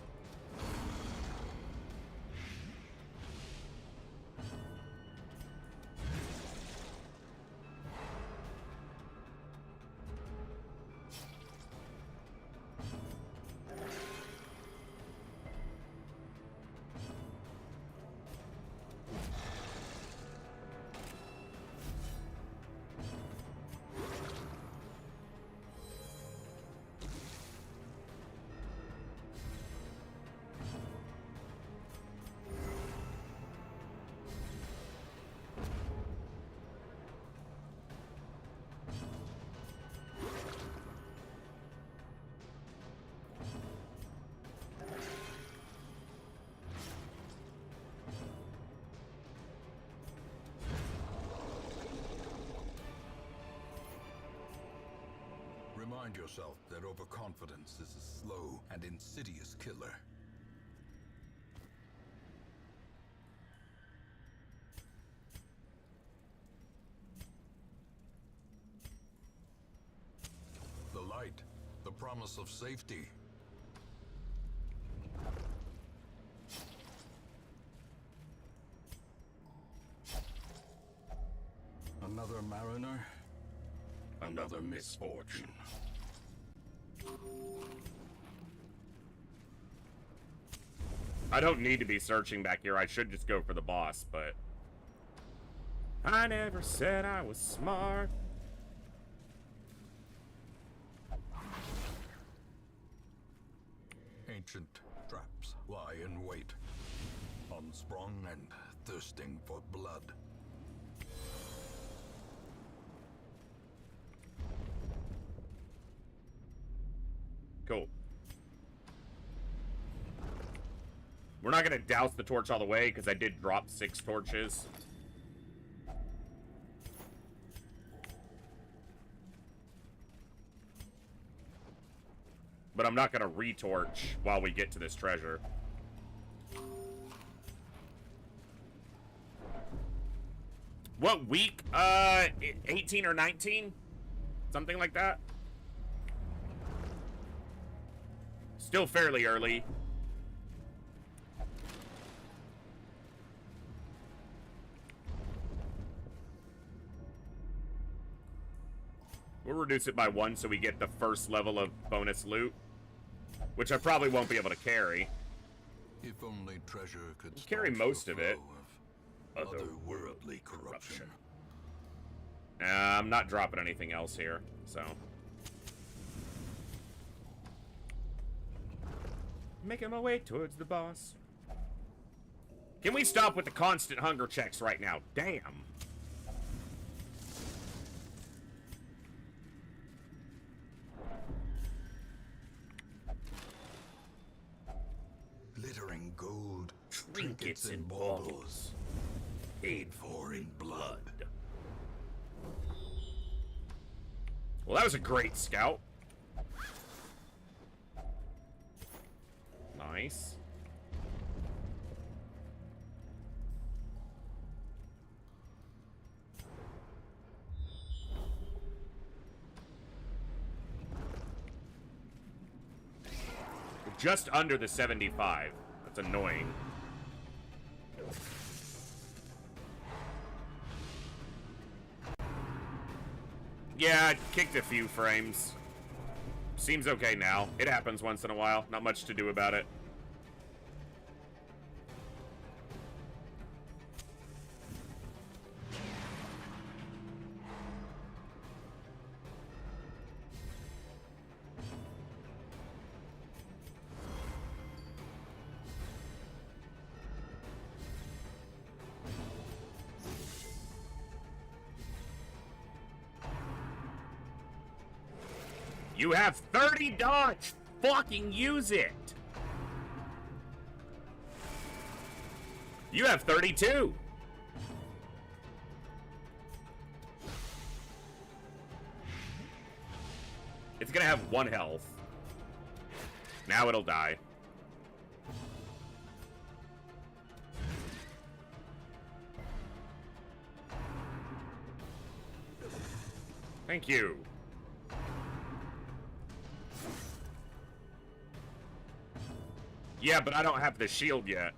Remind yourself that overconfidence is a slow and insidious killer. promise of safety. Another mariner, another misfortune. I don't need to be searching back here. I should just go for the boss, but... I never said I was smart. Ancient traps lie in wait, unsprung and thirsting for blood. Cool. We're not gonna douse the torch all the way, because I did drop 6 torches. But I'm not gonna retorch while we get to this treasure. What week? 18 or 19? Something like that? Still fairly early. We'll reduce it by 1 so we get the first level of bonus loot, which I probably won't be able to carry. If only treasure could Carry most of it. Otherworldly corruption. I'm not dropping anything else here, so. Making my way towards the boss. Can we stop with the constant hunger checks right now? Damn. Glittering gold, Trinkets and baubles, paid for in blood. Well, that was a great scout. Nice. Just under the 75. That's annoying. Yeah, I kicked a few frames. Seems okay now. It happens once in a while. Not much to do about it. You have 30 dodge! Fucking use it! You have 32! It's gonna have 1 health. Now it'll die. Thank you. Yeah, but I don't have the shield yet.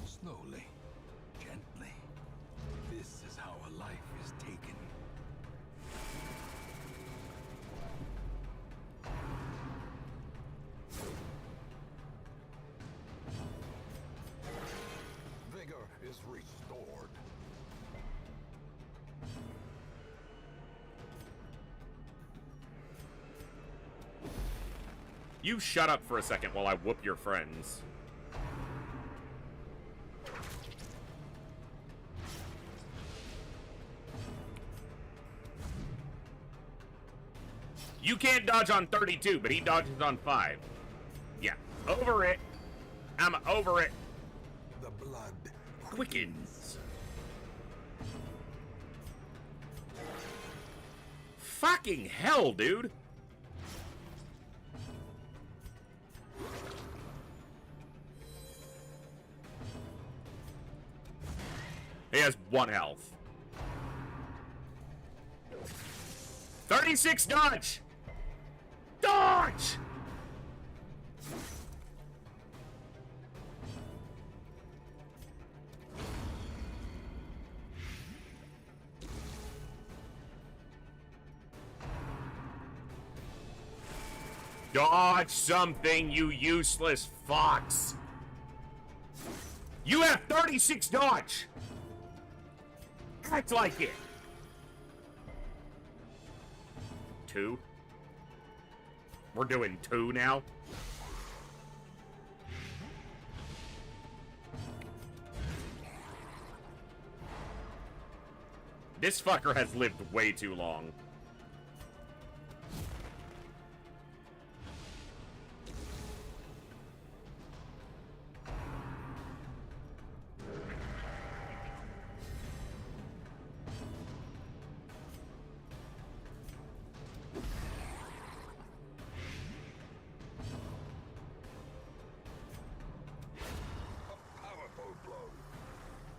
Slowly, gently. This is how a life is taken. Vigor is restored. You shut up for a second while I whoop your friends. You can't dodge on 32, but he dodges on 5. Yeah, over it. I'm over it. The blood Quickens. Fucking hell, dude. He has 1 health. 36 dodge! Dodge! Dodge something, you useless fox! You have 36 dodge! Act like it! 2? We're doing 2 now? This fucker has lived way too long.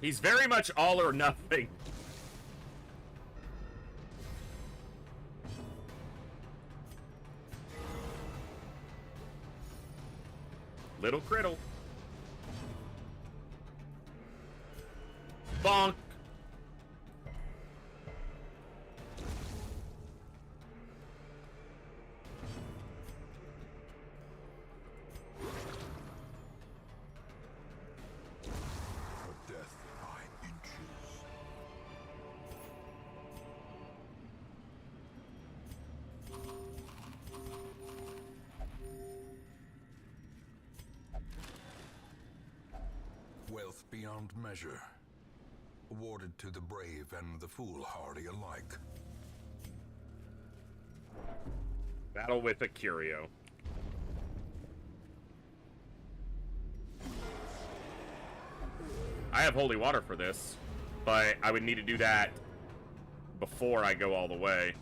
He's very much all or nothing. Little criddle. Bonk. Wealth beyond measure, awarded to the brave and the foolhardy alike. Battle with a Curio. I have holy water for this, but I would need to do that before I go all the way.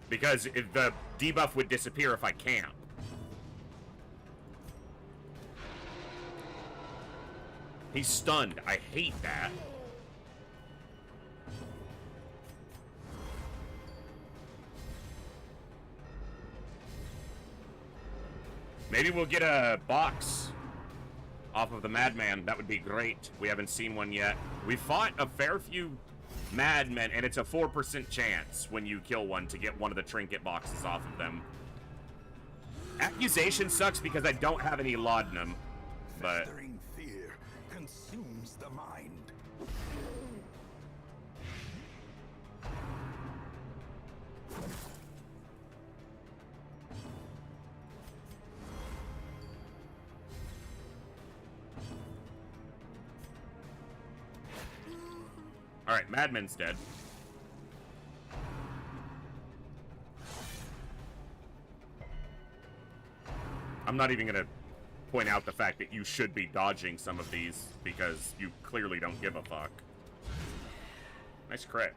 Because if the debuff would disappear if I camp. He's stunned. I hate that. Maybe we'll get a box off of the Madman. That would be great. We haven't seen one yet. We fought a fair few Madmen, and it's a 4% chance when you kill one to get one of the trinket boxes off of them. Accusation sucks because I don't have any laudanum, but... Festering fear consumes the mind. Alright, Madman's dead. I'm not even gonna point out the fact that you should be dodging some of these because you clearly don't give a fuck. Nice crit.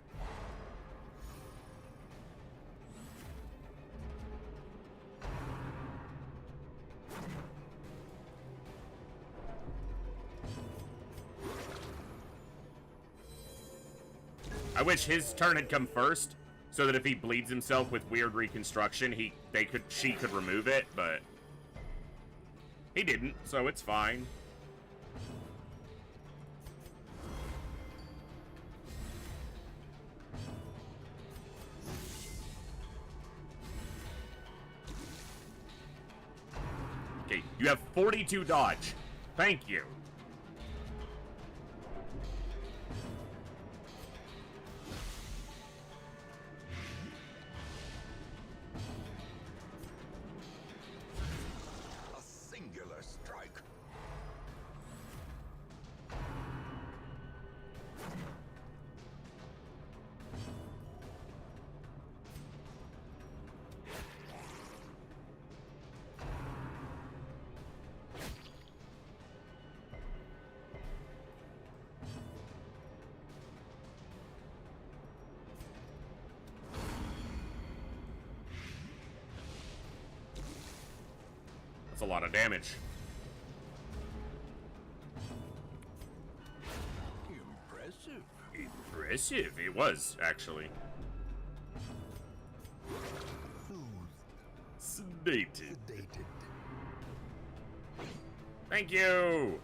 I wish his turn had come first, so that if he bleeds himself with weird reconstruction, she could remove it, but he didn't, so it's fine. Okay, you have 42 dodge. Thank you. That's a lot of damage. Impressive. Impressive. impressive. It was, actually. Sedated. Thank you!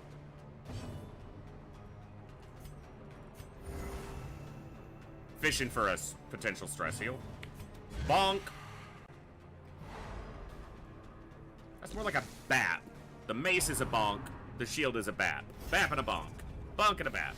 Fishing for a potential stress heal. Bonk! That's more like a bat. The mace is a bonk. The shield is a bat. Bap and a bonk. Bonk and a bat.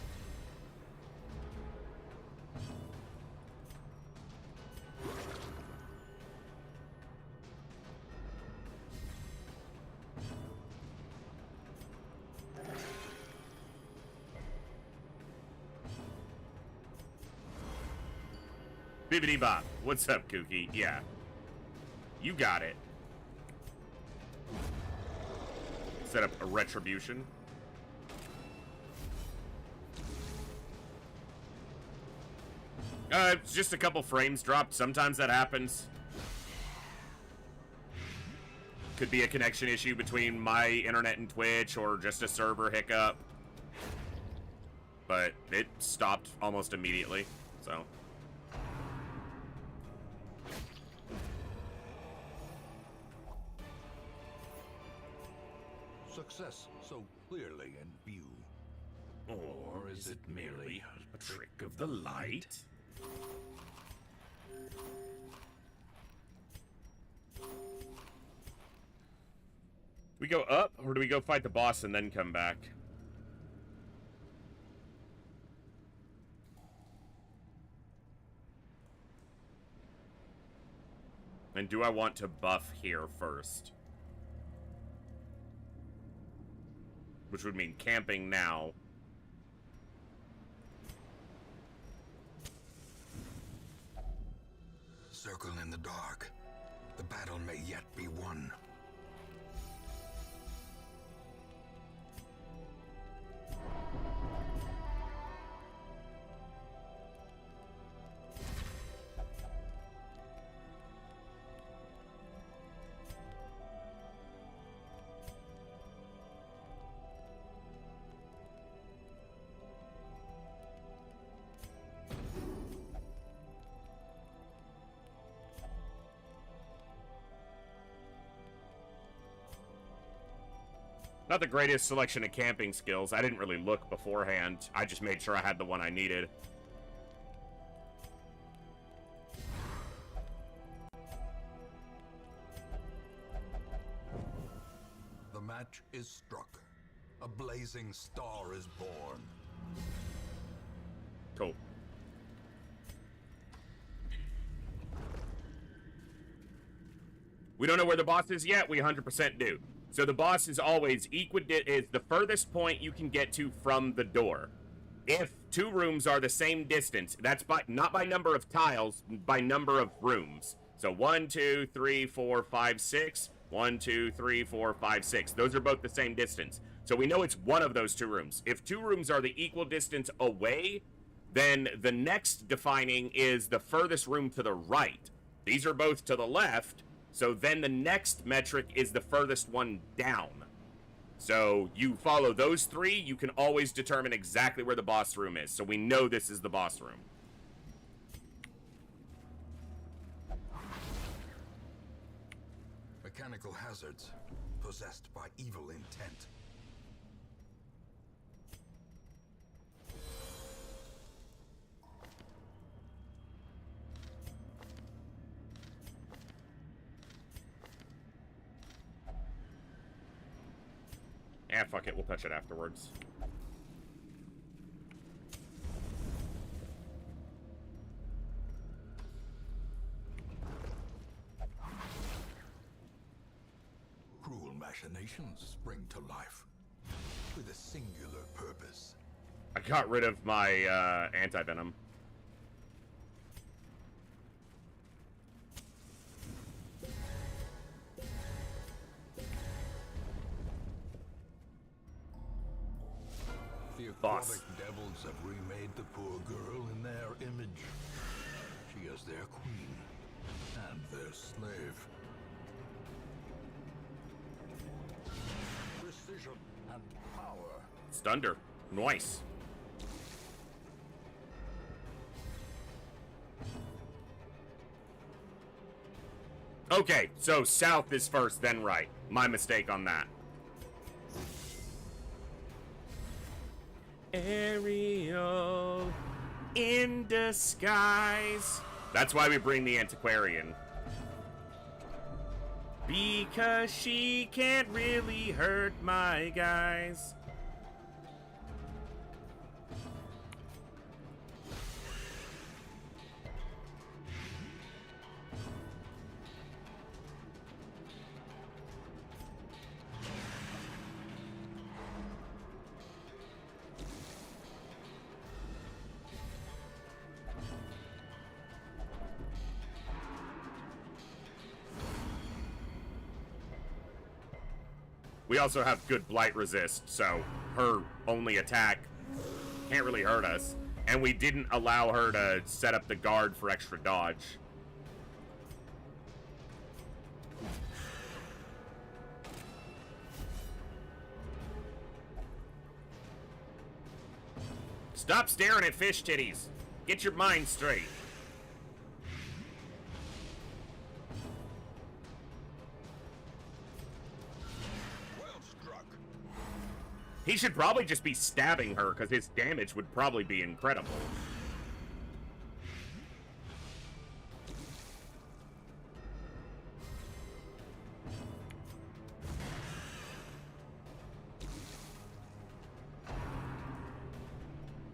Bibbidi bop. What's up, Kooky? Yeah. You got it. Set up a retribution. It's just a couple frames dropped. Sometimes that happens. Could be a connection issue between my internet and Twitch, or just a server hiccup. But it stopped almost immediately, so. Success so clearly in view. Or is it merely a trick of the light? We go up, or do we go fight the boss and then come back? And do I want to buff here first? Which would mean camping now. Circle in the dark. The battle may yet be won. Not the greatest selection of camping skills. I didn't really look beforehand. I just made sure I had the one I needed. The match is struck. A blazing star is born. Cool. We don't know where the boss is yet. We 100% do. So the boss is always is the furthest point you can get to from the door. If two rooms are the same distance, that's not by number of tiles, by number of rooms. So 1, 2, 3, 4, 5, 6. 1, 2, 3, 4, 5, 6. Those are both the same distance. So we know it's one of those two rooms. If two rooms are the equal distance away, then the next defining is the furthest room to the right. These are both to the left. So then the next metric is the furthest one down. So you follow those three, you can always determine exactly where the boss room is. So we know this is the boss room. Mechanical hazards possessed by evil intent. Fuck it, we'll touch it afterwards. Cruel machinations spring to life with a singular purpose. I got rid of my anti-venom. The Boss. aquatic devils have remade the poor girl in their image. She is their queen and their slave. Precision and power. Stunned her. Nice. Okay, so south is first, then right. My mistake on that. Ariel in disguise. That's why we bring the antiquarian. Because she can't really hurt my guys. We also have good blight resist, so her only attack can't really hurt us. And we didn't allow her to set up the guard for extra dodge. Stop staring at fish titties. Get your mind straight. He should probably just be stabbing her, because his damage would probably be incredible.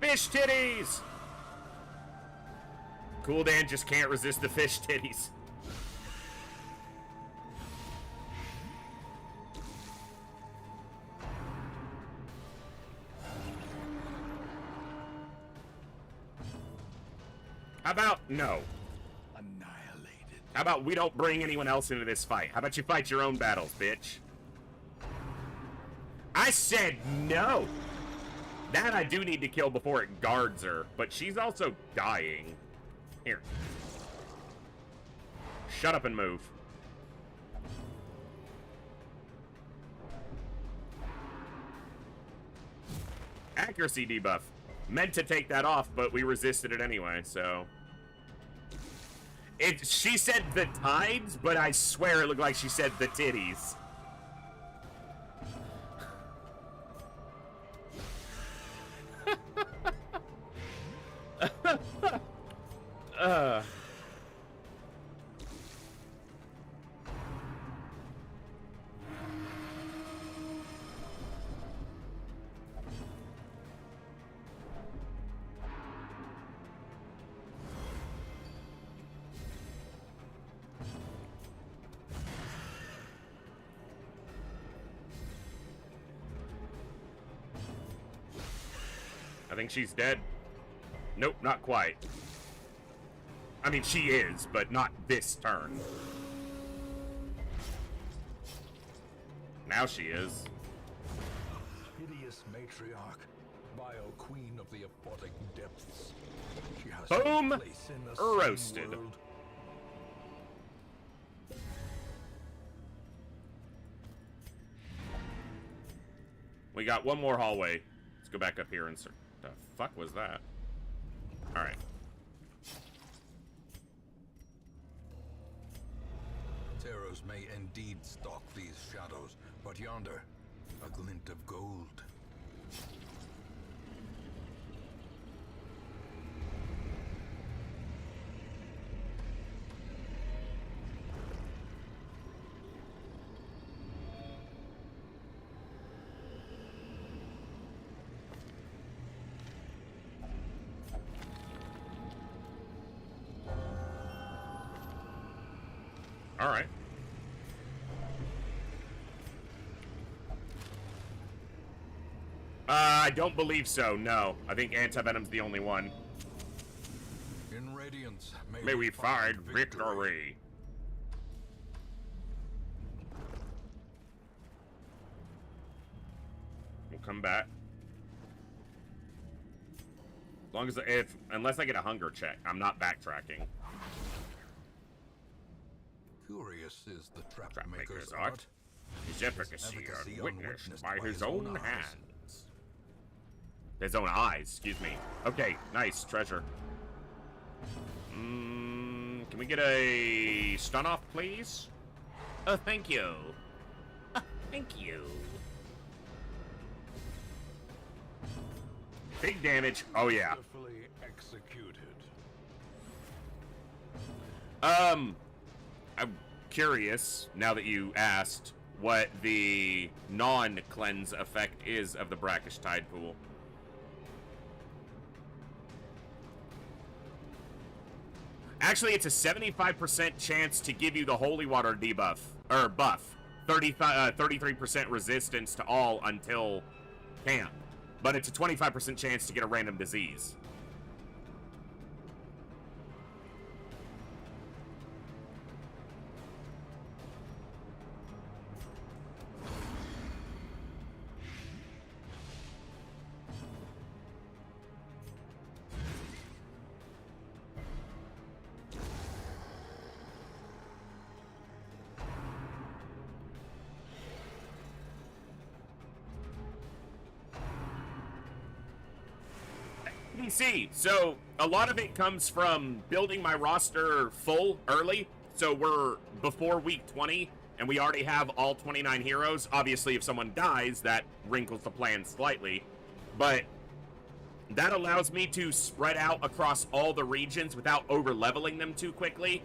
Fish titties! Cooldan just can't resist the fish titties. How about no? Annihilated. How about we don't bring anyone else into this fight? How about you fight your own battles, bitch? I said no! That I do need to kill before it guards her, but she's also dying. Here. Shut up and move. Accuracy debuff. Meant to take that off, but we resisted it anyway, so... She said the tides, but I swear it looked like she said the titties. I think she's dead. Nope, not quite. I mean, she is, but not this turn. Now she is. Hideous matriarch, vile queen of the aphotic depths. She has Boom! no place in the same Roasted. world. We got one more hallway. Let's go back up here and start. The fuck was that? Alright. Terrors may indeed stalk these shadows, but yonder, a glint of gold. Alright. I don't believe so, no. I think Anti-Venom's the only one. In Radiance, May we find victory. We'll come back. As long as unless I get a hunger check, I'm not backtracking. Curious is the Trapmaker's trapmaker's art. art. His efficacy efficacy unwitnessed unwitnessed by by his his own own eyes. hands. His own eyes, excuse me. Okay, nice, treasure. Can we get a stun off, please? Oh, thank you. Thank you. Big damage. Oh, yeah. Carefully executed. I'm curious, now that you asked, what the non-cleanse effect is of the Brackish Tide Pool. Actually, it's a 75% chance to give you the Holy Water debuff, or buff. 33% resistance to all until camp. But it's a 25% chance to get a random disease. So a lot of it comes from building my roster full early. So we're before week 20 and we already have all 29 heroes. Obviously, if someone dies, that wrinkles the plan slightly, but that allows me to spread out across all the regions without over leveling them too quickly,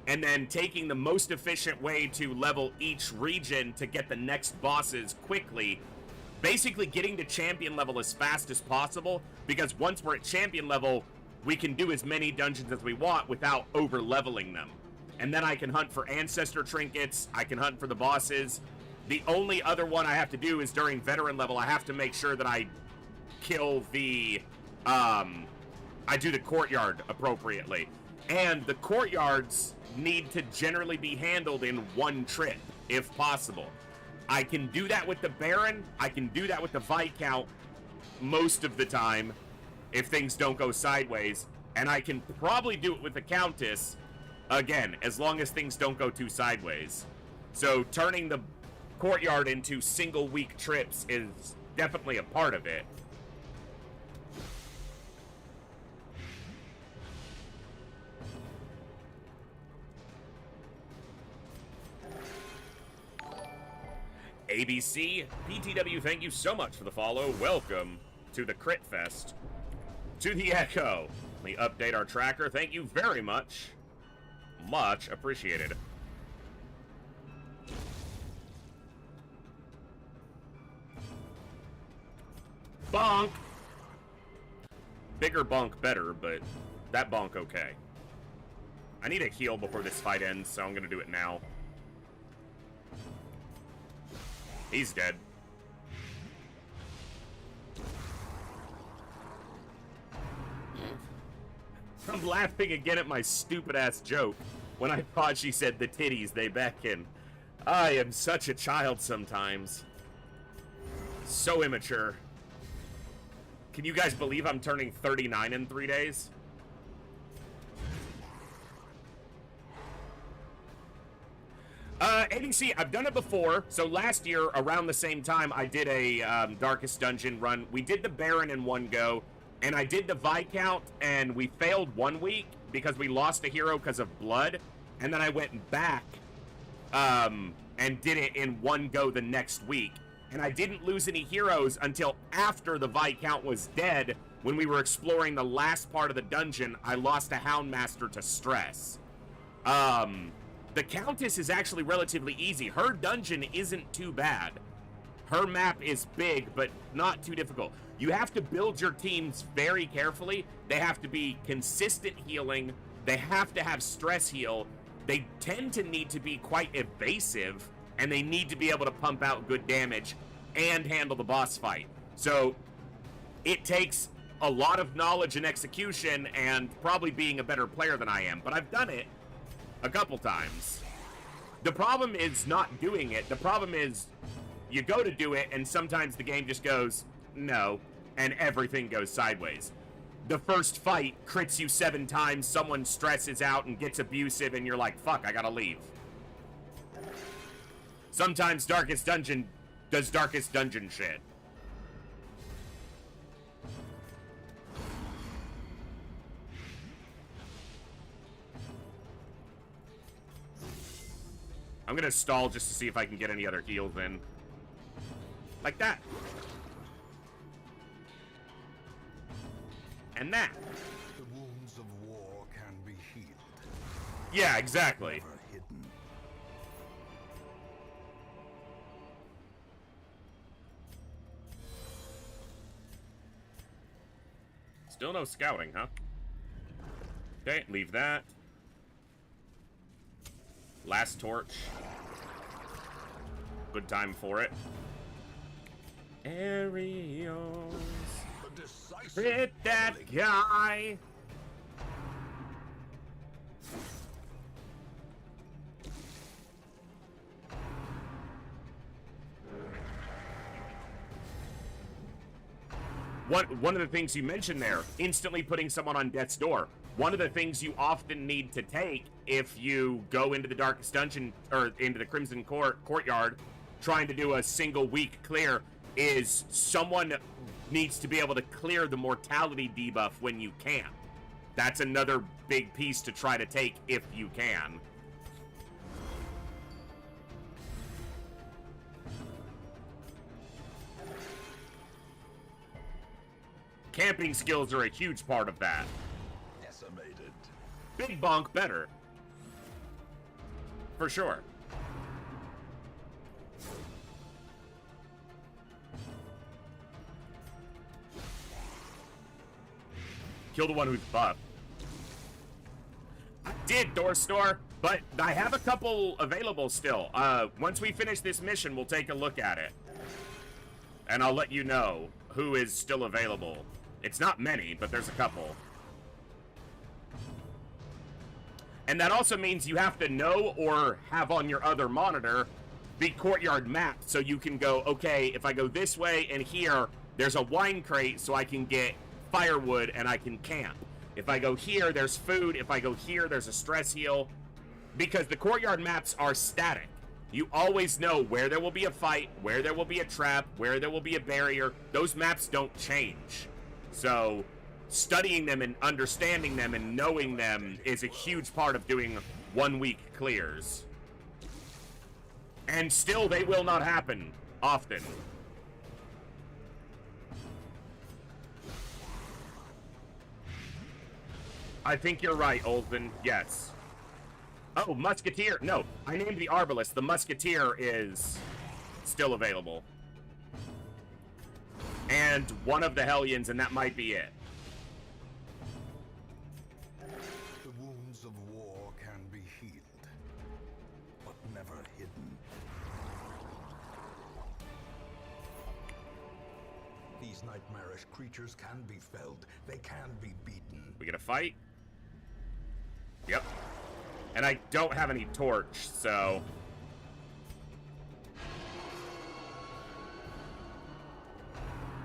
and then taking the most efficient way to level each region to get the next bosses quickly. Basically getting to champion level as fast as possible, because once we're at champion level, we can do as many dungeons as we want without over leveling them. And then I can hunt for ancestor trinkets, I can hunt for the bosses. The only other one I have to do is during veteran level, I have to make sure that I kill the, I do the courtyard appropriately. And the courtyards need to generally be handled in one trip, if possible. I can do that with the Baron, I can do that with the Viscount most of the time, if things don't go sideways, and I can probably do it with the Countess, again, as long as things don't go too sideways. So turning the courtyard into single week trips is definitely a part of it. ABC, PTW, thank you so much for the follow. Welcome to the Crit Fest. To the Echo. Let me update our tracker. Thank you very much. Much appreciated. Bonk! Bigger bonk better, but that bonk okay. I need a heal before this fight ends, so I'm gonna do it now. He's dead. I'm laughing again at my stupid-ass joke when I thought she said the titties, they beckon. I am such a child sometimes. So immature. Can you guys believe I'm turning 39 in 3 days? ABC, I've done it before. So last year, around the same time, I did a Darkest Dungeon run. We did the Baron in one go, and I did the Viscount, and we failed 1 week because we lost a hero because of blood. And then I went back and did it in one go the next week. And I didn't lose any heroes until after the Viscount was dead. When we were exploring the last part of the dungeon, I lost a Houndmaster to stress. The Countess is actually relatively easy. Her dungeon isn't too bad. Her map is big, but not too difficult. You have to build your teams very carefully. They have to be consistent healing. They have to have stress heal. They tend to need to be quite evasive, and they need to be able to pump out good damage and handle the boss fight. So it takes a lot of knowledge and execution and probably being a better player than I am, but I've done it a couple times. The problem is not doing it. The problem is you go to do it and sometimes the game just goes, no, and everything goes sideways. The first fight crits you 7 times, someone stresses out and gets abusive, and you're like, fuck, I gotta leave. Sometimes Darkest Dungeon does Darkest Dungeon shit. I'm gonna stall just to see if I can get any other heals in. Like that. And that. The wounds of war can be healed. Yeah, exactly. Never hidden. Still no scouting, huh? Okay, leave that. Last torch. Good time for it. Aerials. The decisive Hit that public. guy. One of the things you mentioned there, instantly putting someone on death's door. One of the things you often need to take if you go into the Darkest Dungeon, or into the Crimson Courtyard, trying to do a single week clear, is someone needs to be able to clear the mortality debuff when you can. That's another big piece to try to take if you can. Camping skills are a huge part of that. Decimated. Big bonk better. For sure. Kill the one who's buff. I did, Door Store, but I have a couple available still. Once we finish this mission, we'll take a look at it. And I'll let you know who is still available. It's not many, but there's a couple. And that also means you have to know or have on your other monitor the courtyard map, so you can go, okay, if I go this way and here, there's a wine crate so I can get firewood and I can camp. If I go here, there's food. If I go here, there's a stress heal. Because the courtyard maps are static. You always know where there will be a fight, where there will be a trap, where there will be a barrier. Those maps don't change. So studying them and understanding them and knowing them is a huge part of doing 1 week clears. And still, they will not happen often. I think you're right, Oldman. Yes. Oh, Musketeer. No, I named the Arbalest. The Musketeer is still available. And one of the Hellions, and that might be it. The wounds of war can be healed, but never hidden. These nightmarish creatures can be felled. They can be beaten. We gonna fight? Yep. And I don't have any torch, so...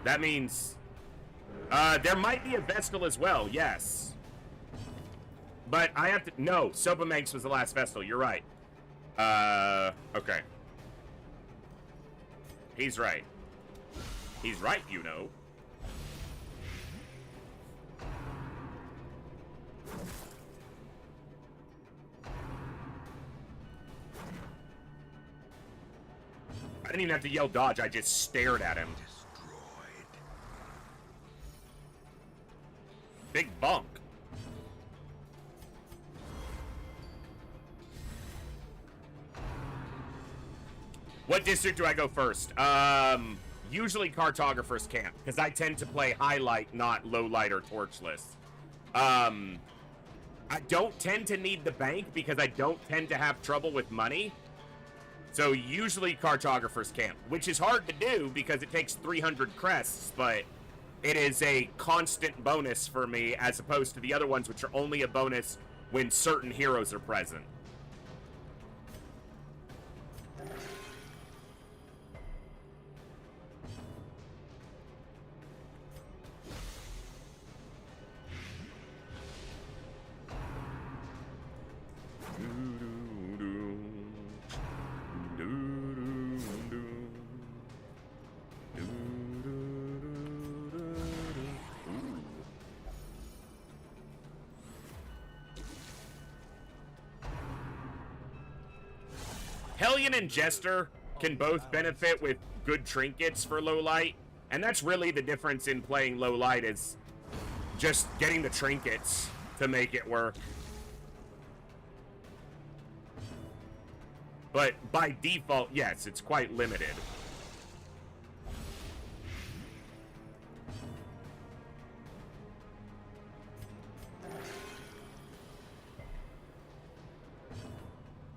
that means... there might be a Vestal as well, yes. But I have to... no, Sobamanx was the last Vestal, you're right. Okay. He's right. He's right, you know. I didn't even have to yell dodge, I just stared at him. Destroyed. Big bonk. What district do I go first? Usually Cartographer's Camp, because I tend to play highlight, not low light or torchless. I don't tend to need the bank because I don't tend to have trouble with money. So usually Cartographer's Camp, which is hard to do because it takes 300 crests, but it is a constant bonus for me as opposed to the other ones, which are only a bonus when certain heroes are present. Hellion and Jester can both benefit with good trinkets for low light, and that's really the difference in playing low light, is just getting the trinkets to make it work. But by default, yes, it's quite limited.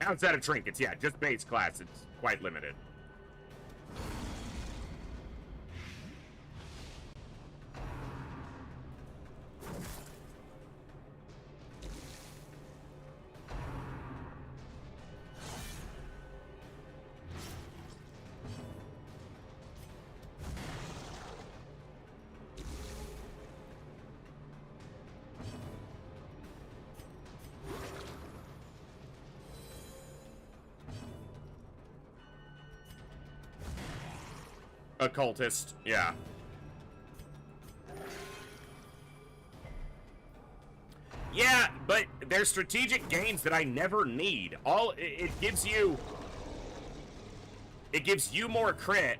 Outside of trinkets, yeah, just base class, it's quite limited. Occultist, yeah. Yeah, but there's strategic gains that I never need. It gives you more crit,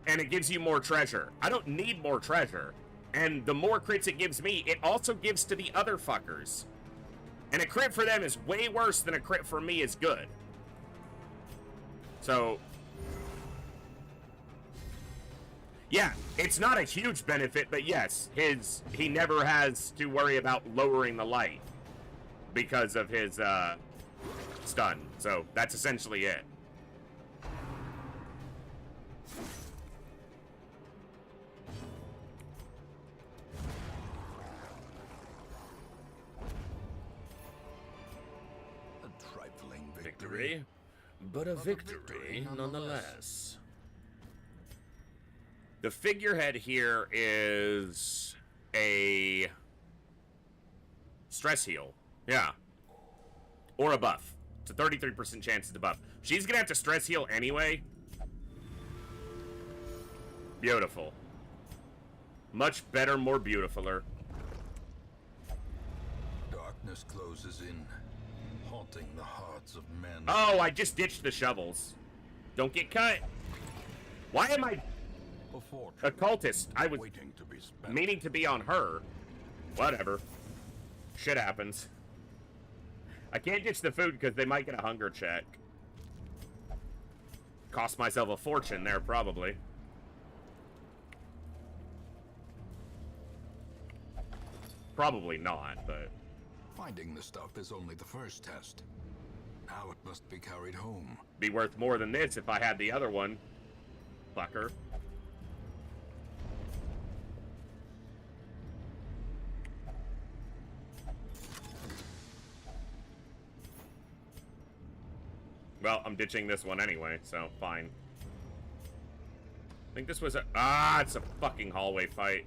and it gives you more treasure. I don't need more treasure. And the more crits it gives me, it also gives to the other fuckers. And a crit for them is way worse than a crit for me is good. So, yeah, it's not a huge benefit, but yes, he never has to worry about lowering the light because of his stun. So that's essentially it. A trifling Victory, but a victory nonetheless. The figurehead here is a stress heal. Yeah. Or a buff. It's a 33% chance it's a buff. She's gonna have to stress heal anyway. Beautiful. Much better, more beautifuler. Darkness closes in, haunting the hearts of men. Oh, I just ditched the shovels. Don't get cut. Why am I... Occultist. I was waiting to be spent. meaning to be on her. Whatever. Shit happens. I can't ditch the food because they might get a hunger check. Cost myself a fortune there, probably. Probably not, but... Finding the stuff is only the first test. Now it must be carried home. Be worth more than this if I had the other one. Fucker. Well, I'm ditching this one anyway, so fine. I think this was a... Ah, it's a fucking hallway fight.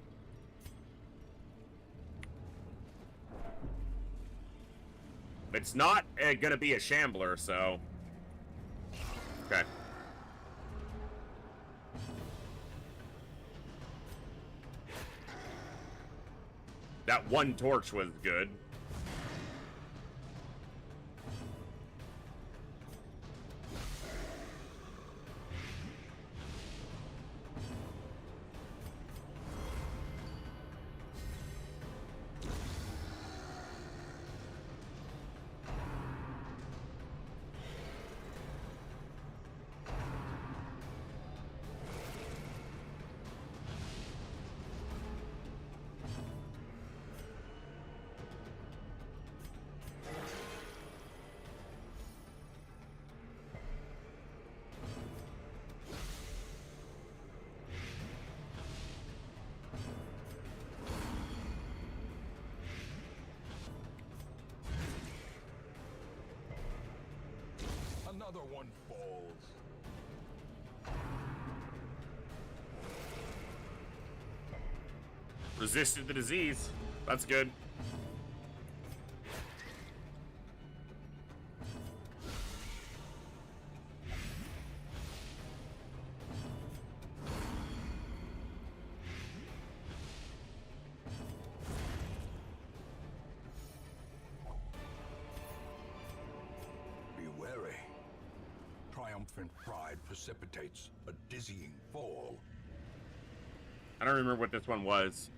It's not gonna be a shambler, so... Okay. That one torch was good. Another one falls. Resisted the disease. That's good. Be wary. triumphant pride precipitates a dizzying fall. I don't remember what this one was.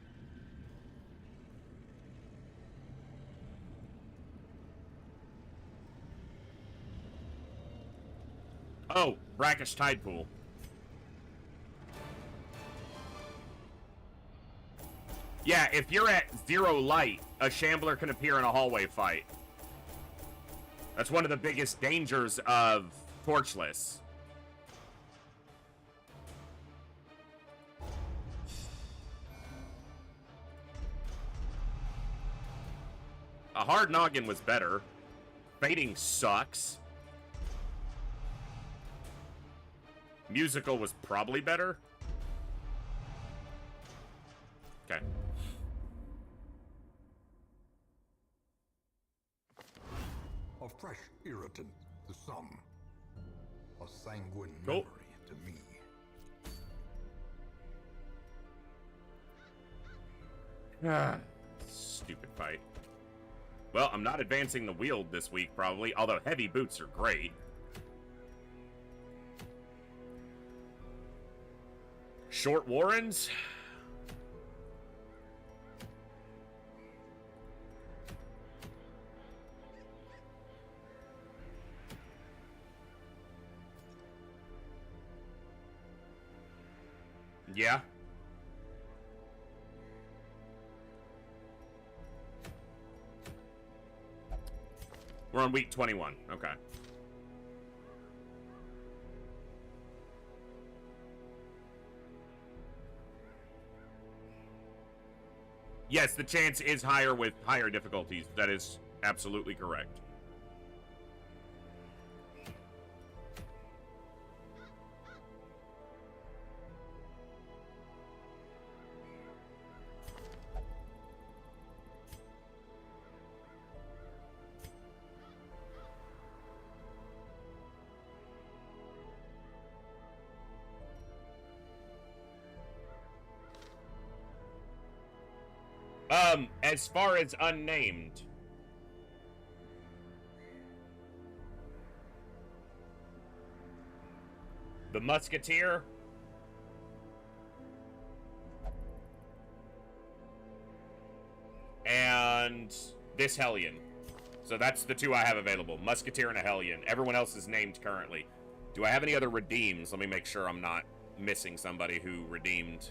Oh, Brackish Tide Pool. Yeah, if you're at 0 light, a Shambler can appear in a hallway fight. That's one of the biggest dangers of Torchless. A Hard Noggin was better. Fading sucks. Musical was probably better. Okay. A fresh irritant to some. A sanguine Cool. memory to me. Stupid fight. Well, I'm not advancing the Wield this week, probably, although heavy boots are great. Short Warrens? Yeah. We're on week 21. Okay. Yes, the chance is higher with higher difficulties. That is absolutely correct. As far as unnamed. The Musketeer. And this Hellion. So that's the two I have available. Musketeer and a Hellion. Everyone else is named currently. Do I have any other redeems? Let me make sure I'm not missing somebody who redeemed.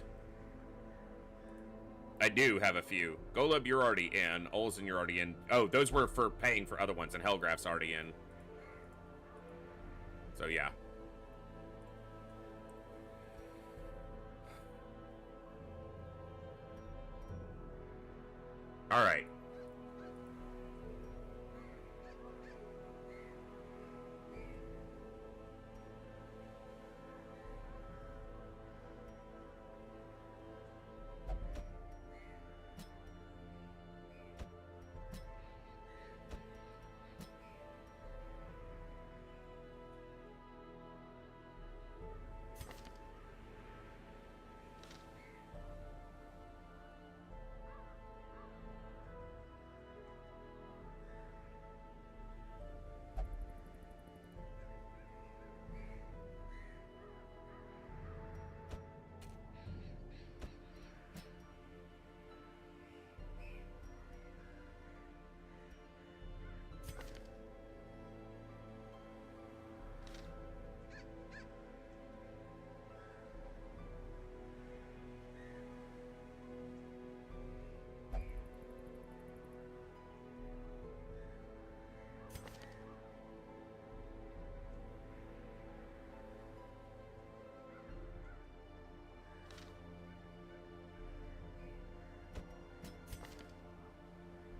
I do have a few. Golub, you're already in. Olsen, you're already in. Oh, those were for paying for other ones, and Hellgraph's already in. So, yeah. Alright.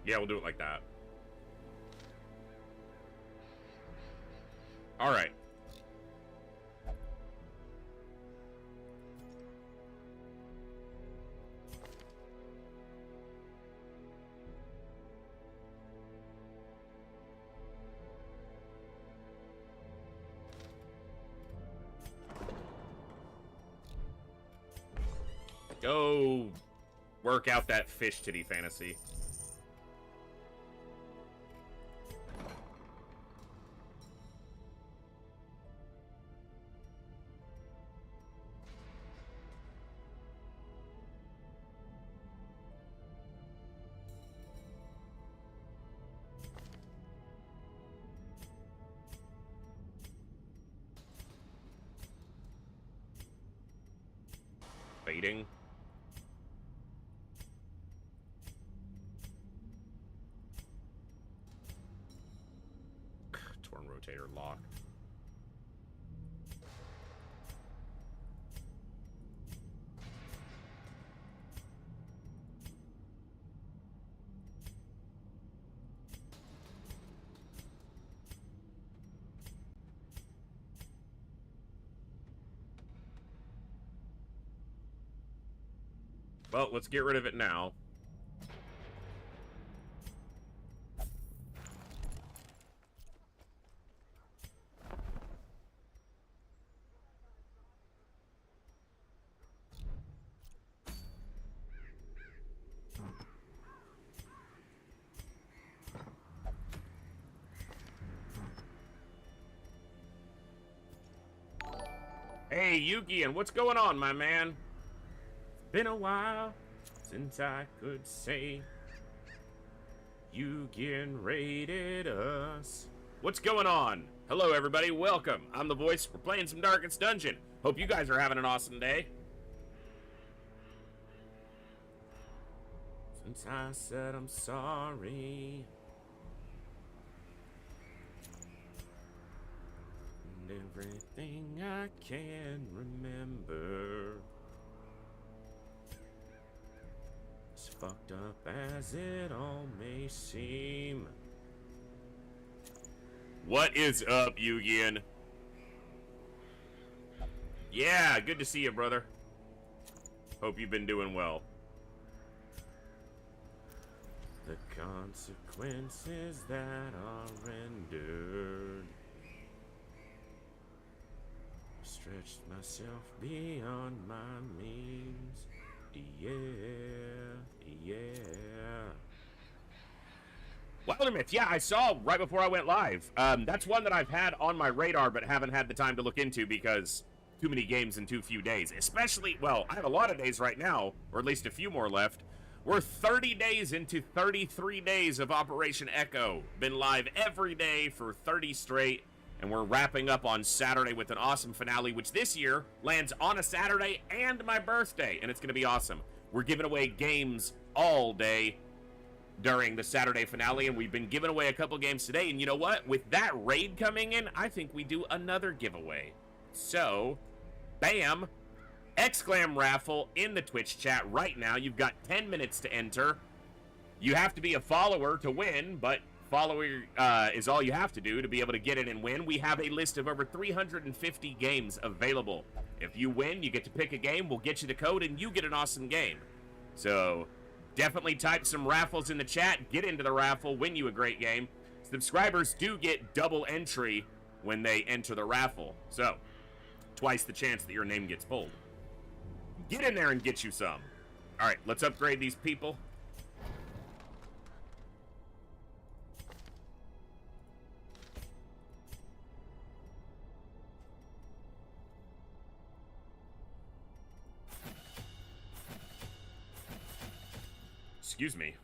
Yeah, we'll do it like that. Alright. Go work out that fish titty fantasy. raiding. Torn rotator locked. Well, let's get rid of it now. Hey, Yugi, and what's going on, my man? Been a while since I could say Yugi raided us. What's going on? Hello, everybody. Welcome. I'm the voice. We're playing some Darkest Dungeon. Hope you guys are having an awesome day. Since I said I'm sorry, and everything I can remember, as fucked up as it all may seem. What is up, Yugian? Yeah, good to see you, brother. Hope you've been doing well. The consequences that are rendered, stretched myself beyond my means. Yeah, yeah. Wildermyth, yeah, I saw right before I went live. That's one that I've had on my radar, but haven't had the time to look into because too many games in too few days. Especially, well, I have a lot of days right now, or at least a few more left. We're 30 days into 33 days of Operation Echo. Been live every day for 30 straight, and we're wrapping up on Saturday with an awesome finale, which this year lands on a Saturday and my birthday, and it's going to be awesome. We're giving away games all day during the Saturday finale, and we've been giving away a couple games today, and you know what? With that raid coming in, I think we do another giveaway. So, bam! Exclam raffle in the Twitch chat right now. You've got 10 minutes to enter. You have to be a follower to win, but follower is all you have to do to be able to get in and win. We have a list of over 350 games available. If you win, you get to pick a game. We'll get you the code, and you get an awesome game. So definitely type some raffles in the chat. Get into the raffle. Win you a great game. Subscribers do get double entry when they enter the raffle. So twice the chance that your name gets pulled. Get in there and get you some. All right, let's upgrade these people. Excuse me.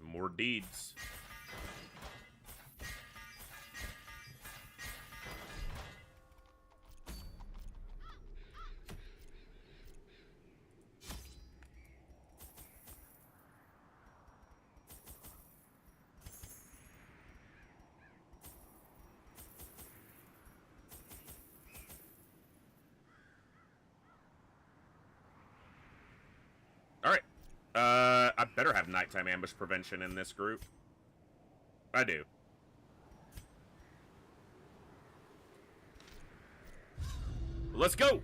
More deeds. All right. I better have nighttime ambush prevention in this group. I do. Let's go.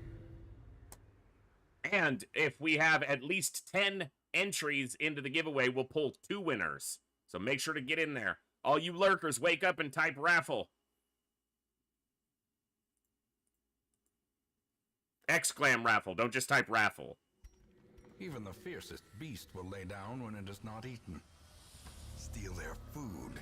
And if we have at least 10 entries into the giveaway, we'll pull 2 winners. So make sure to get in there. All you lurkers, wake up and type raffle. Exclam raffle. Don't just type raffle. Even the fiercest beast will lay down when it is not eaten. Steal their food.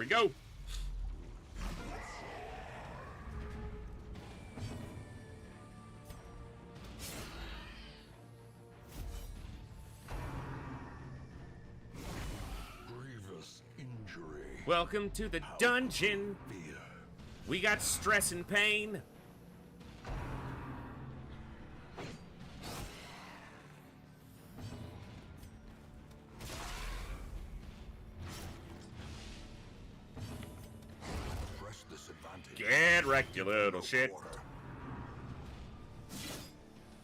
go. Grievous injury. Welcome to the dungeon. Fear. We got stress and pain. Press disadvantage. Get wrecked, you little shit. Quarter.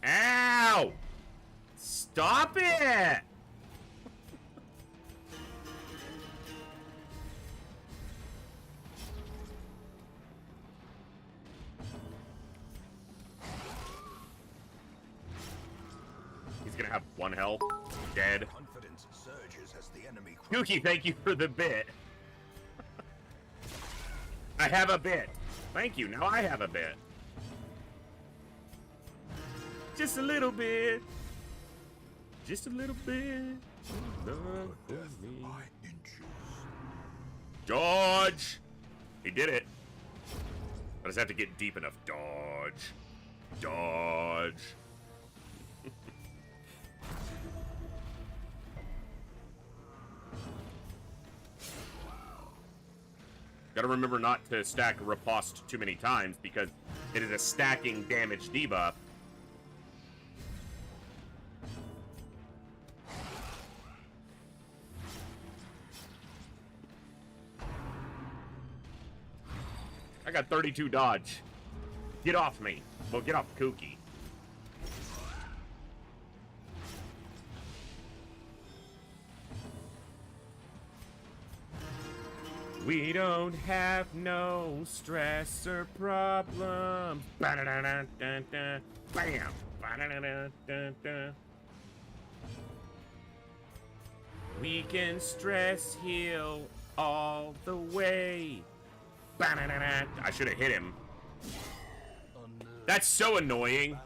Ow! Stop it! He's gonna have 1 health. Dead. Confidence surges as the enemy. Kooky, thank you for the bit. I have a bit. Thank you. Now I have a bit. Just a little bit. Just a little bit. Love for Death me. by inches. Dodge! He did it. I just have to get deep enough. Dodge. Dodge. Gotta remember not to stack Riposte too many times because it is a stacking damage debuff. I got 32 dodge. Get off me. Well, get off Kooky. We don't have no stress or problems. Ba-da-da-da-da-da. Bam. Ba-da-da-da-da-da. We can stress heal all the way. Ba-da-da-da. I should have hit him. That's so annoying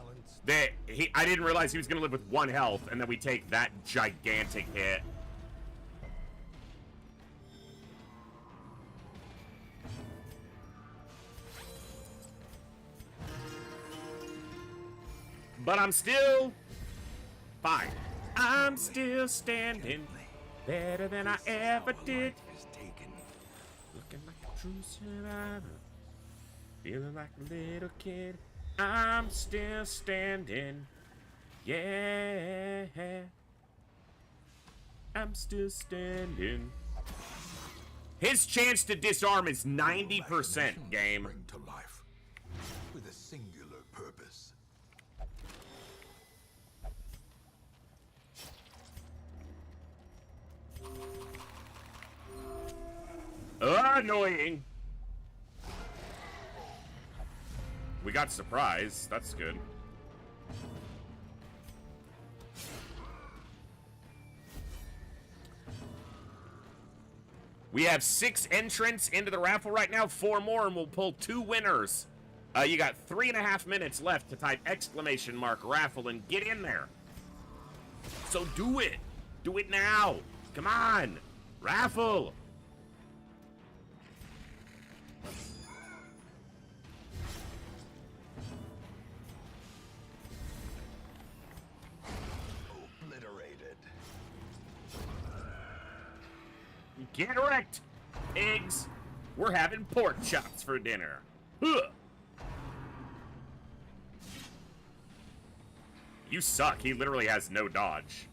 that I didn't realize he was gonna live with 1 health, and then we take that gigantic hit. But I'm still fine. I'm still standing better than I ever did. Looking like a true survivor. Feeling like a little kid. I'm still standing. Yeah. I'm still standing. His chance to disarm is 90%, game. Bring to life with a singular purpose. Annoying. We got surprise. That's good. We have 6 entrants into the raffle right now. 4 more, and we'll pull 2 winners. You got 3.5 minutes left to type !raffle and get in there. So do it. Do it now. Come on. Raffle. Obliterated. Get wrecked, eggs. We're having pork chops for dinner. Huh. You suck. He literally has no dodge.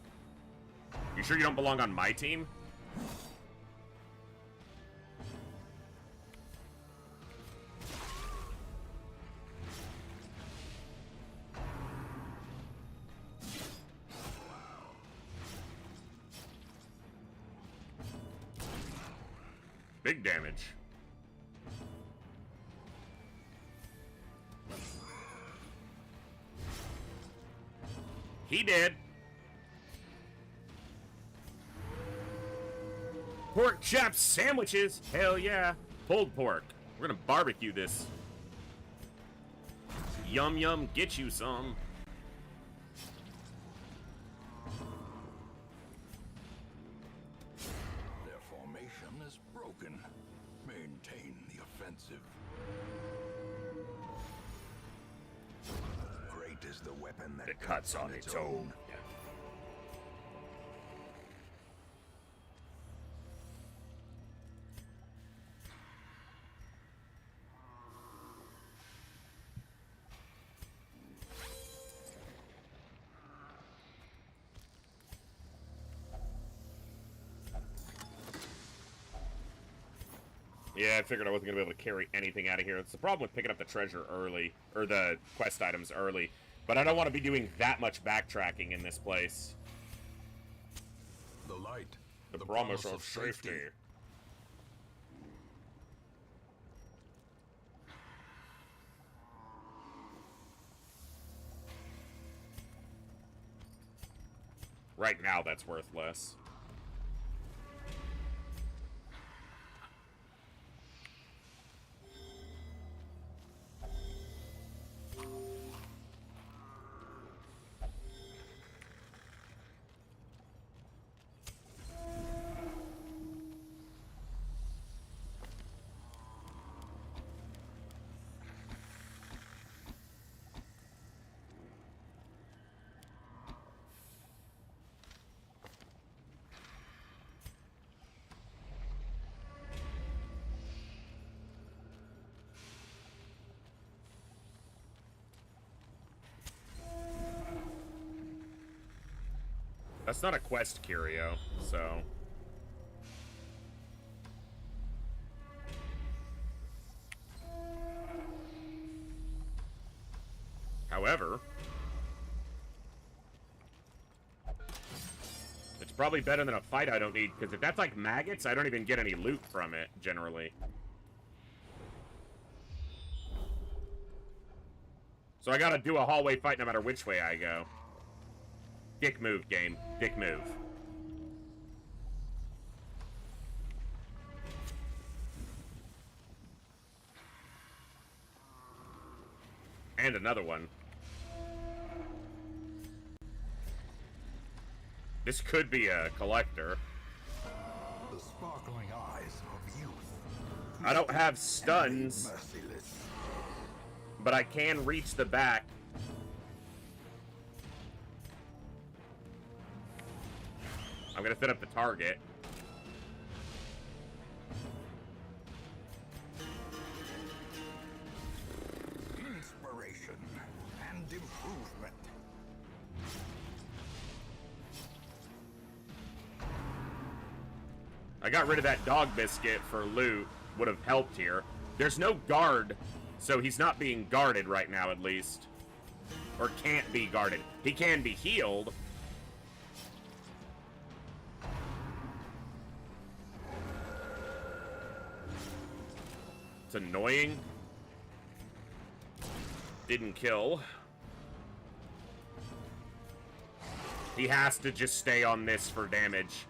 You sure you don't belong on my team? Big damage. He did. Pork chop sandwiches. Hell yeah. Pulled pork. We're gonna barbecue this. Yum yum, get you some. Their formation is broken. expensive. Great is the weapon that It cuts on its own. Yeah. Yeah, I figured I wasn't going to be able to carry anything out of here. It's the problem with picking up the treasure early, or the quest items early. But I don't want to be doing that much backtracking in this place. The light. The promise of safety. Right now, that's worth less. That's not a quest curio, so... However... it's probably better than a fight I don't need, because if that's like maggots, I don't even get any loot from it, generally. So I gotta do a hallway fight no matter which way I go. Dick move, game. Dick move. And another one. This could be a collector. The sparkling eyes of youth. I don't have stuns, Merciless. but I can reach the back. I'm gonna set up the target. Inspiration and improvement. I got rid of that dog biscuit for loot. Would have helped here. There's no guard, so he's not being guarded right now, at least. Or can't be guarded. He can be healed. It's annoying. Didn't kill. He has to just stay on this for damage.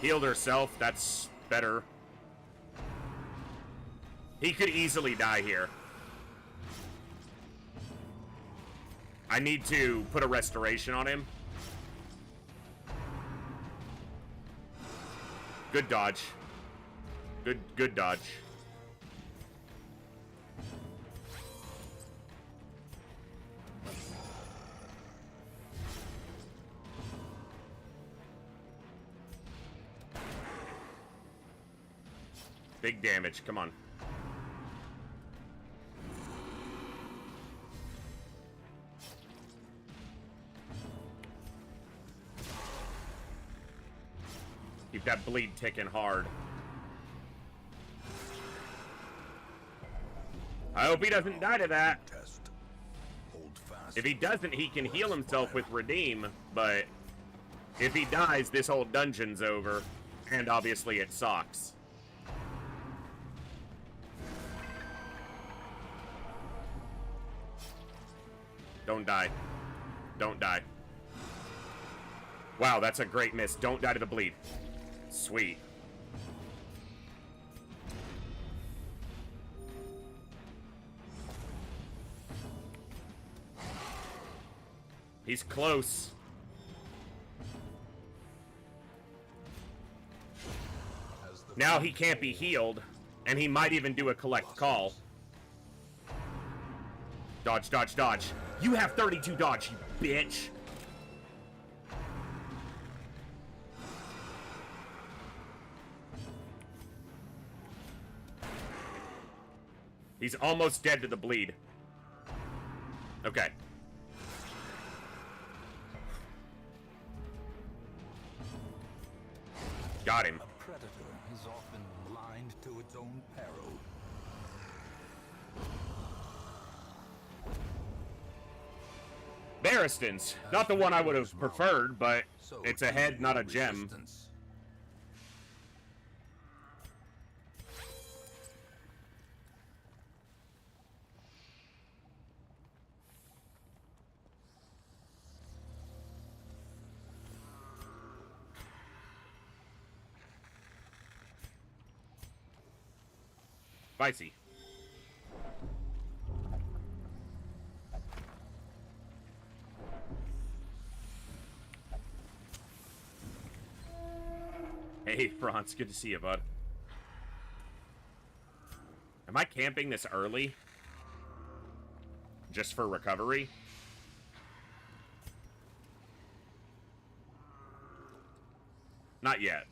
Healed herself, that's better. He could easily die here. I need to put a restoration on him. Good dodge. Good dodge. Big damage, come on. Keep that bleed ticking hard. I hope he doesn't die to that. Test. Hold fast. If he doesn't, he can heal himself with Redeem, but if he dies, this whole dungeon's over. And obviously it sucks. Don't die. Don't die. Wow, that's a great miss. Don't die to the bleed. Sweet. He's close. As Now he can't be healed, and he might even do a collect call. Dodge, dodge, dodge. You have 32 dodge, you bitch. He's almost dead to the bleed. Okay. Got him. A predator is often blind to its own peril. Barristan's. Not the one I would have preferred, but it's a head, not a gem. Spicy. Hey, Franz, good to see you, bud. Am I camping this early? Just for recovery? Not yet.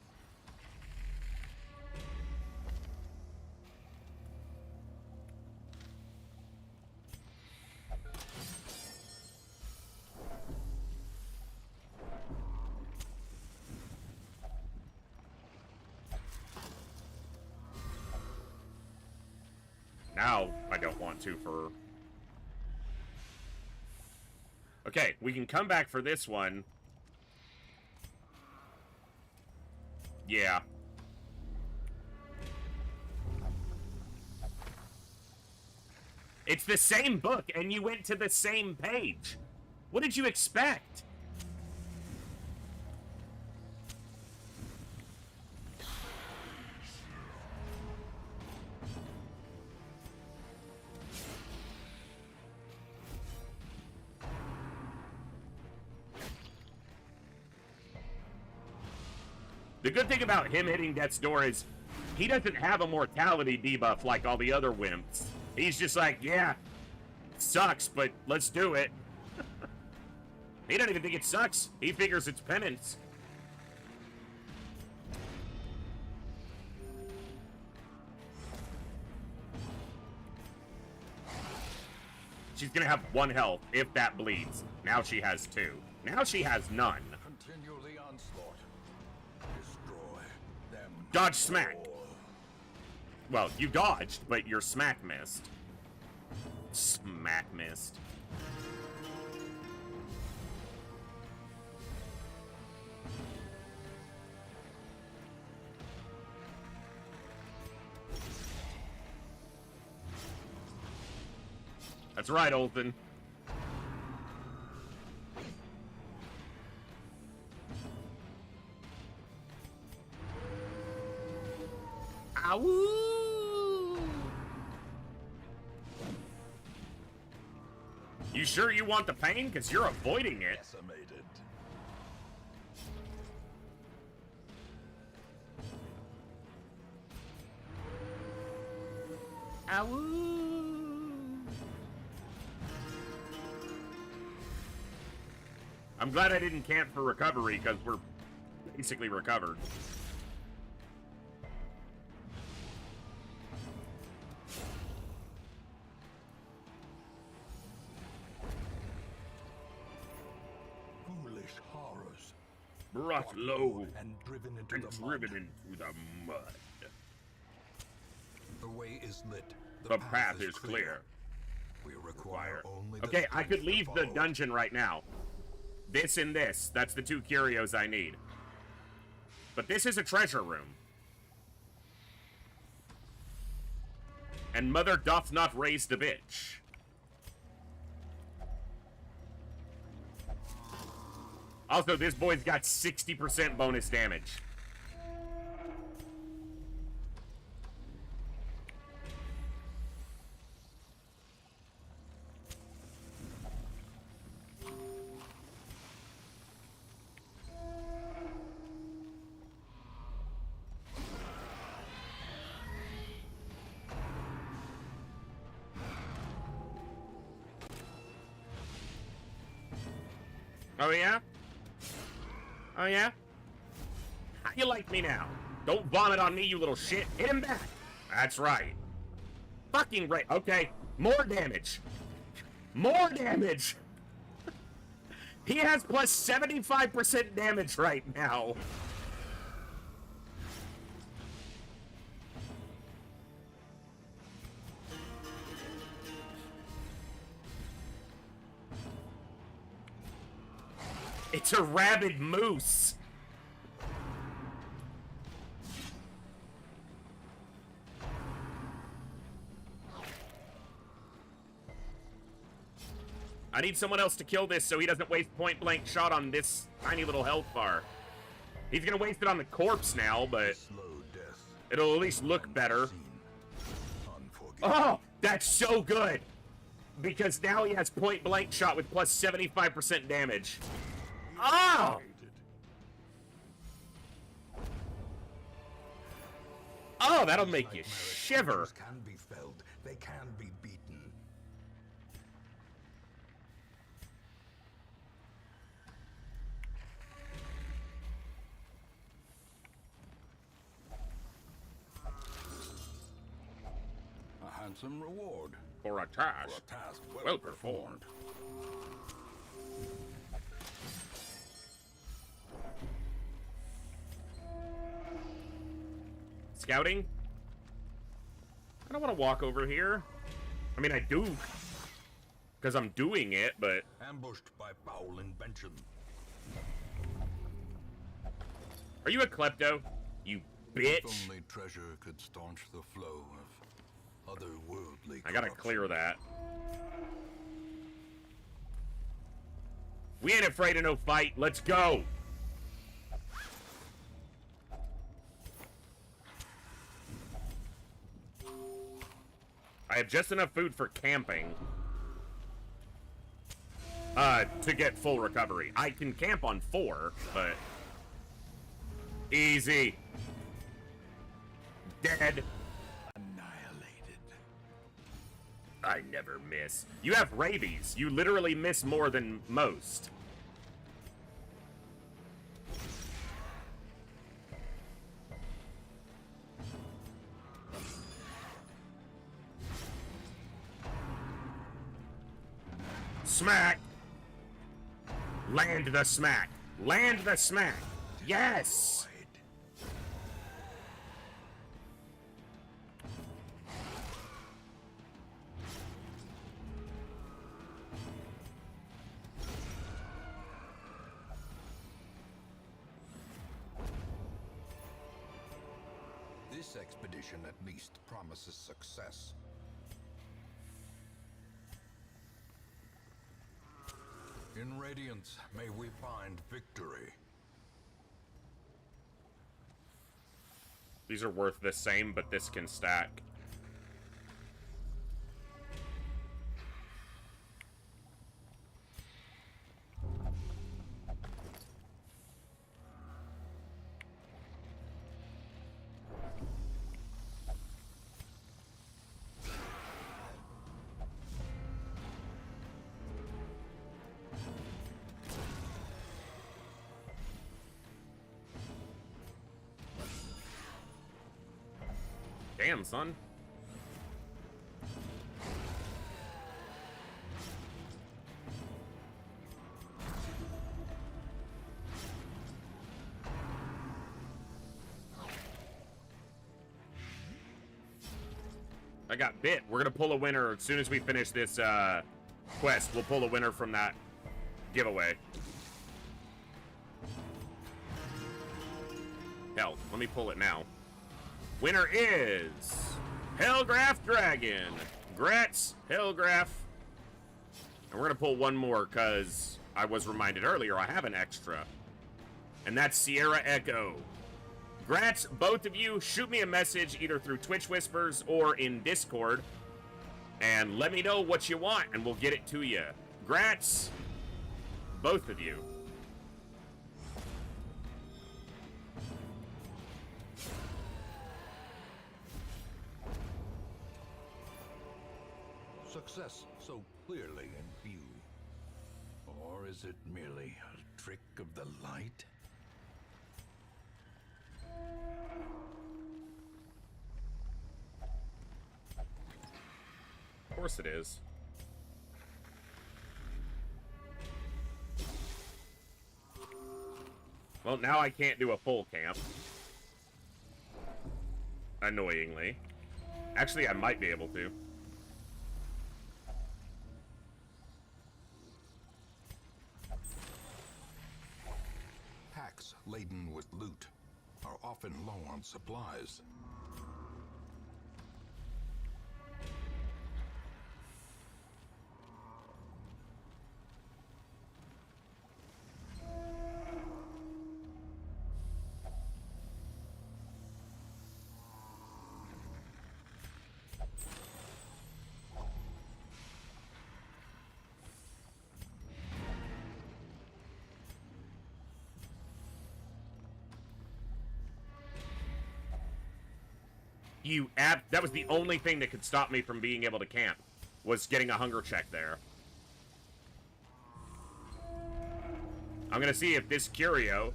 Now, I don't want to for... Okay, we can come back for this one. Yeah. It's the same book, and you went to the same page. What did you expect? The good thing about him hitting death's door is he doesn't have a mortality debuff like all the other wimps. He's just like, yeah, it sucks, but let's do it. He doesn't even think it sucks. He figures it's penance. She's gonna have 1 health if that bleeds. Now she has 2. Now she has none. Continue the onslaught. Destroy them. Dodge smack. Well, you dodged, but your smack missed. Smack missed. That's right, Olden. Ow! You sure you want the pain? Because you're avoiding it. Decimated. Ow! I'm glad I didn't camp for recovery, because we're basically recovered. Foolish horrors. Brought low and driven into and the driven mud. into the mud. The way is lit. The path is clear. We require only the Okay, I could strength to leave the follow. dungeon right now. This and this. That's the 2 curios I need. But this is a treasure room. And mother doth not raise the bitch. Also, this boy's got 60% bonus damage. Oh, yeah? Oh, yeah? How you like me now? Don't vomit on me, you little shit. Hit him back. That's right. Fucking right. Okay, more damage. More damage. He has plus 75% damage right now. It's a rabid moose. I need someone else to kill this so he doesn't waste point-blank shot on this tiny little health bar. He's gonna waste it on the corpse now, but it'll at least look better. Oh, that's so good! Because now he has point-blank shot with plus 75% damage. Oh! Oh, that'll make you shiver. Can be felled. They can be beaten. A handsome reward For a task. for a task Well performed. Scouting? I don't want to walk over here. I mean, I do. Because I'm doing it, but... Ambushed by foul invention. Are you a klepto? You bitch. If only treasure could staunch the flow of otherworldly I gotta corruption. clear that. We ain't afraid of no fight. Let's go. I have just enough food for camping. To get full recovery. I can camp on 4, but... Easy. Dead. Annihilated. I never miss. You have rabies. You literally miss more than most. Smack. Land the smack. Land the smack. Yes. This expedition at least promises success. In Radiance, may we find victory. These are worth the same, but this can stack. Damn, son. I got bit. We're gonna pull a winner as soon as we finish this quest. We'll pull a winner from that giveaway. Hell, let me pull it now. Winner is Hellgraph Dragon. Congrats, Hellgraph. And we're gonna pull one more because I was reminded earlier I have an extra. And that's Sierra Echo. Congrats, both of you. Shoot me a message either through Twitch Whispers or in Discord. And let me know what you want and we'll get it to you. Congrats, both of you. Success so clearly in view. Or is it merely a trick of the light? Of course it is. Well, now I can't do a full camp. Annoyingly. Actually, I might be able to. Packs laden with loot are often low on supplies. That was the only thing that could stop me from being able to camp, was getting a hunger check there. I'm gonna see if this curio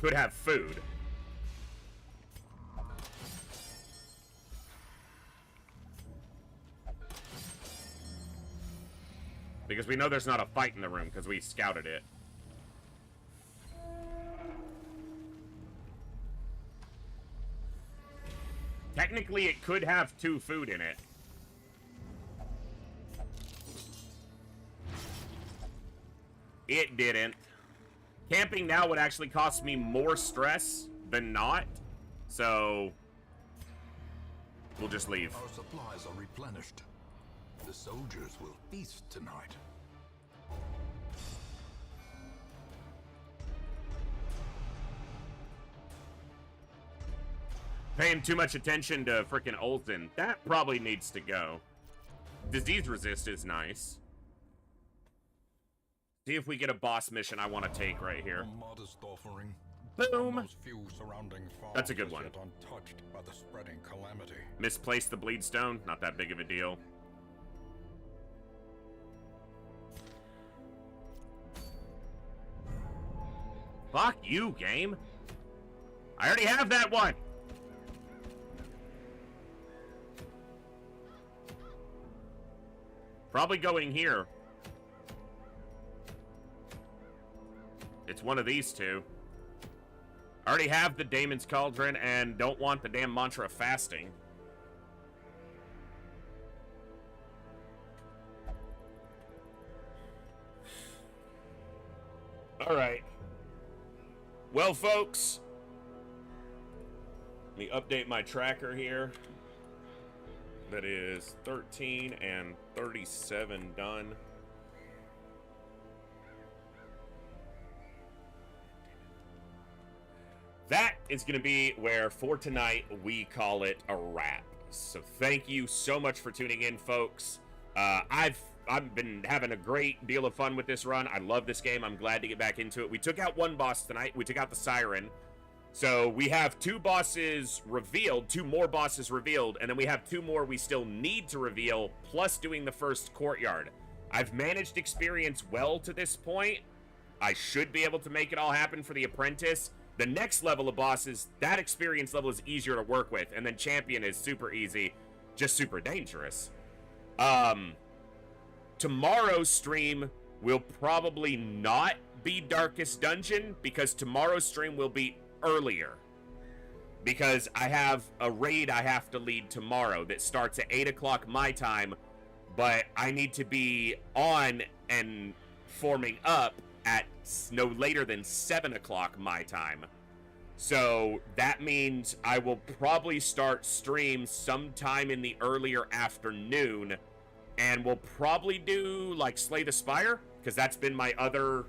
could have food. Because we know there's not a fight in the room, because we scouted it. Technically, it could have 2 food in it. It didn't. Camping now would actually cost me more stress than not. So, we'll just leave. Our supplies are replenished. The soldiers will feast tonight. Paying too much attention to frickin' Olsen. That probably needs to go. Disease resist is nice. See if we get a boss mission I want to take right here. A modest offering. Boom! Those few surrounding farms That's a good one. yet untouched by the spreading calamity. Misplaced the bleed stone. Not that big of a deal. Fuck you, game. I already have that one. Probably going here. It's one of these two. I already have the Daemon's Cauldron and don't want the damn mantra of fasting. Alright. Well, folks. Let me update my tracker here. That is 13 and 37 done. That is going to be where, for tonight, we call it a wrap. So thank you so much for tuning in, folks. I've been having a great deal of fun with this run. I love this game. I'm glad to get back into it. We took out one boss tonight. We took out the Siren. So we have 2 bosses revealed, 2 more bosses revealed, and then we have 2 more we still need to reveal, plus doing the first courtyard. I've managed experience well to this point. I should be able to make it all happen for the apprentice. The next level of bosses, that experience level is easier to work with, and then champion is super easy, just super dangerous. Tomorrow's stream will probably not be Darkest Dungeon, because tomorrow's stream will be earlier, because I have a raid I have to lead tomorrow that starts at 8 o'clock my time, but I need to be on and forming up at no later than 7 o'clock my time. So that means I will probably start stream sometime in the earlier afternoon, and we'll probably do like Slay the Spire, because that's been my other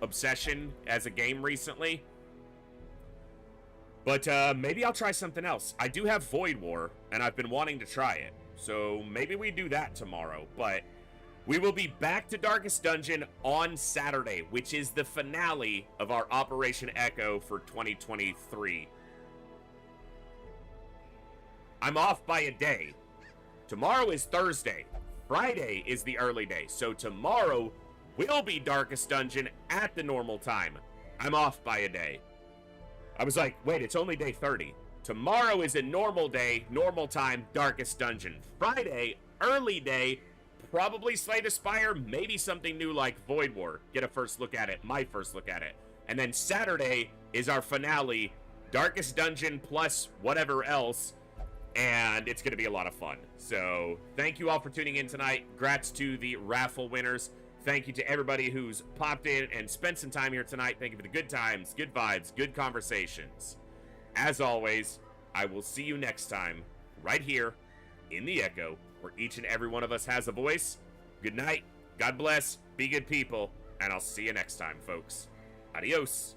obsession as a game recently. But maybe I'll try something else. I do have Void War, and I've been wanting to try it. So maybe we do that tomorrow. But we will be back to Darkest Dungeon on Saturday, which is the finale of our Operation Echo for 2023. I'm off by a day. Tomorrow is Thursday. Friday is the early day. So tomorrow will be Darkest Dungeon at the normal time. I'm off by a day. I was like, wait, it's only day 30. Tomorrow is a normal day, normal time, Darkest Dungeon. Friday, early day, probably Slay the Spire, maybe something new like Void War. Get a first look at it, my first look at it. And then Saturday is our finale, Darkest Dungeon plus whatever else, and it's going to be a lot of fun. So thank you all for tuning in tonight. Grats to the raffle winners. Thank you to everybody who's popped in and spent some time here tonight. Thank you for the good times, good vibes, good conversations. As always, I will see you next time, right here in the Echo, where each and every one of us has a voice. Good night, God bless, be good people, and I'll see you next time, folks. Adios.